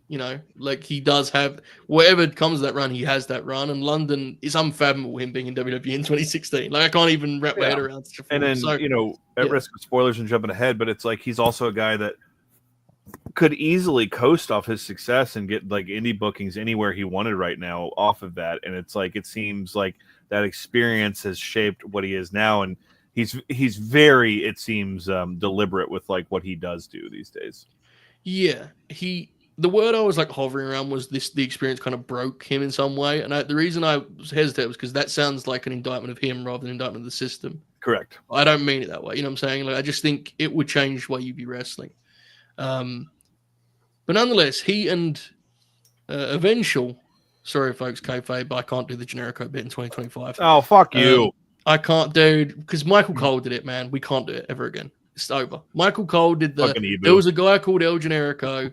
like he does have whatever comes of that run, he has that run. And London, is unfathomable him being in WWE in 2016. Like, I can't even wrap my head around such a form. And then, at risk of spoilers and jumping ahead, but it's like he's also a guy that could easily coast off his success and get like indie bookings anywhere he wanted right now off of that. And it's like, it seems like that experience has shaped what he is now. And he's very, it seems, deliberate with like what he does do these days. Yeah, the word I was like hovering around was the experience kind of broke him in some way. And the reason I was hesitant was because that sounds like an indictment of him rather than an indictment of the system. Correct. I don't mean it that way. You know what I'm saying? Like, I just think it would change the way you be wrestling. But nonetheless, he and eventual, sorry folks, kayfabe, but I can't do the Generico bit in 2025. Oh, fuck you. I can't, dude, because Michael Cole did it, man. We can't do it ever again. It's over. Michael Cole did there was a guy called El Generico.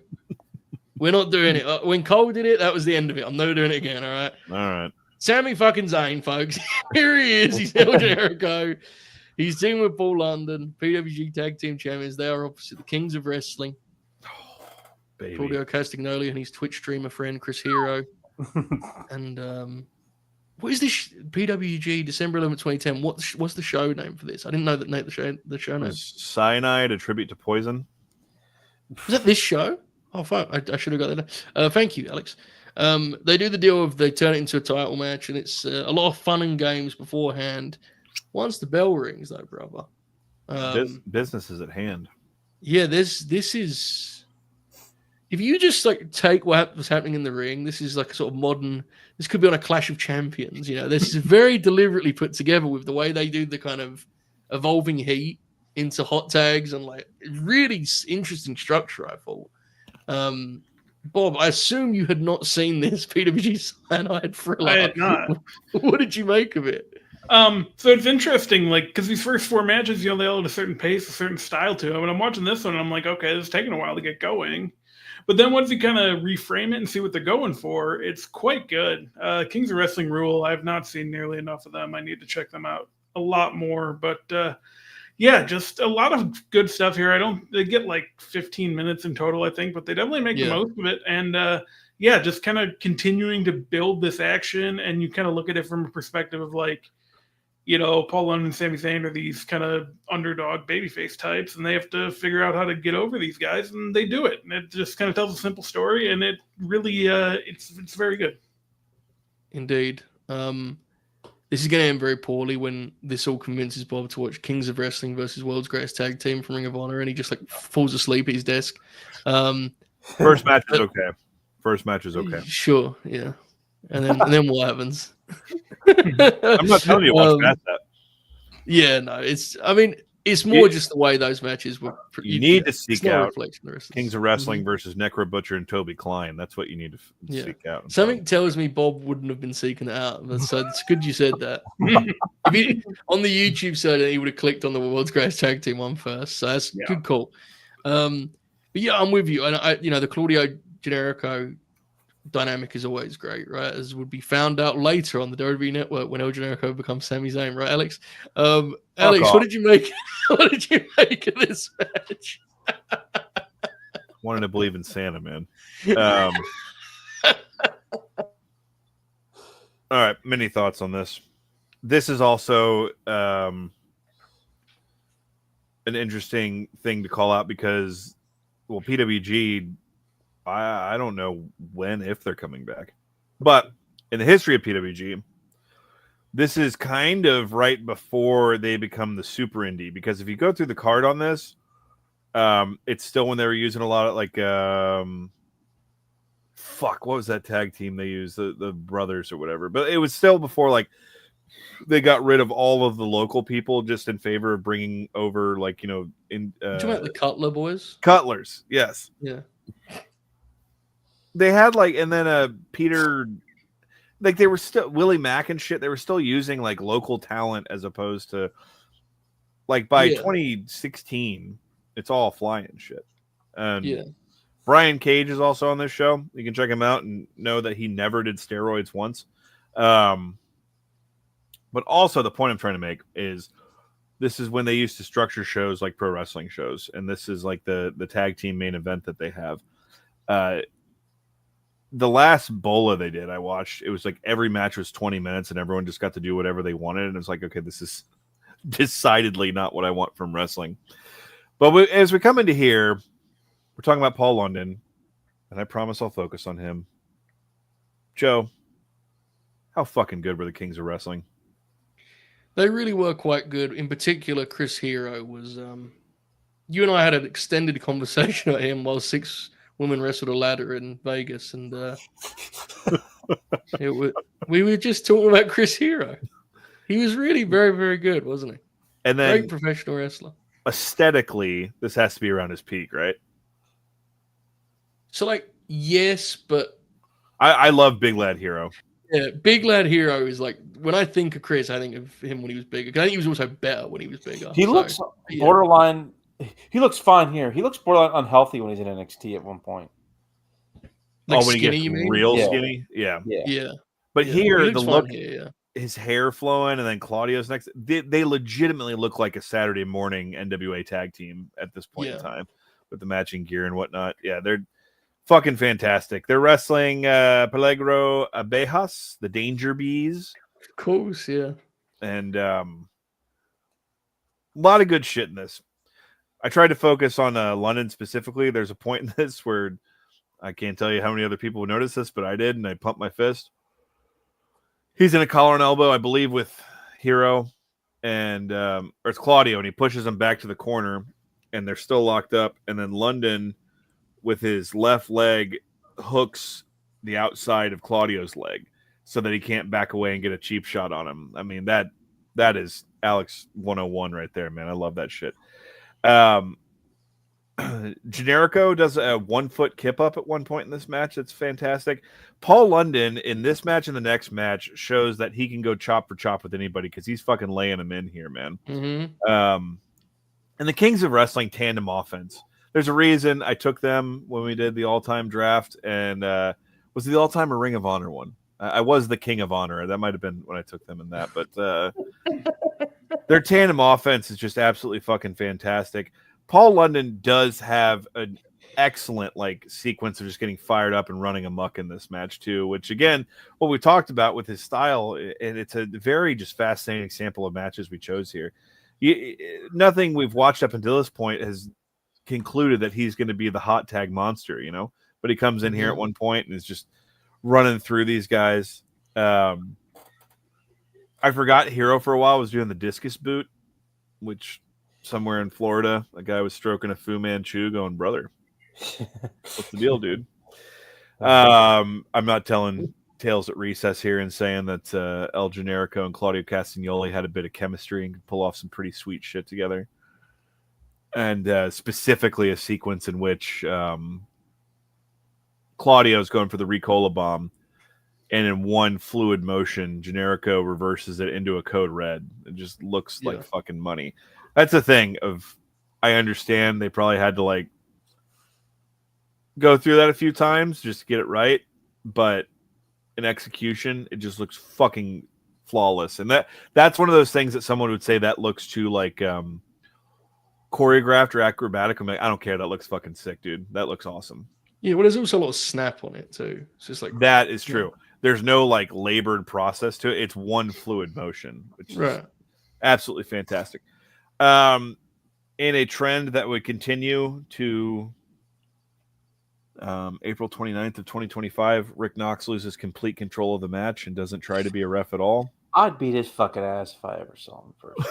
We're not doing it. When Cole did it, that was the end of it. I'm never doing it again, all right? All right. Sami fucking Zayn, folks. Here he is. He's El Generico. He's teaming with Paul London, PWG Tag Team Champions. They are opposite the Kings of Wrestling. Oh, baby. Claudio Castagnoli and his Twitch streamer friend, Chris Hero. And what is this PWG December 11th, 2010? What's the show name for this? I didn't know the show name. Cyanide, a tribute to poison. Was that this show? Oh, fuck. I should have got that. Thank you, Alex. They do the deal of they turn it into a title match, and it's a lot of fun and games beforehand. Once the bell rings, though, brother. Business is at hand. Yeah, this is... If you just like take what was happening in the ring, this is like a sort of modern... This could be on a Clash of Champions, This is very deliberately put together with the way they do the kind of evolving heat into hot tags and like really interesting structure, I thought. Bob, I assume you had not seen this PWG Cyanide Thriller. I had not. What did you make of it? So it's interesting, like, because these first 4 matches, they all had a certain pace, a certain style to them. And I'm watching this one, and I'm like, okay, this is taking a while to get going. But then once you kind of reframe it and see what they're going for, it's quite good. Kings of Wrestling Rule, I've not seen nearly enough of them. I need to check them out a lot more. But yeah, just a lot of good stuff here. They get like 15 minutes in total, I think, but they definitely make the most of it. And yeah, just kind of continuing to build this action. And you kind of look at it from a perspective of like, Paul London and Sami Zayn are these kind of underdog babyface types, and they have to figure out how to get over these guys, and they do it. And it just kind of tells a simple story, and it really, it's very good. Indeed. This is going to end very poorly when this all convinces Bob to watch Kings of Wrestling versus World's Greatest Tag Team from Ring of Honor, and he just like falls asleep at his desk. First match is okay. First match is okay. Sure, yeah. And then what happens? I'm not telling you to watch that. Yeah, no, it's more just the way those matches were. You need to seek out Kings of Wrestling versus Necro Butcher and Toby Klein. That's what you need to seek out. Something tells me Bob wouldn't have been seeking it out. So it's good you said that. On the YouTube side, he would have clicked on the World's Greatest Tag Team one first. So that's a good call. But yeah, I'm with you. And the Claudio Generico dynamic is always great, right? As would be found out later on the WWE Network when El Generico becomes Sami Zayn, right, Alex? Alex, what did you make? What did you make of this match? Wanted to believe in Santa, man. All right, many thoughts on this. This is also an interesting thing to call out because, well, PWG. I don't know when, if they're coming back. But in the history of PWG, this is kind of right before they become the super indie. Because if you go through the card on this, it's still when they were using a lot of like, what was that tag team they used? The Brothers or whatever. But it was still before like they got rid of all of the local people just in favor of bringing over like, Did you mean the Cutler boys? Cutlers, yes. Yeah. They had like, and then Peter, like they were still Willie Mack and shit. They were still using like local talent as opposed to like by 2016, it's all flying shit. And Brian Cage is also on this show. You can check him out and know that he never did steroids once. But also the point I'm trying to make is this is when they used to structure shows like pro wrestling shows. And this is like the tag team main event that they have. The last Bola they did, I watched, it was like every match was 20 minutes and everyone just got to do whatever they wanted. And it's like, okay, this is decidedly not what I want from wrestling. But as we come into here, we're talking about Paul London, and I promise I'll focus on him. Joe, how fucking good were the Kings of Wrestling? They really were quite good. In particular, Chris Hero was... you and I had an extended conversation about him while 6 women wrestled a ladder in Vegas, and we were just talking about Chris Hero. He was really very, very good, wasn't he? And then great professional wrestler. Aesthetically, this has to be around his peak, right? So, like, yes, but I love Big Lad Hero. Yeah, Big Lad Hero is like, when I think of Chris, I think of him when he was bigger. Because I think he was also better when he was bigger. He looks borderline. He looks fine here. He looks borderline unhealthy when he's in NXT at one point. Like when skinny, he gets you mean? real skinny? Yeah. But here, the look, his hair flowing, and then Claudio's next. They legitimately look like a Saturday morning NWA tag team at this point in time with the matching gear and whatnot. Yeah, they're fucking fantastic. They're wrestling Peligro Abejas, the Danger Bees. Of course, yeah. And a lot of good shit in this. I tried to focus on London specifically. There's a point in this where I can't tell you how many other people would notice this, but I did, and I pumped my fist. He's in a collar and elbow, I believe, with Hero, and or it's Claudio, and he pushes him back to the corner, and they're still locked up. And then London, with his left leg, hooks the outside of Claudio's leg so that he can't back away and get a cheap shot on him. I mean, that is Alex 101 right there, man. I love that shit. Generico does a 1 foot kip up at one point in this match. It's fantastic. Paul London in this match and the next match shows that he can go chop for chop with anybody because he's fucking laying them in here, man. Mm-hmm. And the Kings of Wrestling tandem offense. There's a reason I took them when we did the all-time draft, and was it the all-time or Ring of Honor one? I was the King of Honor. That might have been when I took them in that, but their tandem offense is just absolutely fucking fantastic. Paul London does have an excellent sequence of just getting fired up and running amok in this match too, which again, what we talked about with his style, and it's a very just fascinating sample of matches we chose here. Nothing we've watched up until this point has concluded that he's going to be the hot tag monster, but he comes in here at one point and is just running through these guys. I forgot Hero for a while was doing the discus boot, which somewhere in Florida, a guy was stroking a Fu Manchu going, brother, what's the deal, dude? I'm not telling tales at recess here and saying that El Generico and Claudio Castagnoli had a bit of chemistry and could pull off some pretty sweet shit together. And specifically a sequence in which Claudio's going for the Ricola bomb, and in one fluid motion, Generico reverses it into a code red. It just looks like fucking money. That's the thing I understand they probably had to go through that a few times just to get it right, but in execution, it just looks fucking flawless. And that's one of those things that someone would say that looks too choreographed or acrobatic. I'm like, I don't care. That looks fucking sick, dude. That looks awesome. Yeah, well, there's also a lot of snap on it too. It's just that is true. There's no labored process to it. It's one fluid motion, which is absolutely fantastic. In a trend that would continue to April 29th of 2025, Rick Knox loses complete control of the match and doesn't try to be a ref at all. I'd beat his fucking ass if I ever saw him first.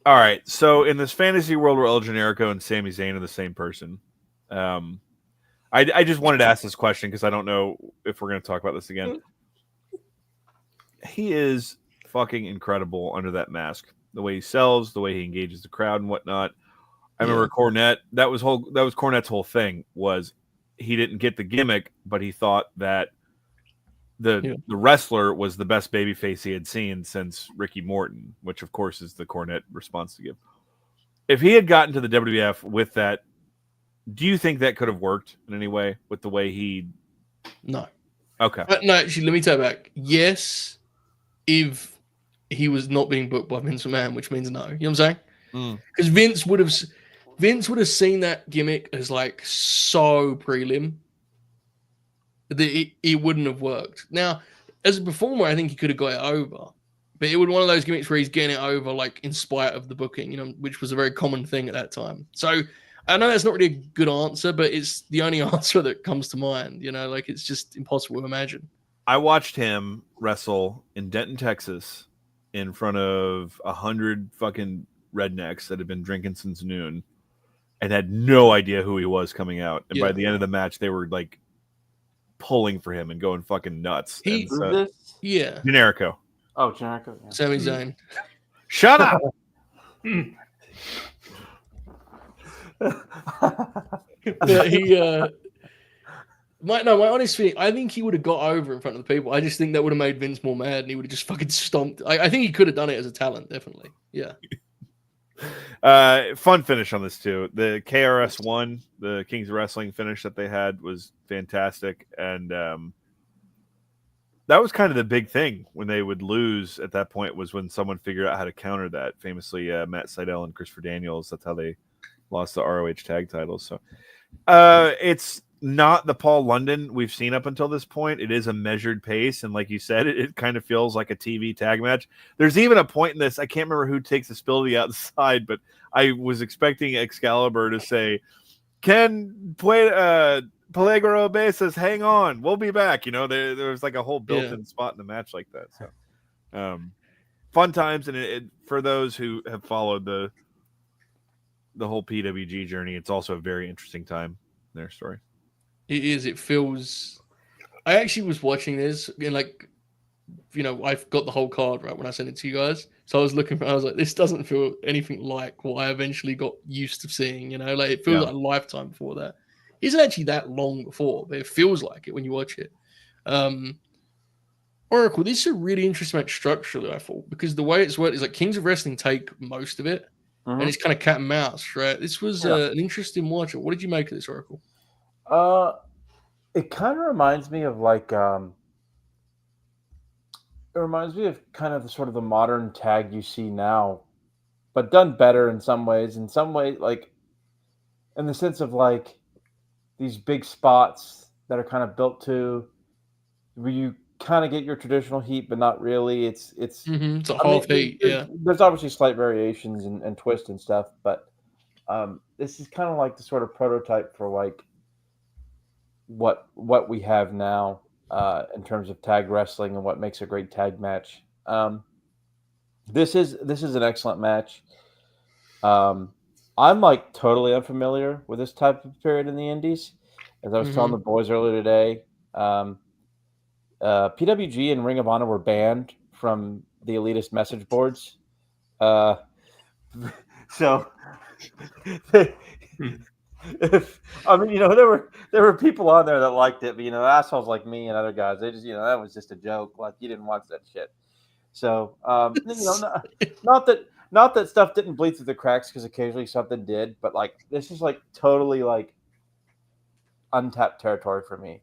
All right. So in this fantasy world where El Generico and Sami Zayn are the same person, I just wanted to ask this question because I don't know if we're going to talk about this again. He is fucking incredible under that mask. The way he sells, the way he engages the crowd and whatnot. I remember Cornette. That was Cornette's whole thing was he didn't get the gimmick, but he thought that the wrestler was the best babyface he had seen since Ricky Morton, which of course is the Cornette response to give. If he had gotten to the WWF with that, do you think that could have worked in any way with the way he? No. Okay. No, actually, let me take it back. Yes, if he was not being booked by Vince McMahon, which means no. You know what I'm saying? Because Vince would have seen that gimmick as so prelim that it wouldn't have worked. Now, as a performer, I think he could have got it over, but it would be one of those gimmicks where he's getting it over in spite of the booking, which was a very common thing at that time. So I know that's not really a good answer, but it's the only answer that comes to mind. It's just impossible to imagine. I watched him wrestle in Denton, Texas, in front of 100 fucking rednecks that had been drinking since noon and had no idea who he was coming out. And by the end of the match, they were pulling for him and going fucking nuts. Generico. Oh, Generico. Yeah. Sami Zayn. Shut up. My honest feeling, I think he would have got over in front of the people. I just think that would have made Vince more mad and he would have just fucking stomped. I think he could have done it as a talent, definitely. Yeah. Fun finish on this too. The KRS-1, the Kings of Wrestling finish that they had was fantastic. And that was kind of the big thing when they would lose at that point was when someone figured out how to counter that. Famously, Matt Sydal and Christopher Daniels. That's how they lost the ROH tag titles. So it's not the Paul London we've seen up until this point. It is a measured pace, and like you said, it kind of feels like a TV tag match. There's even a point in this, I can't remember who takes the spill to the outside, but I was expecting Excalibur to say, Ken Peligro Bay says, hang on, we'll be back. There was a whole built-in spot in the match like that. So fun times, and for those who have followed the whole PWG journey, it's also a very interesting time in their story. It is. It feels. I actually was watching this and I've got the whole card right when I sent it to you guys. So I was like, this doesn't feel anything like what I eventually got used to seeing. Like it feels like a lifetime before that. It isn't actually that long before, but it feels like it when you watch it. Oracle, this is a really interesting match structurally, I thought, because the way it's worked is like Kings of Wrestling take most of it, and it's kind of cat and mouse, right? This was an interesting watch. What did you make of this, Oracle? It kind of reminds me of like it reminds me of kind of the sort of the modern tag you see now, but done better in some ways. In some way, like in the sense of like these big spots that are kind of built to where you kind of get your traditional heat, but not really. It's a half heat. There's obviously slight variations and twists and stuff, but this is kind of like the sort of prototype for like what we have now in terms of tag wrestling and what makes a great tag match. This is an excellent match. I'm like totally unfamiliar with this type of period in the Indies. As I was telling the boys earlier today, PWG and Ring of Honor were banned from the elitist message boards. So there were people on there that liked it, but assholes like me and other guys, they just that was just a joke. Like you didn't watch that shit. So not that stuff didn't bleed through the cracks, because occasionally something did, but like this is like totally like untapped territory for me.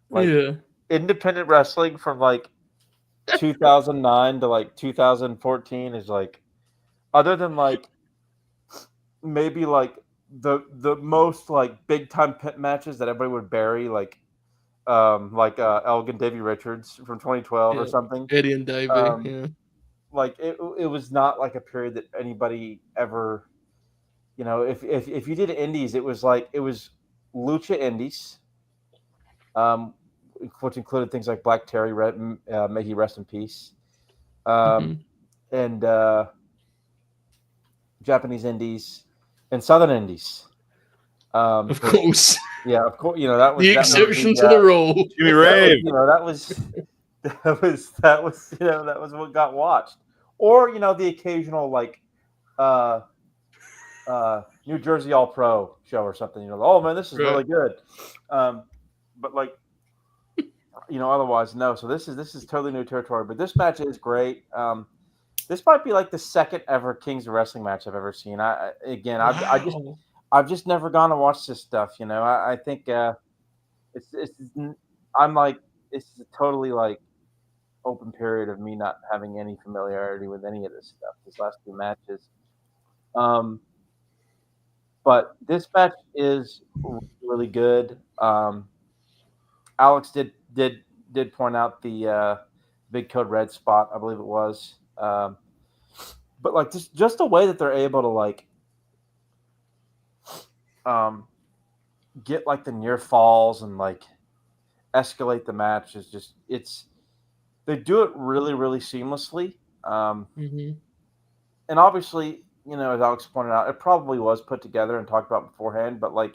Like independent wrestling from like 2009 to like 2014 is like, other than like maybe like the most like big time pit matches that everybody would bury, like Elgin Davey Richards from 2012 or something. Eddie and Davey. Like it was not like a period that anybody ever, if you did indies, it was lucha indies, which included things like Black Terry, may he rest in peace, and Japanese indies and Southern indies. Of course. Yeah, of course. That was the exception to the rule. Jimmy Rave. That was what got watched. Or the occasional like New Jersey All Pro show or something. Oh man, this is really good. But like otherwise no. So this is totally new territory. But this match is great. This might be like the second ever Kings of Wrestling match I've ever seen. I've just never gone to watch this stuff. I think I'm like, it's a totally like open period of me not having any familiarity with any of this stuff. These last two matches, but this match is really good. Alex did point out the Big Code Red spot, I believe it was. But like just the way that they're able to like get like the near falls and like escalate the match is just, they do it really, really seamlessly. And obviously, as Alex pointed out, it probably was put together and talked about beforehand, but like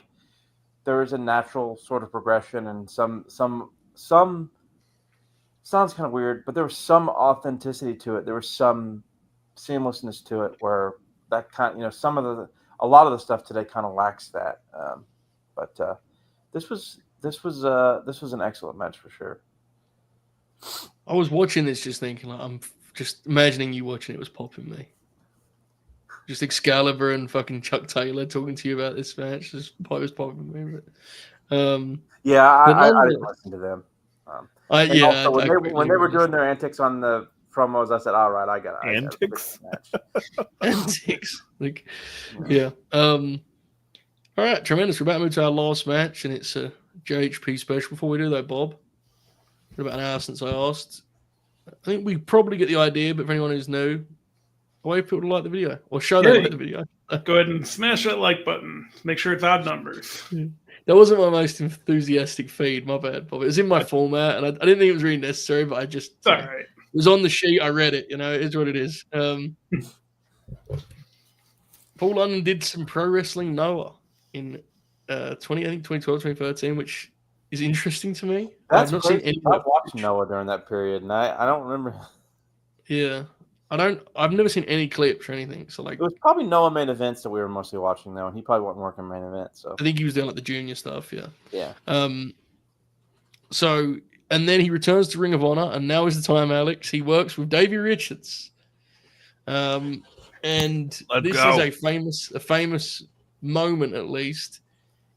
there is a natural sort of progression and some sounds kind of weird, but there was some authenticity to it. There was some seamlessness to it where that kind, a lot of the stuff today kind of lacks that. But this was an excellent match for sure. I was watching this just thinking, like, I'm just imagining you watching it was popping me. Just Excalibur and fucking Chuck Taylor talking to you about this match was popping me. But, I didn't listen to them. When they were doing their antics on the promos, I said, "All right, I got it." Antics. Antics. Like, yeah. All right, tremendous. We're about to move to our last match, and it's a JHP special. Before we do that, Bob, it's been about an hour since I asked. I think we probably get the idea, but for anyone who's new, a way for people to like the video or show them like the video. Go ahead and smash that like button. Make sure it's odd numbers. That wasn't my most enthusiastic feed, my bad, Bob. It was in my format, and I didn't think it was really necessary, but I just... It's all right. It was on the sheet, I read it, it is what it is. Paul London did some Pro Wrestling Noah in 2012, 2013, which is interesting to me. That's I've not crazy. seen any. I've watched Noah during that period, and I don't remember. Yeah, I've never seen any clips or anything. So like, It was probably Noah main events that we were mostly watching though, and he probably wasn't working main events. So I think he was doing like the junior stuff. Yeah. yeah. So and then he returns to Ring of Honor, and now is the time, Alex. He works with Davey Richards. And this is a famous moment, at least.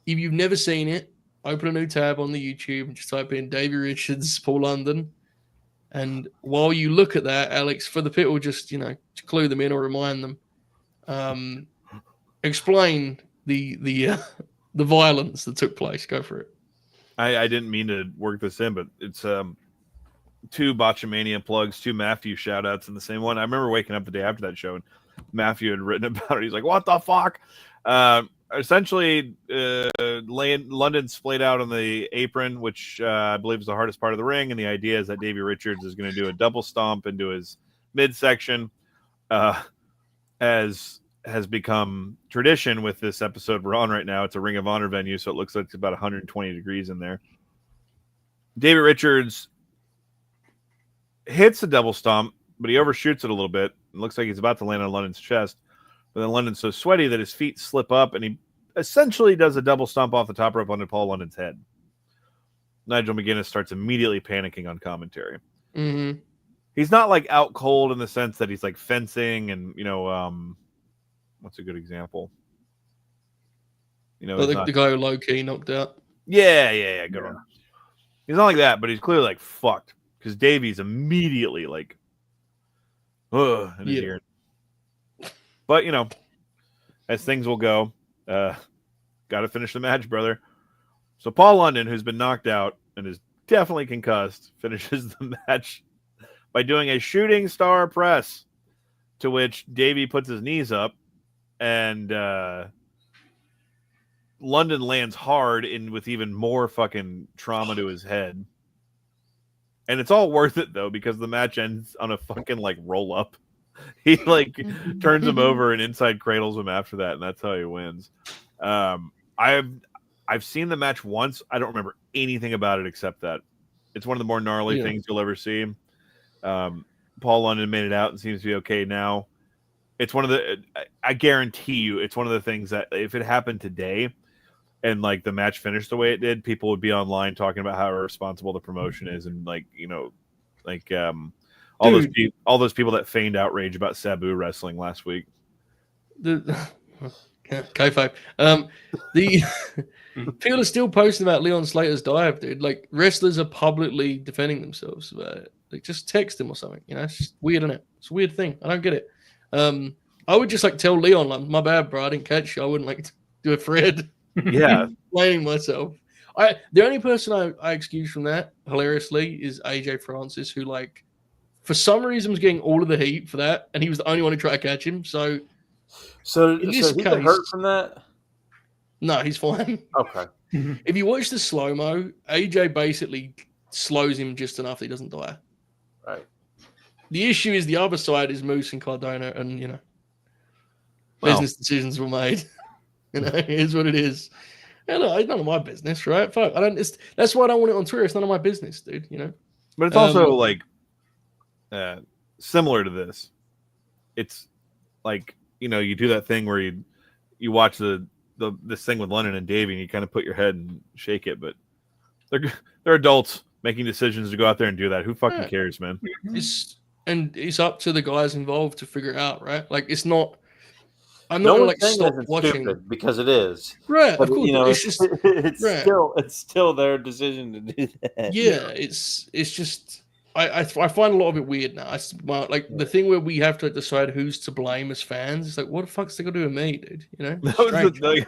If you've never seen it, open a new tab on the YouTube and just type in Davey Richards, Paul London. And while you look at that, Alex, for the people, just to clue them in or remind them, explain the violence that took place. Go for it. I didn't mean to work this in, but it's 2 Botchamania plugs, 2 Matthew shout outs in the same one. I remember waking up the day after that show and Matthew had written about it. He's like, what the fuck? Essentially, London splayed out on the apron, which I believe is the hardest part of the ring. And the idea is that Davey Richards is going to do a double stomp into his midsection, as has become tradition with this episode we're on right now. It's a Ring of Honor venue, so it looks like it's about 120 degrees in there. Davey Richards hits a double stomp, but he overshoots it a little bit. It looks like he's about to land on London's chest. But then London's so sweaty that his feet slip up, and he essentially does a double stomp off the top rope onto Paul London's head. Nigel McGuinness starts immediately panicking on commentary. Mm-hmm. He's not like out cold in the sense that he's like fencing and, what's a good example? The guy who low-key knocked out. Yeah, good one. He's not like that, but he's clearly like fucked because Davey's immediately like, in his ear. But, as things will go, got to finish the match, brother. So Paul London, who's been knocked out and is definitely concussed, finishes the match by doing a shooting star press, to which Davey puts his knees up, and London lands hard with even more fucking trauma to his head. And it's all worth it, though, because the match ends on a fucking, roll up. He turns him over and inside cradles him after that, and that's how he wins. I've seen the match once. I don't remember anything about it except that it's one of the more gnarly things you'll ever see. Paul London made it out and seems to be okay now. It's one of the. I guarantee you, it's one of the things that if it happened today, and the match finished the way it did, people would be online talking about how irresponsible the promotion is, and all those people that feigned outrage about Sabu wrestling last week. K5. The people are still posting about Leon Slater's dive, dude. Wrestlers are publicly defending themselves about it. Just text him or something. It's just weird, isn't it? It's a weird thing. I don't get it. I would just tell Leon, my bad, bro. I didn't catch you. I wouldn't do a thread. Yeah, blaming myself. The only person I excuse from that hilariously is AJ Francis, who for some reason was getting all of the heat for that, and he was the only one who tried to catch him. So he's hurt from that? No, he's fine. Okay. If you watch the slow-mo, AJ basically slows him just enough that he doesn't die. Right. The issue is the other side is Moose and Cardona, and business decisions were made. It is what it is. And it's none of my business, right? Fuck, that's why I don't want it on Twitter. It's none of my business, dude. But it's also similar to this. It's you do that thing where you watch this thing with London and Davey, and you kind of put your head and shake it, but they're adults making decisions to go out there and do that. Who fucking cares, man? It's up to the guys involved to figure it out, right? It's not. I'm no not stop watching because it is right. But, of course, it's still their decision to do that. Yeah, it's just I find a lot of it weird now. The thing where we have to decide who's to blame as fans. It's what the fuck's they gonna do with me, dude?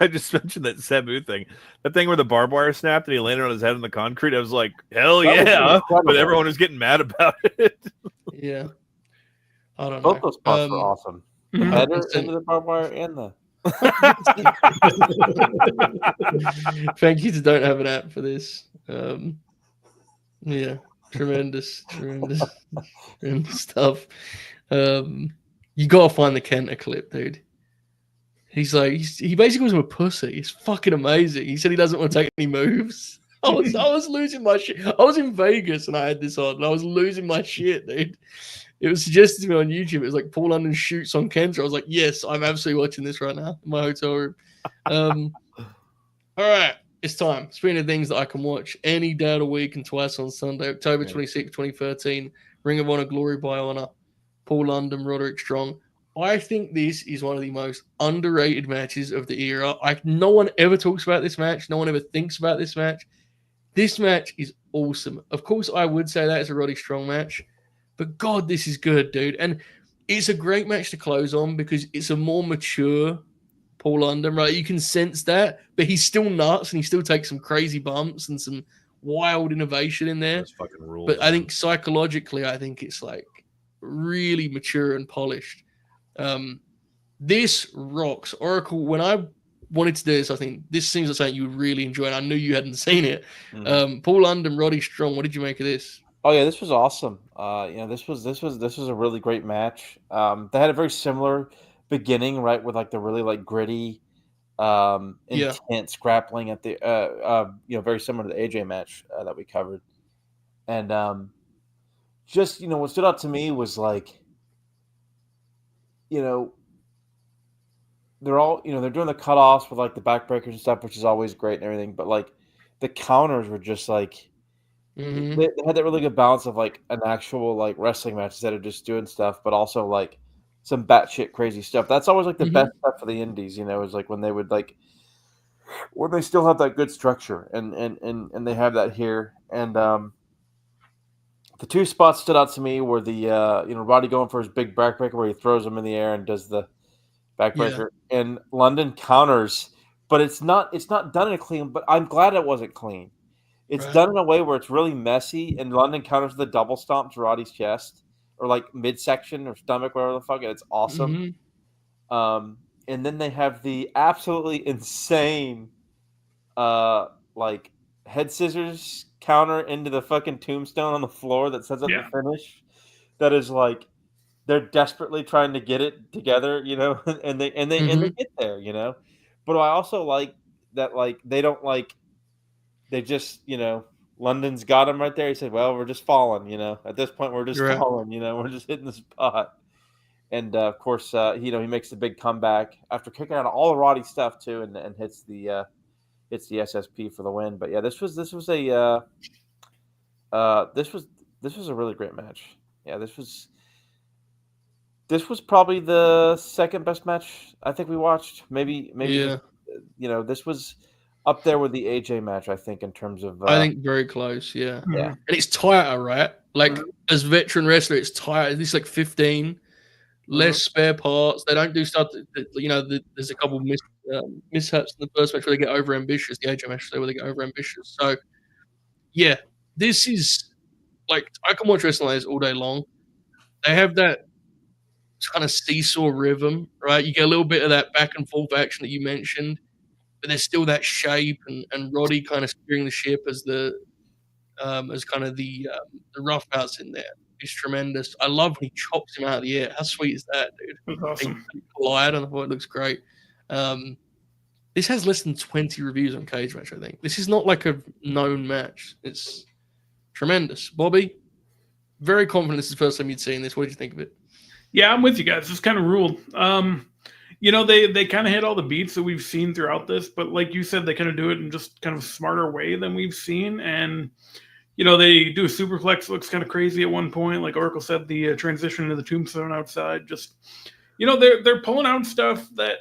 I just mentioned that Sabu thing, that thing where the barbed wire snapped and he landed on his head on the concrete. I was like, hell yeah! But everyone was getting mad about it. Yeah, I don't know. Both those spots were awesome. The header into the barbed wire and the. Thank you to Don't Have an App for this. Yeah, tremendous stuff. You gotta find the Kenta clip, dude. He basically was a pussy. It's fucking amazing. He said he doesn't want to take any moves. I was losing my shit. I was in Vegas and I had this on, and I was losing my shit, dude. It was suggested to me on YouTube. It was like Paul London shoots on Kendrick. I was like, yes, I'm absolutely watching this right now in my hotel room. All right, it's time. Speaking of things that I can watch any day of the week and twice on Sunday, October 26, 2013, Ring of Honor Glory by Honor, Paul London, Roderick Strong. I think this is one of the most underrated matches of the era. No one ever talks about this match. No one ever thinks about this match. This match is awesome. Of course, I would say that it's a Roddy Strong match, but God, this is good, dude. And it's a great match to close on because it's a more mature Paul London, right? You can sense that, but he's still nuts and he still takes some crazy bumps and some wild innovation in there. That's fucking rules, but man. I think psychologically, I think it's like really mature and polished. This rocks. Oracle, when I wanted to do this, I think this seems like something you would really enjoy, and I knew you hadn't seen it. Paul London, Roddy Strong, what did you make of this? Oh yeah, this was awesome. This was a really great match. They had a very similar beginning, right, with like the really like gritty, intense grappling at the very similar to the AJ match that we covered. And just what stood out to me was like, they're all they're doing the cutoffs with like the backbreakers and stuff, which is always great and everything, but like the counters were just like they had that really good balance of like an actual like wrestling match instead of just doing stuff, but also like some batshit crazy stuff. That's always like the best stuff for the indies, is like when they would like when they still have that good structure, and they have that here. And the two spots stood out to me were the Roddy going for his big backbreaker where he throws him in the air and does the backbreaker, and London counters, but it's not done in a clean. But I'm glad it wasn't clean. It's done in a way where it's really messy, and London counters the double stomp to Roddy's chest or like midsection or stomach, whatever the fuck. And it's awesome. And then they have the absolutely insane like head scissors counter into the fucking tombstone on the floor that sets up the finish. That is like they're desperately trying to get it together, and they get there, But I also like that, like they don't like they just London's got him right there. He said, "Well, we're just falling, At this point, we're just falling, We're just hitting the spot." And of course, he makes the big comeback after kicking out all the Roddy stuff too, and hits the SSP for the win. But yeah, this was a really great match. Yeah, this was probably the second best match I think we watched. Maybe this was up there with the AJ match, I think, in terms of I think very close, yeah. And it's tighter, right? Like as veteran wrestler, it's tighter. At least like 15, less spare parts. They don't do stuff that, there's a couple mishaps in the first match where they get over ambitious. The AJ match where they get over ambitious. So yeah, this is like I can watch wrestling like this all day long. They have that kind of seesaw rhythm, right? You get a little bit of that back and forth action that you mentioned, but there's still that shape and Roddy kind of steering the ship as kind of the roughouts in there. It's tremendous. I love when he chops him out of the air. How sweet is that, dude? That's awesome. They collide, and I thought it looks great. This has less than 20 reviews on Cage Match, I think. This is not like a known match. It's tremendous. Bobby, very confident this is the first time you'd seen this. What did you think of it? Yeah, I'm with you guys. This kind of ruled. They kind of hit all the beats that we've seen throughout this, but like you said, they kind of do it in just kind of a smarter way than we've seen. And, they do a superplex, looks kind of crazy at one point. Like Oracle said, the transition into the tombstone outside, just, they're pulling out stuff that,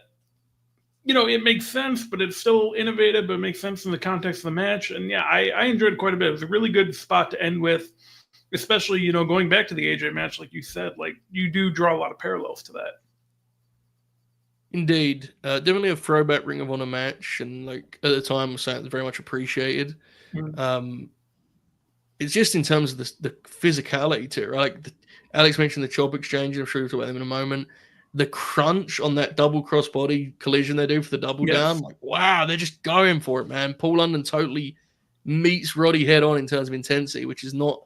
it makes sense, but it's still innovative, but it makes sense in the context of the match. And yeah, I enjoyed it quite a bit. It was a really good spot to end with. Especially, going back to the AJ match, like you said, like you do draw a lot of parallels to that. Indeed. Definitely a throwback Ring of Honor match. And like at the time, I was saying it was very much appreciated. It's just in terms of the physicality to it, right? Like Alex mentioned the chop exchange. I'm sure we'll talk about them in a moment. The crunch on that double crossbody collision they do for the double down. Like, wow, they're just going for it, man. Paul London totally meets Roddy head on in terms of intensity, which is not,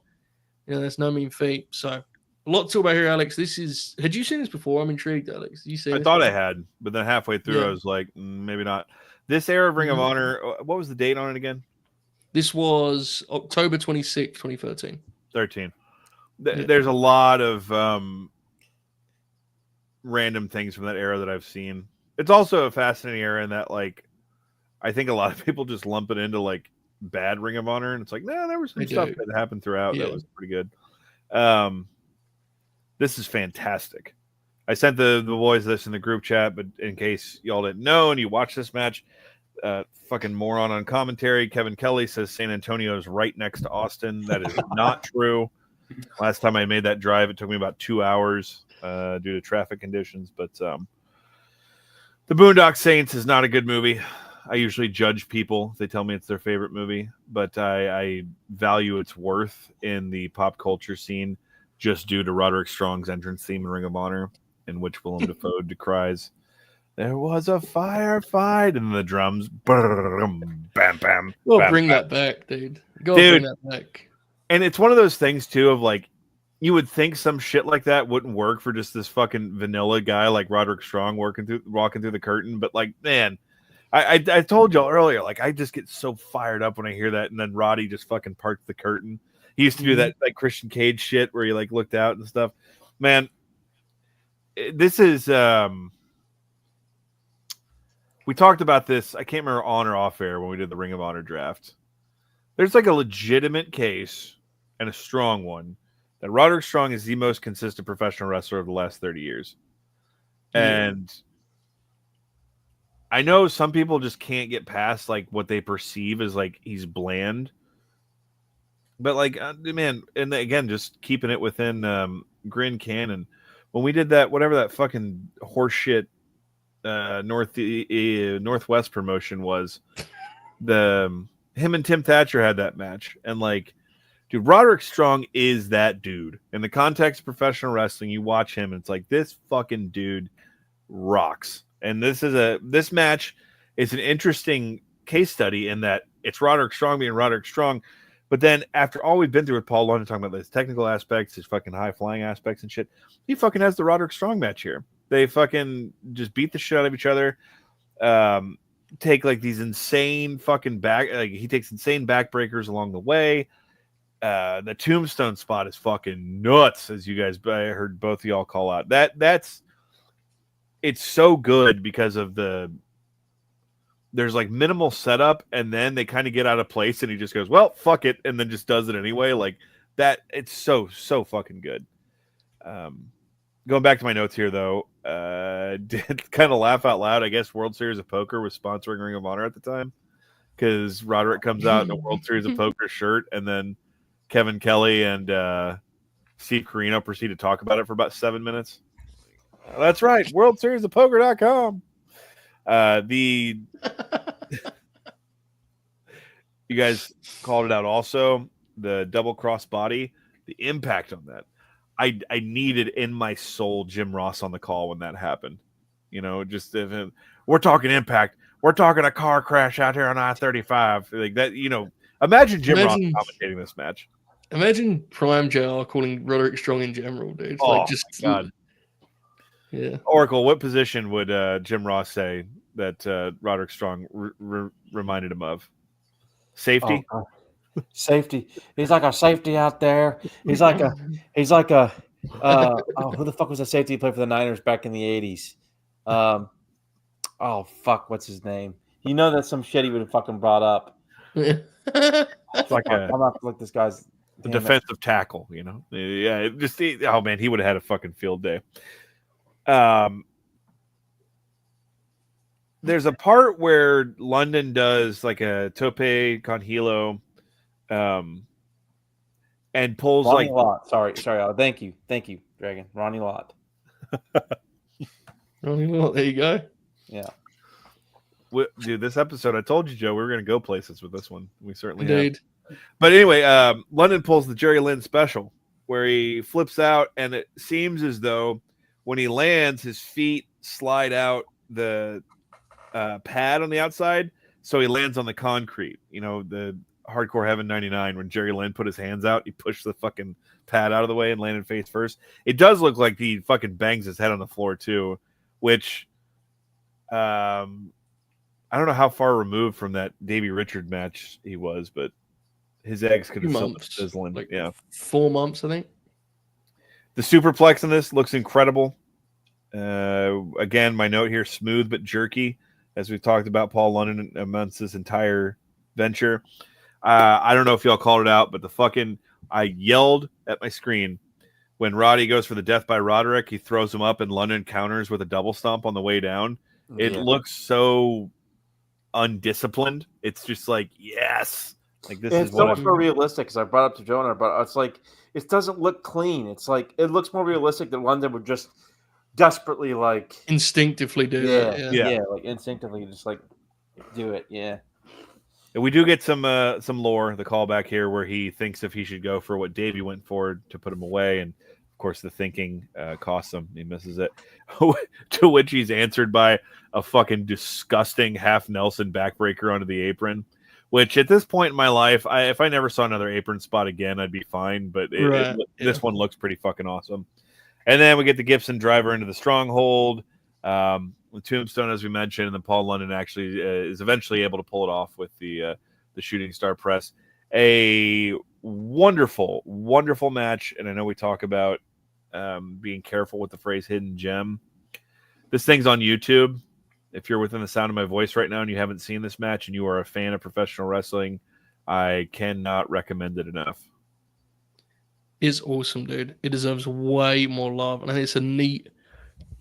that's no mean feat. So a lot to talk about here, Alex. Had you seen this before? I'm intrigued, Alex. Did you see I thought I had, but then halfway through I was like, maybe not. This era of Ring of Honor, what was the date on it again? This was October 26th, 2013. 13. There's a lot of random things from that era that I've seen. It's also a fascinating era in that, like, I think a lot of people just lump it into like bad Ring of Honor, and it's like, no, there was some stuff that happened throughout that was pretty good. This is fantastic. I sent the boys this in the group chat, but in case y'all didn't know and you watch this match, fucking moron on commentary, Kevin Kelly says San Antonio is right next to Austin. That is not true. Last time I made that drive, it took me about 2 hours due to traffic conditions. But The Boondock Saints is not a good movie. I usually judge people. They tell me it's their favorite movie, but I value its worth in the pop culture scene just due to Roderick Strong's entrance theme in Ring of Honor, in which Willem Dafoe decries, "There was a firefight," and the drums, bam, bam. Well, bam, bring bam. that back, dude. Bring that back. And it's one of those things too of like, you would think some shit like that wouldn't work for just this fucking vanilla guy like Roderick Strong walking through the curtain, but like, man. I told y'all earlier, like, I just get so fired up when I hear that, and then Roddy just fucking parts the curtain. He used to do that like Christian Cage shit where he like looked out and stuff. Man, this is we talked about this, I can't remember on or off air when we did the Ring of Honor draft. There's like a legitimate case and a strong one that Roderick Strong is the most consistent professional wrestler of the last 30 years. And I know some people just can't get past like what they perceive as like he's bland, but like, man, and again, just keeping it within Grin canon. When we did that, whatever that fucking horseshit Northwest promotion was, him and Tim Thatcher had that match, and like, dude, Roderick Strong is that dude. In the context of professional wrestling, you watch him, and it's like, this fucking dude rocks. And this match is an interesting case study in that it's Roderick Strong being Roderick Strong, but then after all we've been through with Paul London talking about his technical aspects, his fucking high flying aspects and shit, he fucking has the Roderick Strong match here. They fucking just beat the shit out of each other. Take like these insane fucking he takes insane backbreakers along the way. The tombstone spot is fucking nuts, as you guys, I heard both of y'all call out. It's so good because of there's like minimal setup, and then they kind of get out of place, and he just goes, well, fuck it, and then just does it anyway. Like that, it's so fucking good. Going back to my notes here, though, did kind of laugh out loud. I guess World Series of Poker was sponsoring Ring of Honor at the time, because Roderick comes out in a World Series of Poker shirt, and then Kevin Kelly and Steve Corino proceed to talk about it for about 7 minutes. That's right, World Series of Poker.com. You guys called it out also, the double cross body, the impact on that. I needed in my soul Jim Ross on the call when that happened. You know, just if we're talking impact, we're talking a car crash out here on I-35 like that. You know, imagine Jim Ross commentating this match. Imagine Prime JR calling Roderick Strong in general, dude. It's like, just God. Yeah. Oracle, what position would Jim Ross say that Roderick Strong reminded him of? Safety? Safety. He's like a safety out there. He's like a who the fuck was the safety who played for the Niners back in the 80s? Fuck, what's his name? You know that's some shit he would have fucking brought up. Yeah. I'm not to look this guy's the defensive tackle, you know. Yeah, oh man, he would have had a fucking field day. There's a part where London does like a tope con hilo, and pulls Ronnie Lott. Sorry. Thank you, Dragon. Ronnie Lott. Ronnie Lott. There you go. Yeah. Dude, this episode, I told you, Joe, we were going to go places with this one. We certainly Indeed. have. But anyway, London pulls the Jerry Lynn special where he flips out, and it seems as though when he lands, his feet slide out the pad on the outside, so he lands on the concrete. You know, the Hardcore Heaven 99, when Jerry Lynn put his hands out, he pushed the fucking pad out of the way and landed face first. It does look like he fucking bangs his head on the floor too, which I don't know how far removed from that Davey Richard match he was, but his eggs could have still been sizzling. Like yeah, 4 months, I think. The superplex in this looks incredible. Again, my note here: smooth but jerky, as we've talked about Paul London amongst this entire venture. I don't know if y'all called it out, but I yelled at my screen when Roddy goes for the death by Roderick. He throws him up, and London counters with a double stomp on the way down. It looks so undisciplined. It's just like, yes, like this is so much more realistic. Because I brought up to Jonah, but it's like it doesn't look clean. It's like it looks more realistic than London would just desperately like instinctively do it. Yeah, like instinctively just like do it. Yeah. And we do get some lore, the callback here, where he thinks if he should go for what Davey went for to put him away, and of course the thinking costs him. He misses it, to which he's answered by a fucking disgusting half Nelson backbreaker onto the apron. Which at this point in my life, if I never saw another apron spot again, I'd be fine. But this one looks pretty fucking awesome. And then we get the Gibson driver into the stronghold. With Tombstone, as we mentioned, and then Paul London actually is eventually able to pull it off with the shooting star press. A wonderful, wonderful match. And I know we talk about being careful with the phrase hidden gem. This thing's on YouTube. If you're within the sound of my voice right now and you haven't seen this match and you are a fan of professional wrestling, I cannot recommend it enough. It's awesome, dude. It deserves way more love. And I think it's a neat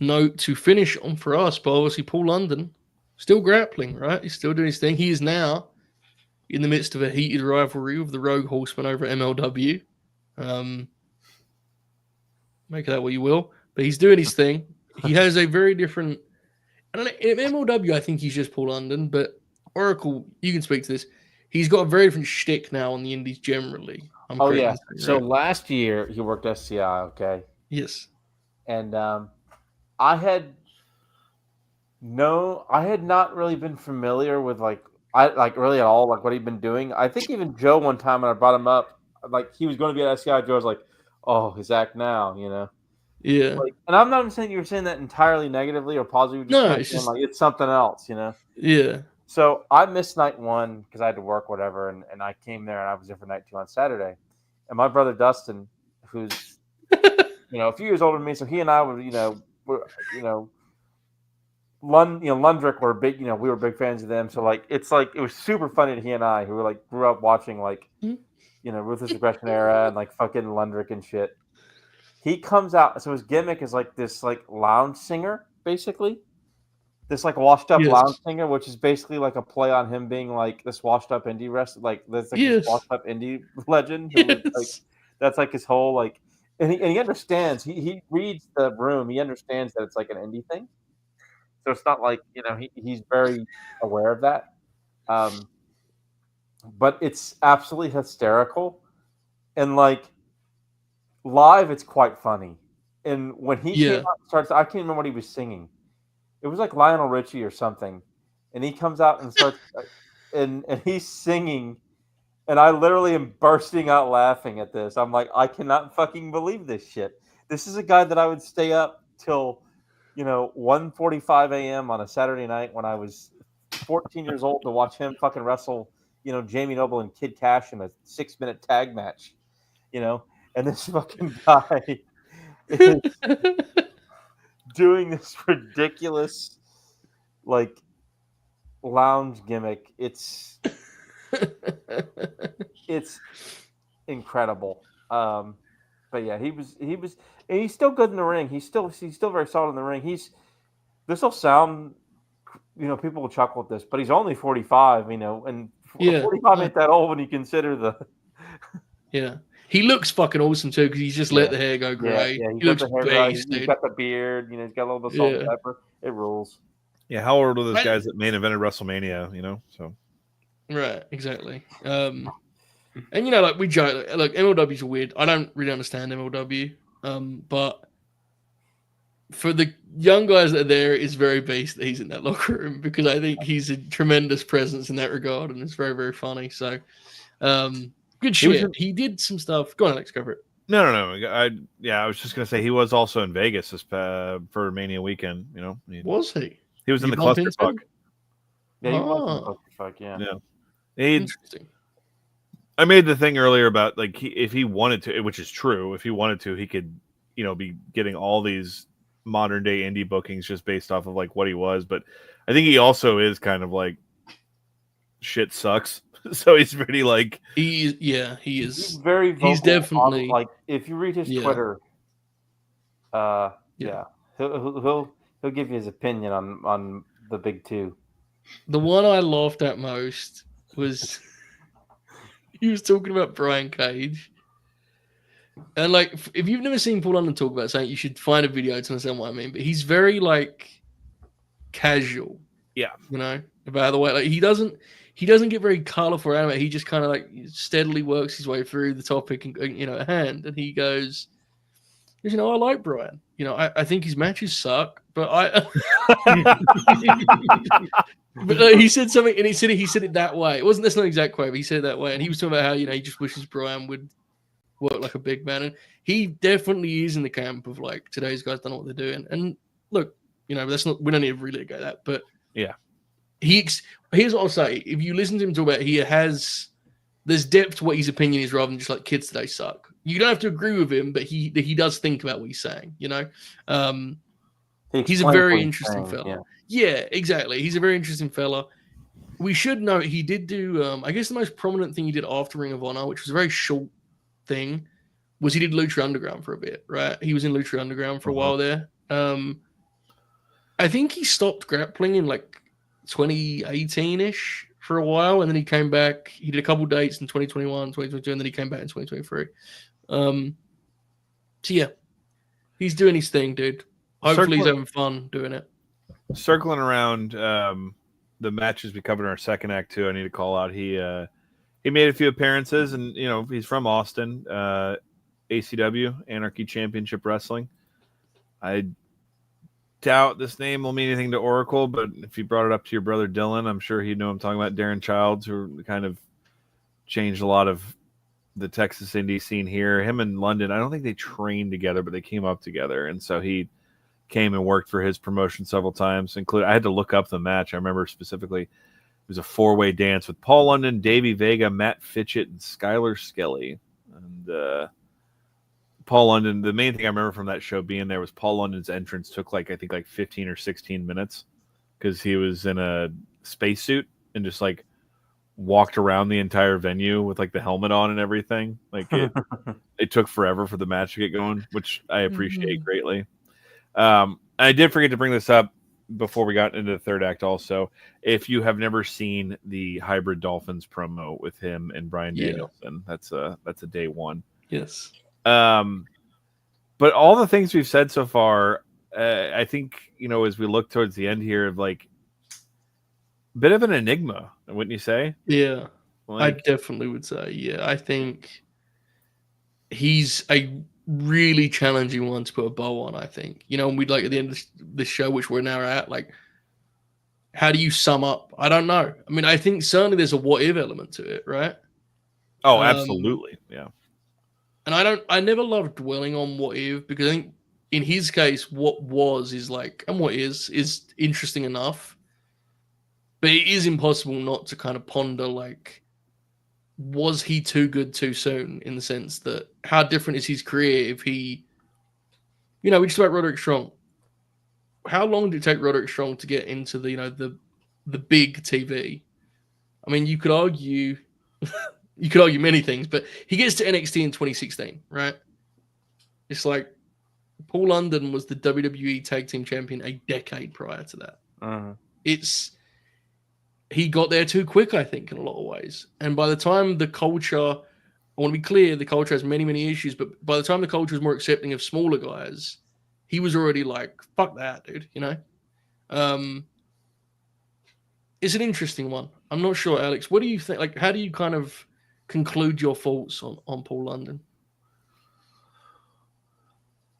note to finish on for us. But obviously, Paul London still grappling, right? He's still doing his thing. He is now in the midst of a heated rivalry with the Rogue Horsemen over at MLW. Make of that what you will. But he's doing his thing. He has a very different... I don't know, in MLW, I think he's just Paul London. But Oracle, you can speak to this. He's got a very different shtick now on the indies generally. So last year, he worked SCI, okay? Yes. And I had not really been familiar with really at all like what he'd been doing. I think even Joe one time when I brought him up, like he was going to be at SCI, Joe was like, "Oh, his act now," you know. Yeah. Like, and I'm not even saying you were saying that entirely negatively or positively. Just like it's something else, you know. Yeah. So I missed night one because I had to work, whatever, and I came there and I was there for night two on Saturday. And my brother Dustin, who's a few years older than me, so he and I were Lundrick were big, we were big fans of them. So like it was super funny to he and I who were like grew up watching Ruthless Aggression era and like fucking Lundrick and shit. He comes out, so his gimmick is like this like lounge singer, basically. This like washed up lounge singer, which is basically like a play on him being like this washed up indie wrestler, like this washed up indie legend. That's like his whole like, and he understands. He reads the room. He understands that it's like an indie thing. So it's not like he's very aware of that. But it's absolutely hysterical, and like live, it's quite funny. And when he came out and starts, I can't remember what he was singing. It was like Lionel Richie or something, and he comes out and starts, and he's singing, and I literally am bursting out laughing at this. I'm like, I cannot fucking believe this shit. This is a guy that I would stay up till, 1:45 a.m. on a Saturday night when I was 14 years old to watch him fucking wrestle, Jamie Noble and Kid Cash in a 6-minute tag match, and this fucking guy is doing this ridiculous like lounge gimmick. It's incredible. But yeah, he was and he's still good in the ring. He's still very solid in the ring. This will sound, people will chuckle at this, but he's only 45, and 45 ain't that old when you consider the He looks fucking awesome too because he's just let the hair go grey. Yeah, he looks based, He's got the beard. He's got a little bit of salt and pepper. It rules. Yeah, how old are those guys that main evented WrestleMania? So right, exactly. And like we joke, like MLW's weird. I don't really understand MLW, but for the young guys that are there, it's very based that he's in that locker room because I think he's a tremendous presence in that regard, and it's very, very funny. So. Good shit. He did some stuff. Go on, Alex. Go for it. No. I was just gonna say he was also in Vegas for Mania weekend. Was he? He was in the clusterfuck. Yeah, he was in Oh, Clusterfuck, yeah. interesting. I made the thing earlier about like if he wanted to, which is true. If he wanted to, he could, be getting all these modern day indie bookings just based off of like what he was. But I think he also is kind of like shit sucks. So he's pretty like He is. He's very vocal. He's definitely like if you read his Twitter, yeah, he'll give you his opinion on the big two. The one I laughed at most was he was talking about Brian Cage. And like, if you've never seen Paul London talk about something, you should find a video to understand what I mean. But he's very like casual, about the way like he doesn't get very colorful or animated. He just kind of like steadily works his way through the topic and at hand. And he goes, I like Brian. I think his matches suck, but but he said something, and he said it that way. That's not the exact quote, but he said it that way. And he was talking about how he just wishes Brian would work like a big man, and he definitely is in the camp of like today's guys don't know what they're doing. And look, that's not, we don't need to really go that, but yeah, here's what I'll say: if you listen to him talk about it, there's depth to what his opinion is rather than just like kids today suck. You don't have to agree with him, but he does think about what he's saying. He's a very interesting fella. Yeah, exactly. He's a very interesting fella. We should note he did do, I guess the most prominent thing he did after Ring of Honor, which was a very short thing, was he did Lucha Underground for a bit, right? He was in Lucha Underground for a while there. I think he stopped grappling in like 2018-ish for a while, and then he came back. He did a couple dates in 2021, 2022, and then he came back in 2023. So yeah, he's doing his thing, dude. Hopefully he's having fun doing it. Circling around the matches we covered in our second act too, I need to call out he made a few appearances, and he's from Austin, ACW, Anarchy Championship Wrestling. I doubt this name will mean anything to Oracle, but if you brought it up to your brother Dylan, I'm sure he'd know I'm talking about. Darren Childs, who kind of changed a lot of the Texas indie scene here. Him and London, I don't think they trained together, but they came up together, and so he came and worked for his promotion several times. I had to look up the match. I remember specifically it was a 4-way dance with Paul London, Davey Vega, Matt Fitchett, and Skylar Skelly. And Paul London, the main thing I remember from that show being there was Paul London's entrance took I think 15 or 16 minutes because he was in a spacesuit and just like walked around the entire venue with like the helmet on and everything. Like it took forever for the match to get going, which I appreciate greatly. I did forget to bring this up before we got into the third act also. If you have never seen the Hybrid Dolphins promo with him and Brian Danielson, that's a day one. Yes. But all the things we've said so far, I think, as we look towards the end here, of like a bit of an enigma, wouldn't you say? Yeah, I definitely would say. Yeah, I think he's a really challenging one to put a bow on. I think, and we'd like at the end of this show, which we're now at, like, how do you sum up? I don't know. I mean, I think certainly there's a what if element to it, right? Oh, absolutely. Yeah. And I never loved dwelling on what if, because I think in his case, what was is like, and what is interesting enough, but it is impossible not to kind of ponder, like, was he too good too soon, in the sense that how different is his career if he, we just about Roderick Strong. How long did it take Roderick Strong to get into the big TV? I mean, you could argue many things, but he gets to NXT in 2016, right? It's like Paul London was the WWE Tag Team Champion a decade prior to that. He got there too quick, I think, in a lot of ways. And by the time the culture, I want to be clear, the culture has many, many issues, but by the time the culture was more accepting of smaller guys, he was already like, fuck that, dude, It's an interesting one. I'm not sure, Alex. What do you think? Like, how do you kind of conclude your thoughts on Paul London?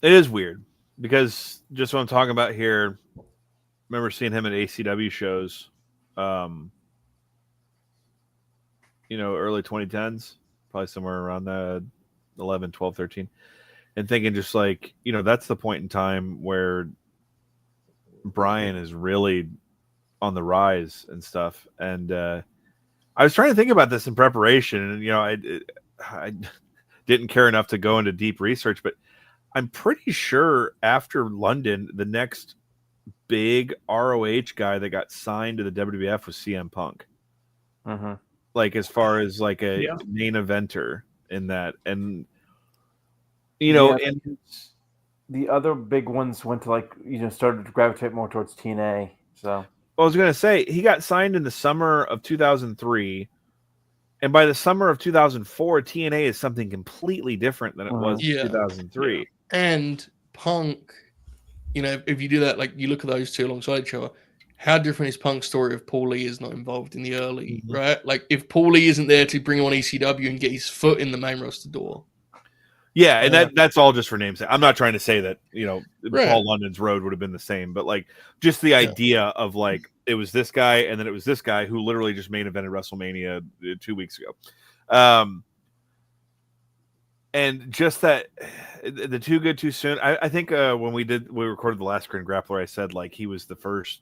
It is weird because just what I'm talking about here, I remember seeing him at ACW shows, early 2010s, probably somewhere around the 11, 12, 13, and thinking just like, that's the point in time where Brian is really on the rise and stuff. And I was trying to think about this in preparation, and I didn't care enough to go into deep research, but I'm pretty sure after London, the next big ROH guy that got signed to the WWF was CM Punk. Mm-hmm. Like, as far as like a main eventer in that, and and the other big ones went to started to gravitate more towards TNA. So I was going to say, he got signed in the summer of 2003, and by the summer of 2004, TNA is something completely different than it was in 2003. Yeah. And Punk, if you do that, like you look at those two alongside each other, how different is Punk's story if Paul Lee is not involved in the early, right? Like if Paul Lee isn't there to bring him on ECW and get his foot in the main roster door. Yeah, and that's all just for namesake. I'm not trying to say that, Right. Paul London's road would have been the same, but like just the idea of like it was this guy and then it was this guy who literally just main evented WrestleMania 2 weeks ago. And just that the Too Good Too Soon. I think when we recorded the last Grin Grappler, I said like he was the first,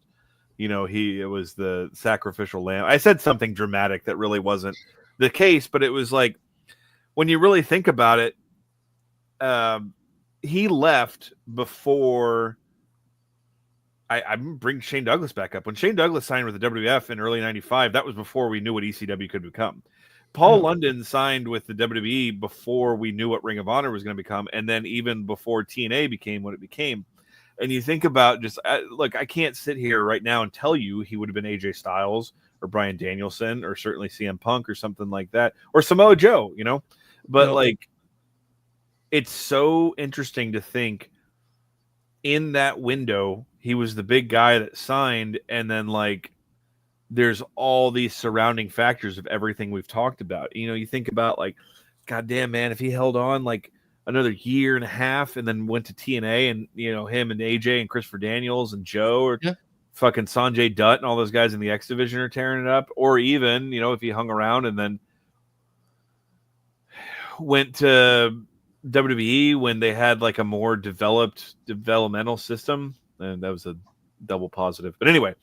it was the sacrificial lamb. I said something dramatic that really wasn't the case, but it was like when you really think about it, he left before I bring Shane Douglas back up. When Shane Douglas signed with the WWF in early '95, that was before we knew what ECW could become. Paul London signed with the WWE before we knew what Ring of Honor was going to become, and then even before TNA became what it became. And you think about just look, I can't sit here right now and tell you he would have been AJ Styles or Bryan Danielson or certainly CM Punk or something like that, or Samoa Joe, but like it's so interesting to think in that window he was the big guy that signed, and then like there's all these surrounding factors of everything we've talked about. You think about like, goddamn man, if he held on like another year and a half and then went to TNA and him and AJ and Christopher Daniels and Joe or fucking Sanjay Dutt and all those guys in the X division are tearing it up, or even if he hung around and then went to WWE when they had like a more developmental system, and that was a double positive. But anyway,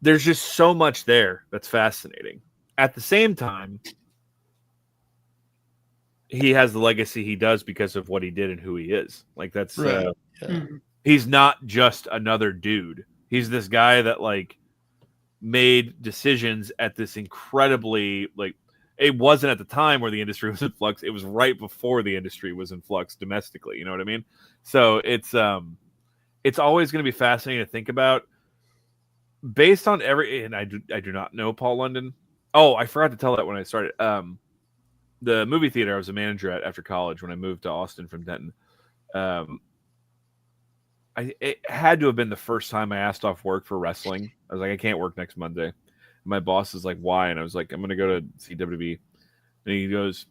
there's just so much there that's fascinating. At the same time, he has the legacy he does because of what he did and who he is. Like that's he's not just another dude. He's this guy that like made decisions at this incredibly like, it wasn't at the time where the industry was in flux. It was right before the industry was in flux domestically. You know what I mean? So it's always going to be fascinating to think about based on and I do not know Paul London. Oh, I forgot to tell that when I started. The movie theater I was a manager at after college when I moved to Austin from Denton. It had to have been the first time I asked off work for wrestling. I was like, I can't work next Monday. My boss is like, why? And I was like, I'm going to go to CWB. And he goes,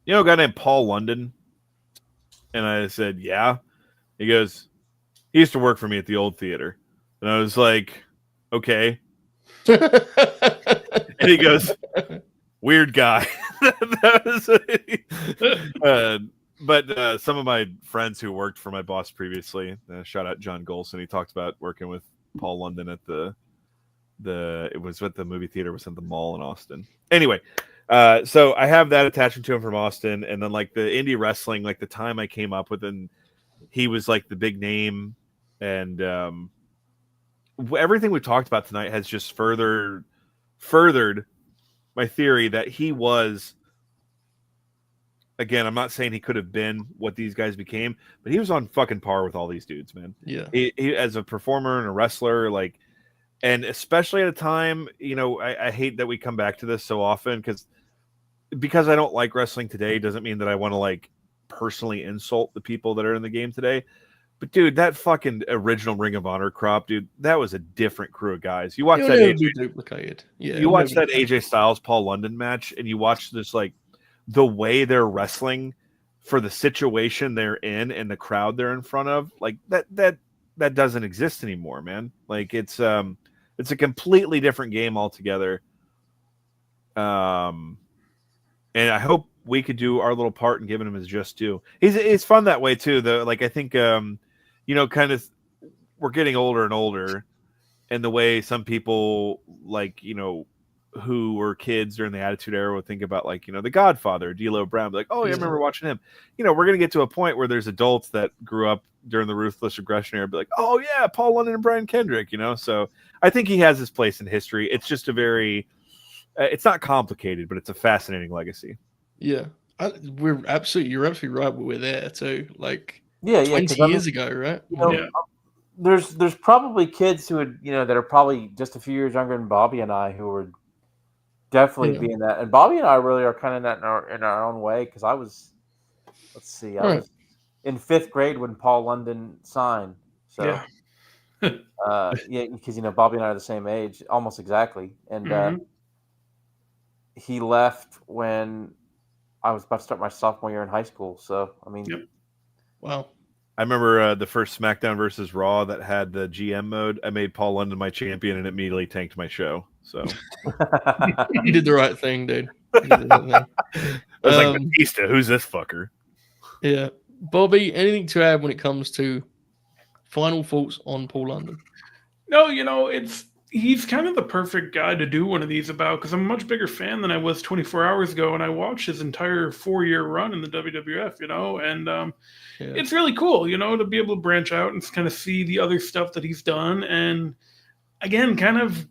a guy named Paul London? And I said, yeah. He goes, he used to work for me at the old theater. And I was like, okay. And he goes, weird guy. But some of my friends who worked for my boss previously, shout out John Golson, he talked about working with Paul London at it was what the movie theater was at the mall in Austin. Anyway, so I have that attachment to him from Austin, and then like the indie wrestling, like the time I came up with, and he was like the big name, and everything we talked about tonight has just furthered my theory that he was. Again, I'm not saying he could have been what these guys became, but he was on fucking par with all these dudes, man. Yeah, he as a performer and a wrestler, like. And especially at a time, I hate that we come back to this so often because I don't like wrestling today doesn't mean that I want to like personally insult the people that are in the game today. But dude, that fucking original Ring of Honor crop, dude, that was a different crew of guys. You watch that duplicated. Yeah, you watch that AJ Styles Paul London match, and you watch this like the way they're wrestling for the situation they're in and the crowd they're in front of, like that doesn't exist anymore, man. Like it's a completely different game altogether. And I hope we could do our little part in giving him his just due. It's fun that way too, though. Like I think kind of we're getting older and older, and the way some people who were kids during the Attitude Era would think about The Godfather, D'Lo Brown, like, oh yeah, I remember watching him. We're gonna get to a point where there's adults that grew up during the Ruthless Aggression Era, be like, oh yeah, Paul London and Brian Kendrick. So I think he has his place in history. It's just a very, it's not complicated, but it's a fascinating legacy. Yeah, you're absolutely right. We're there too. 20 years ago, right? There's probably kids who would that are probably just a few years younger than Bobby and I who were definitely being that. And Bobby and I really are kind of that in our own way, because I was, I was in 5th grade when Paul London signed. So because Bobby and I are the same age, almost exactly, and he left when I was about to start my sophomore year in high school. So I mean, wow. I remember the first SmackDown versus Raw that had the GM mode. I made Paul London my champion and immediately tanked my show. So you did the right thing, dude. I was like, Batista, who's this fucker? Yeah. Bobby, anything to add when it comes to final thoughts on Paul London? No, he's kind of the perfect guy to do one of these about, because I'm a much bigger fan than I was 24 hours ago, and I watched his entire 4-year run in the WWF, and it's really cool, to be able to branch out and kind of see the other stuff that he's done, and again, kind of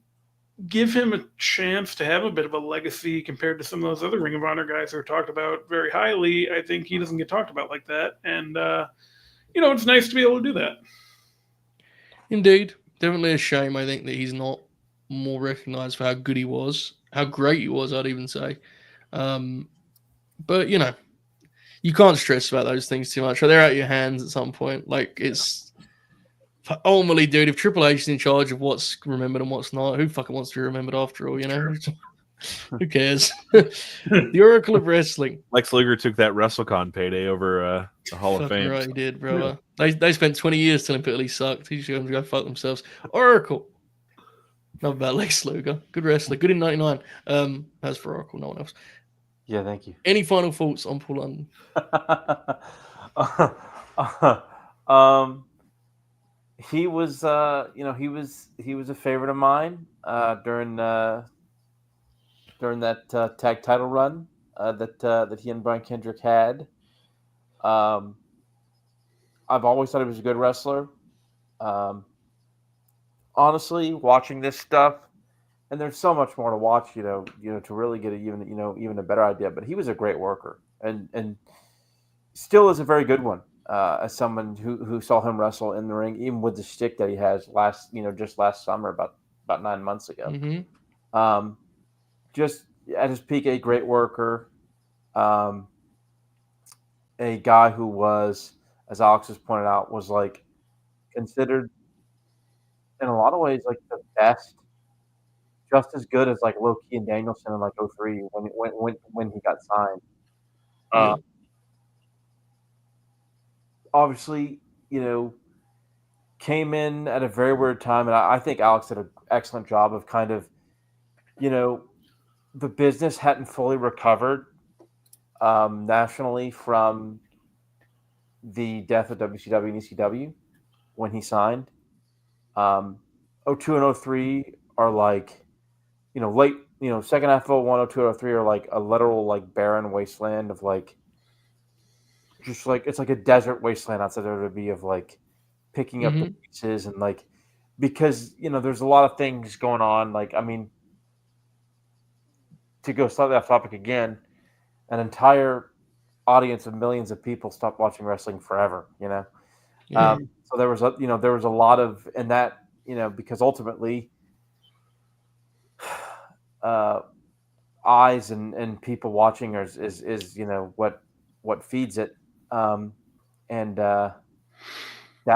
give him a chance to have a bit of a legacy compared to some of those other Ring of Honor guys who are talked about very highly. I think he doesn't get talked about like that, and it's nice to be able to do that. Indeed. Definitely a shame, I think, that he's not more recognized for how good he was, how great he was, I'd even say. But, you can't stress about those things too much. They're out of your hands at some point. It's ultimately, dude, if Triple H is in charge of what's remembered and what's not, who fucking wants to be remembered after all, Who cares? The Oracle of Wrestling. Lex Luger took that WrestleCon payday over the Hall of Fame. Right, he did, brother. Yeah. They spent 20 years telling people he sucked. He should go fuck themselves. Oracle. Not about Lex Luger. Good wrestler. Good in 99. As for Oracle, no one else. Yeah, thank you. Any final thoughts on Paul London? He was, he was a favorite of mine during that tag title run that he and Brian Kendrick had. I've always thought he was a good wrestler. Honestly, watching this stuff, and there's so much more to watch, to really get even a better idea. But he was a great worker, and still is a very good one. As someone who saw him wrestle in the ring, even with the shtick that he has just last summer, about 9 months ago. Mm-hmm. Just at his peak, a great worker, a guy who was, as Alex has pointed out, was considered in a lot of ways the best, just as good as Low-Key and Danielson in 03 when he got signed. Obviously, came in at a very weird time, and I think Alex did an excellent job of kind of, the business hadn't fully recovered nationally from the death of WCW and ECW when he signed. 02 and 03 are late, second half of 01, 02, 03 are a literal barren wasteland of just it's a desert wasteland outside of WWE of picking up the pieces and because there's a lot of things going on. To go slightly off topic again, an entire audience of millions of people stopped watching wrestling forever. So there was a lot of in that because ultimately eyes and people watching is what feeds it. And that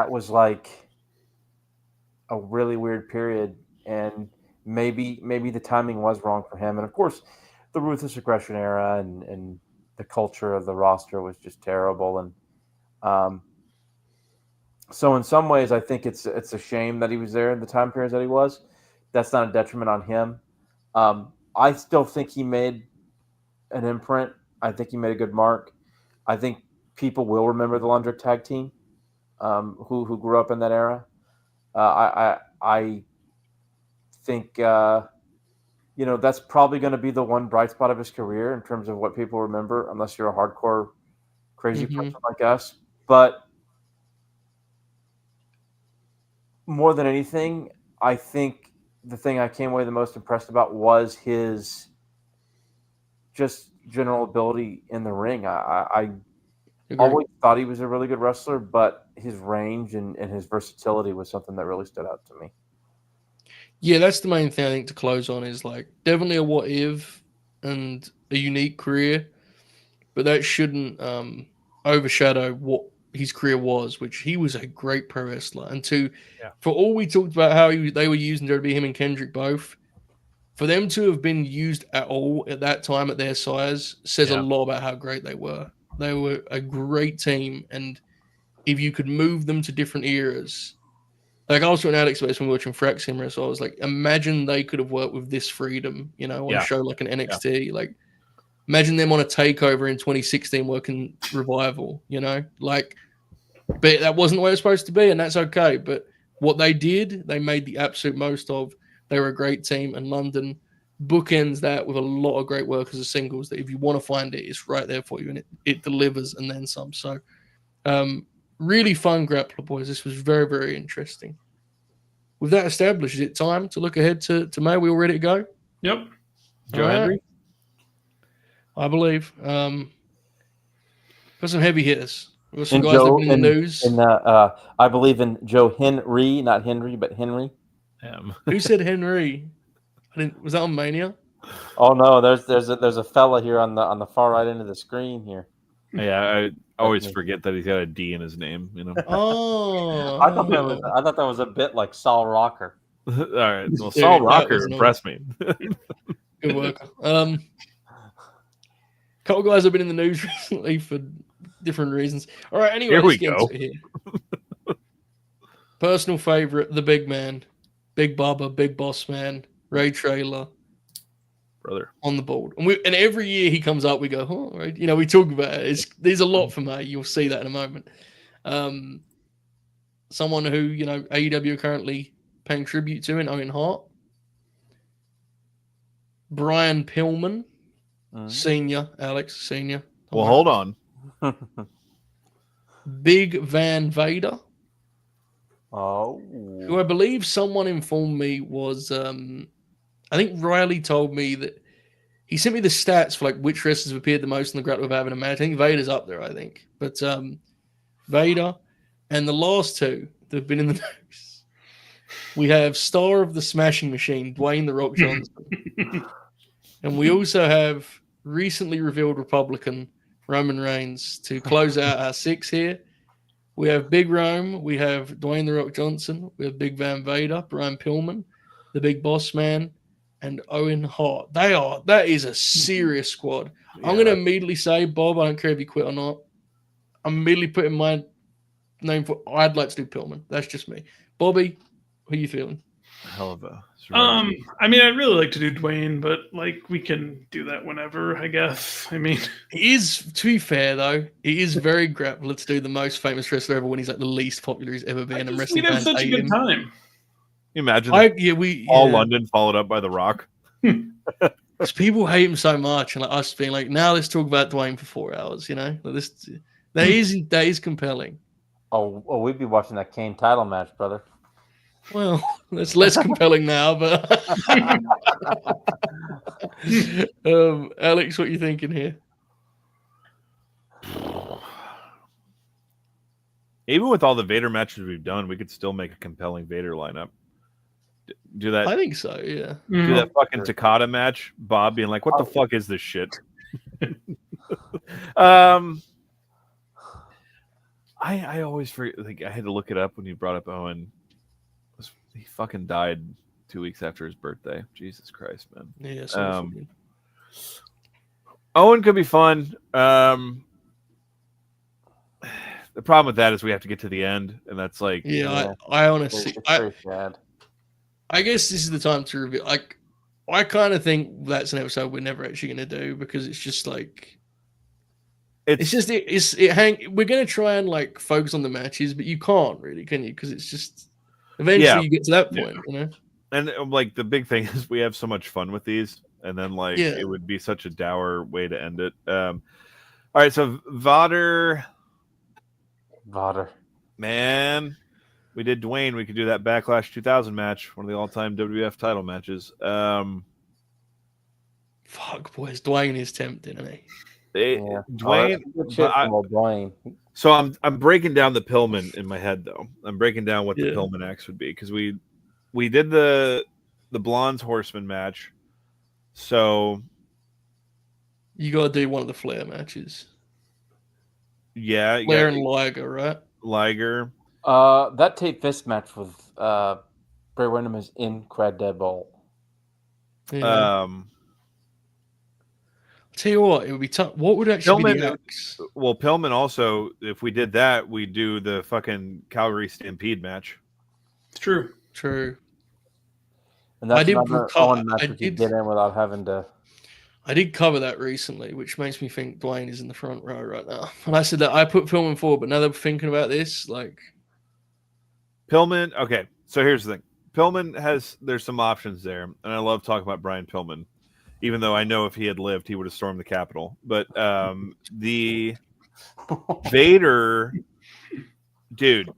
was a really weird period, and maybe the timing was wrong for him. And of course, the Ruthless Aggression era and the culture of the roster was just terrible. And so in some ways, I think it's a shame that he was there in the time period that he was. That's not a detriment on him. I still think he made an imprint. I think he made a good mark. I think people will remember the Lundrick tag team who grew up in that era. I think that's probably going to be the one bright spot of his career in terms of what people remember, unless you're a hardcore crazy person like us. But more than anything, I think the thing I came away the most impressed about was his just general ability in the ring. I always thought he was a really good wrestler, but his range and his versatility was something that really stood out to me. Yeah, that's the main thing I think to close on is like definitely a what if and a unique career, but that shouldn't overshadow what his career was, which he was a great pro wrestler. And for all we talked about how they were using to be him and Kendrick both, for them to have been used at all at that time at their size says a lot about how great they were. They were a great team, and if you could move them to different eras, like I was talking to Alex about this when we were watching Frax Simmer, so I was like, imagine they could have worked with this freedom, on a show like an NXT. Like, imagine them on a takeover in 2016 working Revival, like, but that wasn't the way it was supposed to be, and that's okay. But what they did, they made the absolute most of. They were a great team, and London bookends that with a lot of great work as a singles that if you want to find it, it's right there for you, and it delivers and then some. So, really fun Grappler, boys. This was very, very interesting. With that established, is it time to look ahead to May? We all ready to go? Yep. Joe Henry? I believe. Got some heavy hitters. We've got some And guys that have been in the news. I believe in Joe Henry, not Henry, but Henry. Who said Henry? Was that on Mania? Oh no, there's a fella here on the far right end of the screen here. Yeah, I always forget that he's got a D in his name. Oh, I thought that was a bit like Saul Rocker. All right, well, Saul Rocker impressed me. Good work. Couple guys have been in the news recently for different reasons. All right, anyway, here we go. Personal favorite, the big man, Big Bubba, Big Boss Man, Ray Traylor. Brother on the board, and every year he comes up, we go, oh, right. We talk about it. There's a lot for me. You'll see that in a moment. Someone who AEW are currently paying tribute to in Owen Hart, Brian Pillman, Senior, Alex Senior. Well, hold on. Big Van Vader. Oh, who I believe someone informed me was. I think Riley told me that he sent me the stats for like which wrestlers have appeared the most in the Grappler of having a match. I think Vader's up there, I think. But Vader and the last two that have been in the news. We have Star of the Smashing Machine, Dwayne The Rock Johnson. And we also have recently revealed Republican Roman Reigns to close out our six here. We have Big Rome, we have Dwayne The Rock Johnson, we have Big Van Vader, Brian Pillman, the Big Boss Man, and Owen Hart. That is a serious squad. Yeah. I'm going to immediately say, Bob, I don't care if you quit or not. I'm immediately putting my name for. I'd like to do Pillman. That's just me. Bobby, who are you feeling? Hell of a. I mean, I'd really like to do Dwayne, but like we can do that whenever, I guess. I mean, he is. To be fair, though, he is very Grappler to do the most famous wrestler ever when he's like the least popular he's ever been. And wrestling fans such a good time. You imagine London followed up by The Rock. Because people hate him so much, and like us being like, now let's talk about Dwayne for 4 hours. That is compelling. Oh, we'd be watching that Kane title match, brother. Well, that's less compelling now, but Alex, what are you thinking here? Even with all the Vader matches we've done, we could still make a compelling Vader lineup. Do that. I think so, yeah. Do that fucking Takada match, Bob being like, what the fuck is this shit? I always forget, like, I had to look it up when you brought up Owen. He fucking died 2 weeks after his birthday. Jesus Christ, man. Yeah, Owen could be fun. The problem with that is we have to get to the end, and that's like, I honestly, I guess this is the time to reveal. Like, I kind of think that's an episode we're never actually going to do because it's just like, we're going to try and like focus on the matches, but you can't really, can you? Because it's just Eventually, you get to that point, you know. And like the big thing is we have so much fun with these, and then like it would be such a dour way to end it. All right, so Vader, man, we did Dwayne. We could do that Backlash 2000 match, one of the all-time WWF title matches. Fuck, boys, Dwayne is tempting, isn't he? Dwayne. So I'm breaking down the Pillman in my head though. I'm breaking down what the Pillman X would be because we did the Blondes Horseman match. So you gotta do one of the Flair matches. Yeah, Flair and Liger, right? Liger. That tape fist match with Bray Windham is incredible. Yeah. I'll tell you what, it would be tough. What would actually be the X? Well, Pillman also, if we did that, we'd do the fucking Calgary Stampede match. It's true. And that's another match you get in without having to. I did cover that recently, which makes me think Dwayne is in the front row right now. And I said that I put Pillman forward, but now that I'm thinking about this, like Pillman. Okay, so here's the thing. Pillman there's some options there, and I love talking about Brian Pillman. Even though I know if he had lived, he would have stormed the Capitol. But the Vader, dude,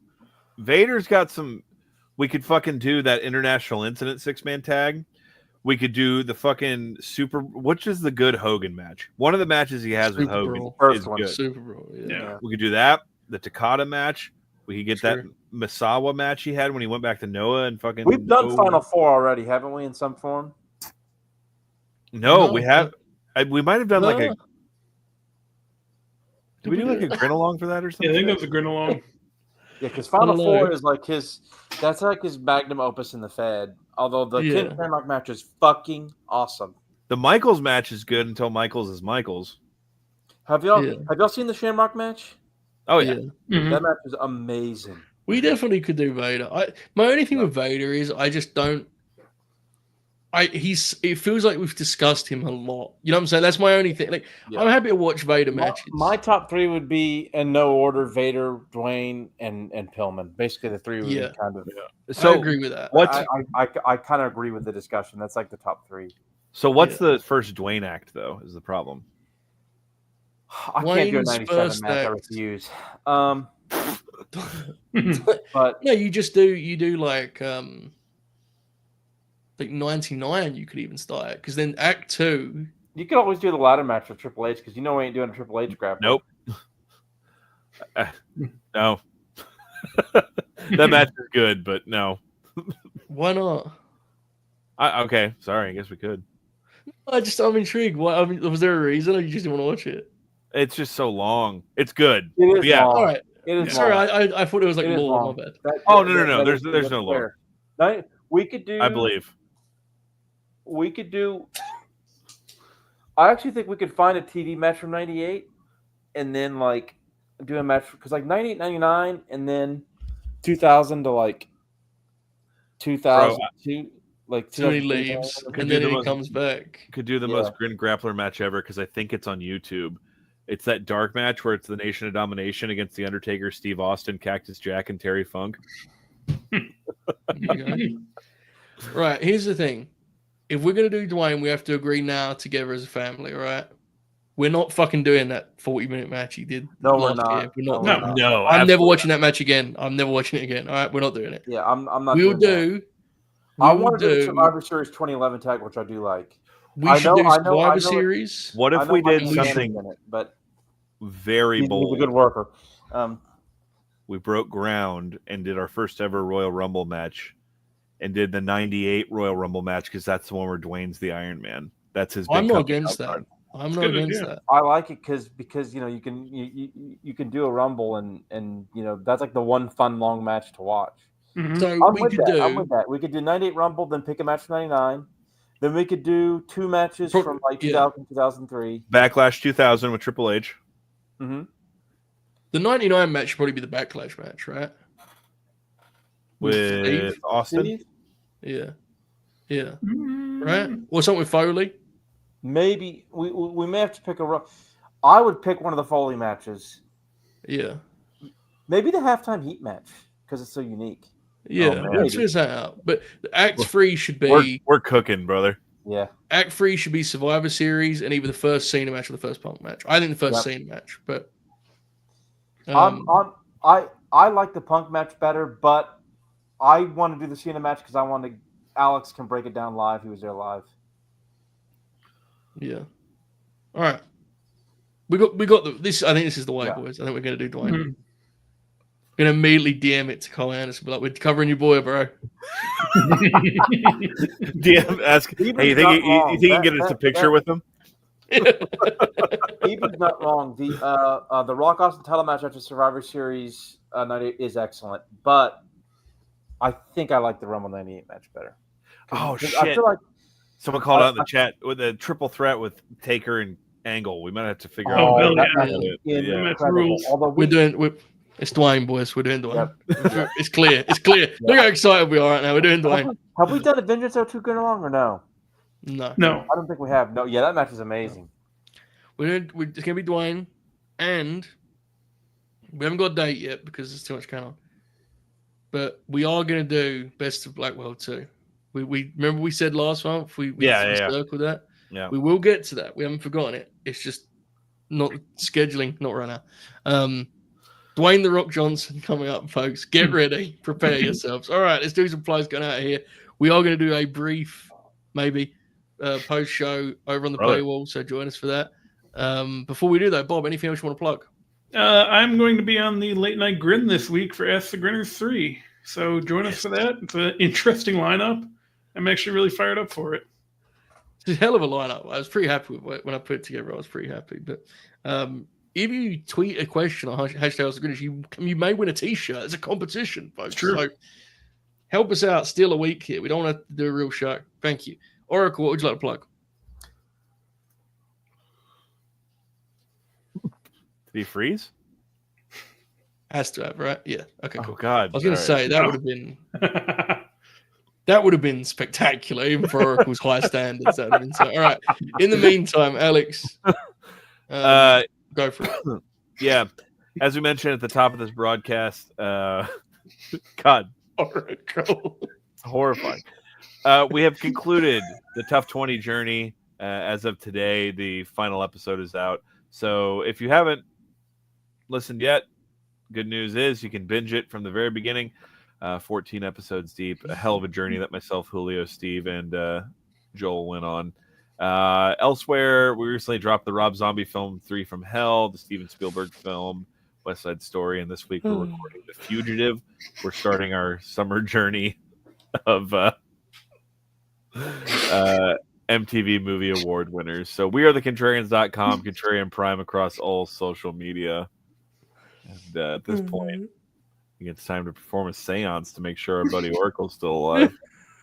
Vader's got some. We could fucking do that International Incident 6-man tag. We could do the fucking which is the good Hogan match. One of the matches he has with Hogan is good. Super Brawl, yeah. We could do that. The Takada match. We could get that Misawa match he had when he went back to Noah and fucking. We've done Final Four already, haven't we? In some form. No, we have. We might have done like a. Did we do like a grin along for that or something? Yeah, I think that was a grin along. Yeah, because Final Four is like that's like his magnum opus in the Fed. Although the Ken Shamrock match is fucking awesome. The Michaels match is good until Michaels is Michaels. Have y'all seen the Shamrock match? Oh yeah, Mm-hmm. That match is amazing. We definitely could do Vader. My only thing with Vader is I just don't. It feels like we've discussed him a lot. You know what I'm saying? That's my only thing. Like, I'm happy to watch Vader matches. My top three would be in no order: Vader, Dwayne, and Pillman. Basically, the three would be kind of. Yeah. So I agree with that. I kind of agree with the discussion. That's like the top three. So what's the first Dwayne act though? Is the problem? I can't do a 97 match. I refuse. But no, you do like 99 you could even start it because then Act 2 you could always do the ladder match with Triple H because you know we ain't doing a Triple H grab. Nope. No. That match is good, but no. Why not? Okay, sorry. I guess we could. I'm intrigued. Was there a reason or you just didn't want to watch it? It's just so long. It's good. It is long. All right. It is sorry, long. I thought it was like more. My bad. No. There's no long. We could do. I believe. We could do. I actually think we could find a TV match from '98, and then like do a match because like '98, '99, and then 2000 to like 2002, like so he leaves and then he comes back. Could do the most Grin Grappler match ever because I think it's on YouTube. It's that dark match where it's the Nation of Domination against the Undertaker, Steve Austin, Cactus Jack, and Terry Funk. Right, here's the thing. If we're going to do Dwayne, we have to agree now together as a family, all right? We're not fucking doing that 40-minute match he did. No, we're not. No, I'm never watching that match again. I'm never watching it again. All right, we're not doing it. Yeah, I'm not. We'll do. I want to do Survivor Series 2011 tag, which I do like. We should do Survivor Series. What if we did something in it, but very bold? He's a good worker. We broke ground and did our first ever Royal Rumble match. And did the '98 Royal Rumble match because that's the one where Dwayne's the Iron Man. That's his. I'm not against that. I'm not against that. I like it because you know you can do a Rumble and you know that's like the one fun long match to watch. Mm-hmm. So I'm with that. We could do '98 Rumble, then pick a match from '99. Then we could do two matches from like 2000, 2003. Backlash 2000 with Triple H. Mm-hmm. The '99 match should probably be the Backlash match, right? With Steve? Austin? Steve? Yeah. Right? Or something with Foley? Maybe. We may have to pick I would pick one of the Foley matches. Yeah. Maybe the halftime heat match, because it's so unique. Yeah, man. we'll figure that out. But Act 3 should be We're cooking, brother. Yeah. Act 3 should be Survivor Series and either the first Cena match or the first Punk match. I think the first Cena match, but I like the Punk match better, but I want to do the Cena match because I want to. Alex can break it down live. He was there live. Yeah. All right. We got this. I think this is the way, boys. I think we're gonna do Dwayne. Mhm. Gonna immediately DM it to Cole Anderson, be like, "We're covering your boy, bro." DM ask. Hey, you think you can get us a picture with him? Eben's not wrong. The Rock Austin title match after Survivor Series night is excellent, but I think I like the Rumble 98 match better. Oh shit! I feel like someone called out in the chat with a triple threat with Taker and Angle. We might have to figure Oh, out. hell that yeah. match is Yeah. incredible. Although it's Dwayne, boys. We're doing Dwayne. Yep. It's clear. It's clear. Yep. Look how excited we are right now. We're doing Dwayne. Have we done Avengers 02 Good Along or no? No. I don't think we have. No, yeah, that match is amazing. It's gonna be Dwayne, and we haven't got a date yet because there's too much going on. But we are gonna do Best of Blackwell too. We remember we said last month we circled that. Yeah, we will get to that. We haven't forgotten it. It's just not scheduling, not right now. Dwayne The Rock Johnson coming up, folks. Get ready, prepare yourselves. All right, let's do some plays going out of here. We are going to do a brief, maybe post show over on the paywall, so join us for that. Before we do though, Bob, anything else you want to plug? I'm going to be on the Late Night Grin this week for Ask the Grinners 3. So join us for that. It's an interesting lineup. I'm actually really fired up for it. It's a hell of a lineup. I was pretty happy with it when I put it together. I was pretty happy. But if you tweet a question on hashtag Ask the Grinners, you may win a T-shirt. It's a competition, folks. True. So help us out. Steal a week here. We don't want to do a real show. Thank you. Oracle, what would you like to plug? Did he freeze? Has to have, right? Yeah. Okay, cool. Oh God! I was going to say that would have been spectacular, even for Oracle's high standards. That would have been so. All right. In the meantime, Alex, go for it. Yeah, as we mentioned at the top of this broadcast, God, Oracle, it's horrifying. We have concluded the Tough 20 journey. As of today, the final episode is out. So if you haven't listened yet, good news is you can binge it from the very beginning. 14 episodes deep, a hell of a journey that myself, Julio, Steve, and Joel went on. Elsewhere, we recently dropped the Rob Zombie film 3 from Hell, the Steven Spielberg film West Side Story, and this week we're recording The Fugitive. We're starting our summer journey of MTV Movie Award winners. So we are the Contrarians.com, Contrarian Prime across all social media. And at this point, I think it's time to perform a seance to make sure our buddy Oracle's still alive.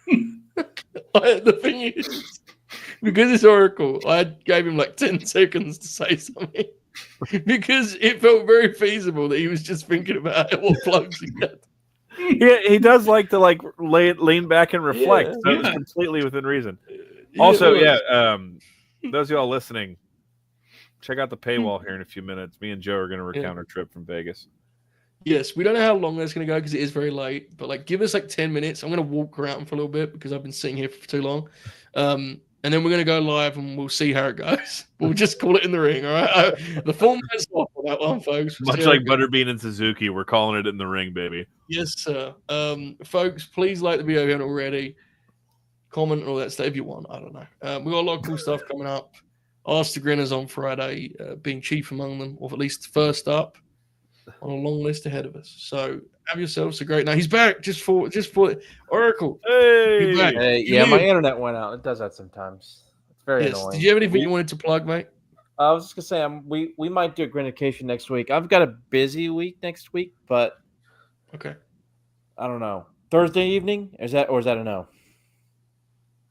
The thing is, because it's Oracle, I gave him like 10 seconds to say something because it felt very feasible that he was just thinking about what plugs he had. Yeah, he does like to lean back and reflect. So it's completely within reason. Also, those of y'all listening, check out the paywall here in a few minutes. Me and Joe are going to recount our trip from Vegas. Yes, we don't know how long that's going to go because it is very late. But like, give us like 10 minutes. I'm going to walk around for a little bit because I've been sitting here for too long. And then we're going to go live and we'll see how it goes. We'll just call it in the ring, all right? The format's off on that one, folks. Much like Butterbean and Suzuki, we're calling it in the ring, baby. Yes, sir. Folks, please like the video if you haven't already. Comment and all that stuff if you want. I don't know. We've got a lot of cool stuff coming up. Ask the Grinners on Friday, being chief among them, or at least first up on a long list ahead of us. So have yourselves a great night. He's back just for Oracle. Hey, back. Yeah, my internet went out. It does that sometimes. It's very annoying. Did you have anything you wanted to plug, mate? I was just gonna say we might do a Grinication next week. I've got a busy week next week, but okay, I don't know. Thursday evening is that a no?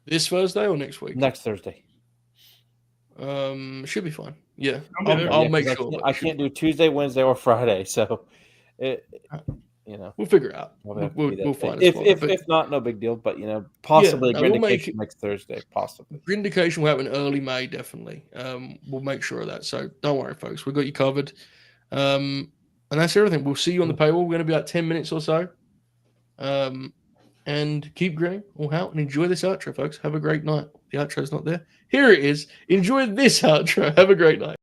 This Thursday or next week? Next Thursday. Should be fine. Yeah, I'll make sure. I can't do Tuesday, Wednesday, or Friday, so we'll figure it out. We'll find it. If not, no big deal. But possibly Grinication next Thursday. Possibly Grinication will happen early May, definitely. We'll make sure of that. So don't worry, folks. We've got you covered. And that's everything. We'll see you on the paywall. We're going to be like 10 minutes or so. And keep grinning all out and enjoy this outro, folks. Have a great night. The outro's not there. Here it is. Enjoy this outro. Have a great night.